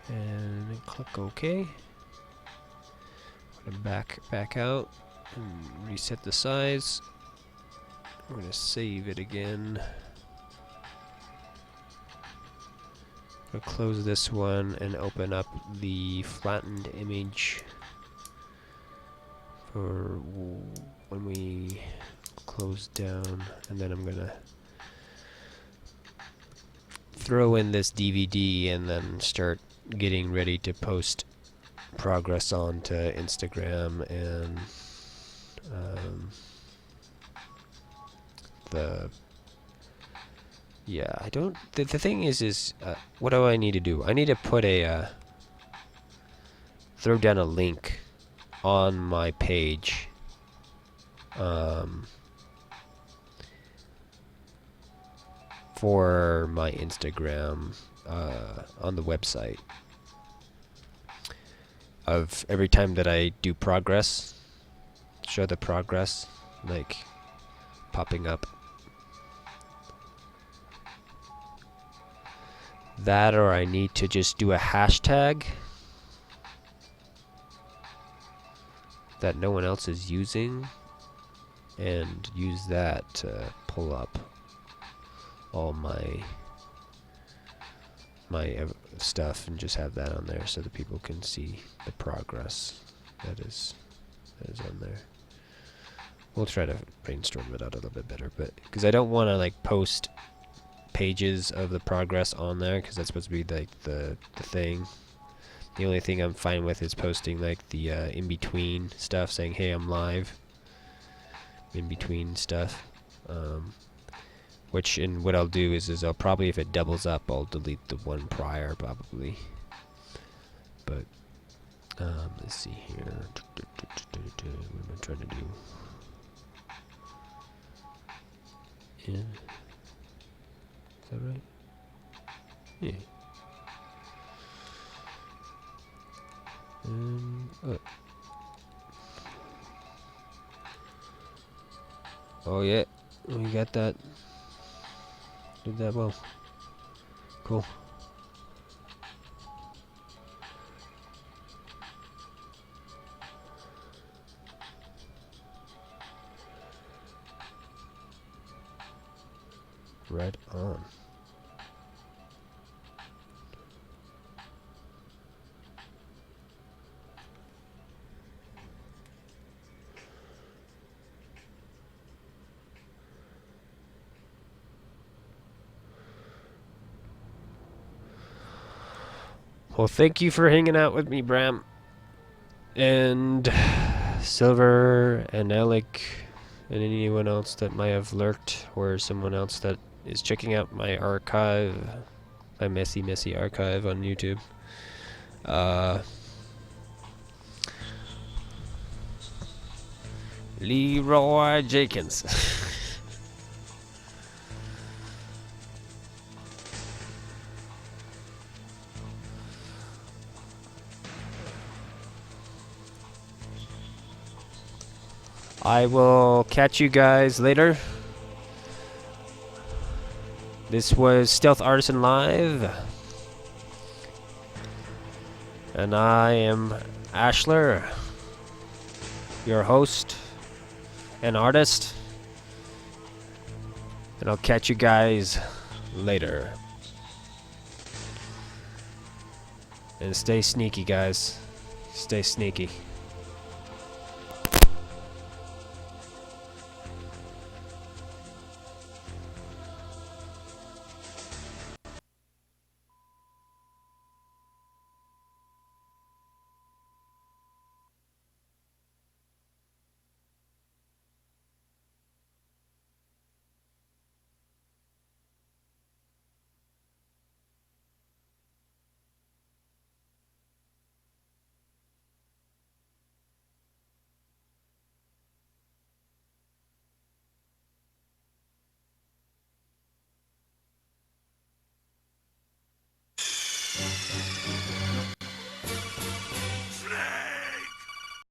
And then click OK. I'm gonna back out and reset the size. We're gonna save it again. I'm gonna close this one and open up the flattened image for when we close down, and then I'm gonna throw in this DVD and then start getting ready to post progress onto Instagram and the thing is what do I need to do? I need to put throw down a link on my page for my Instagram on the website of every time that I do progress, show the progress like popping up. That, or I need to just do a hashtag that no one else is using and use that to pull up all my stuff and just have that on there so that people can see the progress that is on there. We'll try to brainstorm it out a little bit better, but because I don't want to like post pages of the progress on there, because that's supposed to be like the thing. The only thing I'm fine with is posting like the in between stuff, saying hey, I'm live in between stuff. Which, and what I'll do is I'll probably, if it doubles up, I'll delete the one prior probably. But let's see here. What am I trying to do? Yeah. Is that right? Yeah. Oh yeah, we got that. Did that well. Cool. Right on. Well, thank you for hanging out with me, Bram. And Silver and Alec and anyone else that might have lurked, or someone else that is checking out my archive, my messy archive on YouTube. Leroy Jenkins. I will catch you guys later. This was Stealth Artisan Live. And I am Ashler, your host and artist. And I'll catch you guys later. And stay sneaky, guys. Stay sneaky.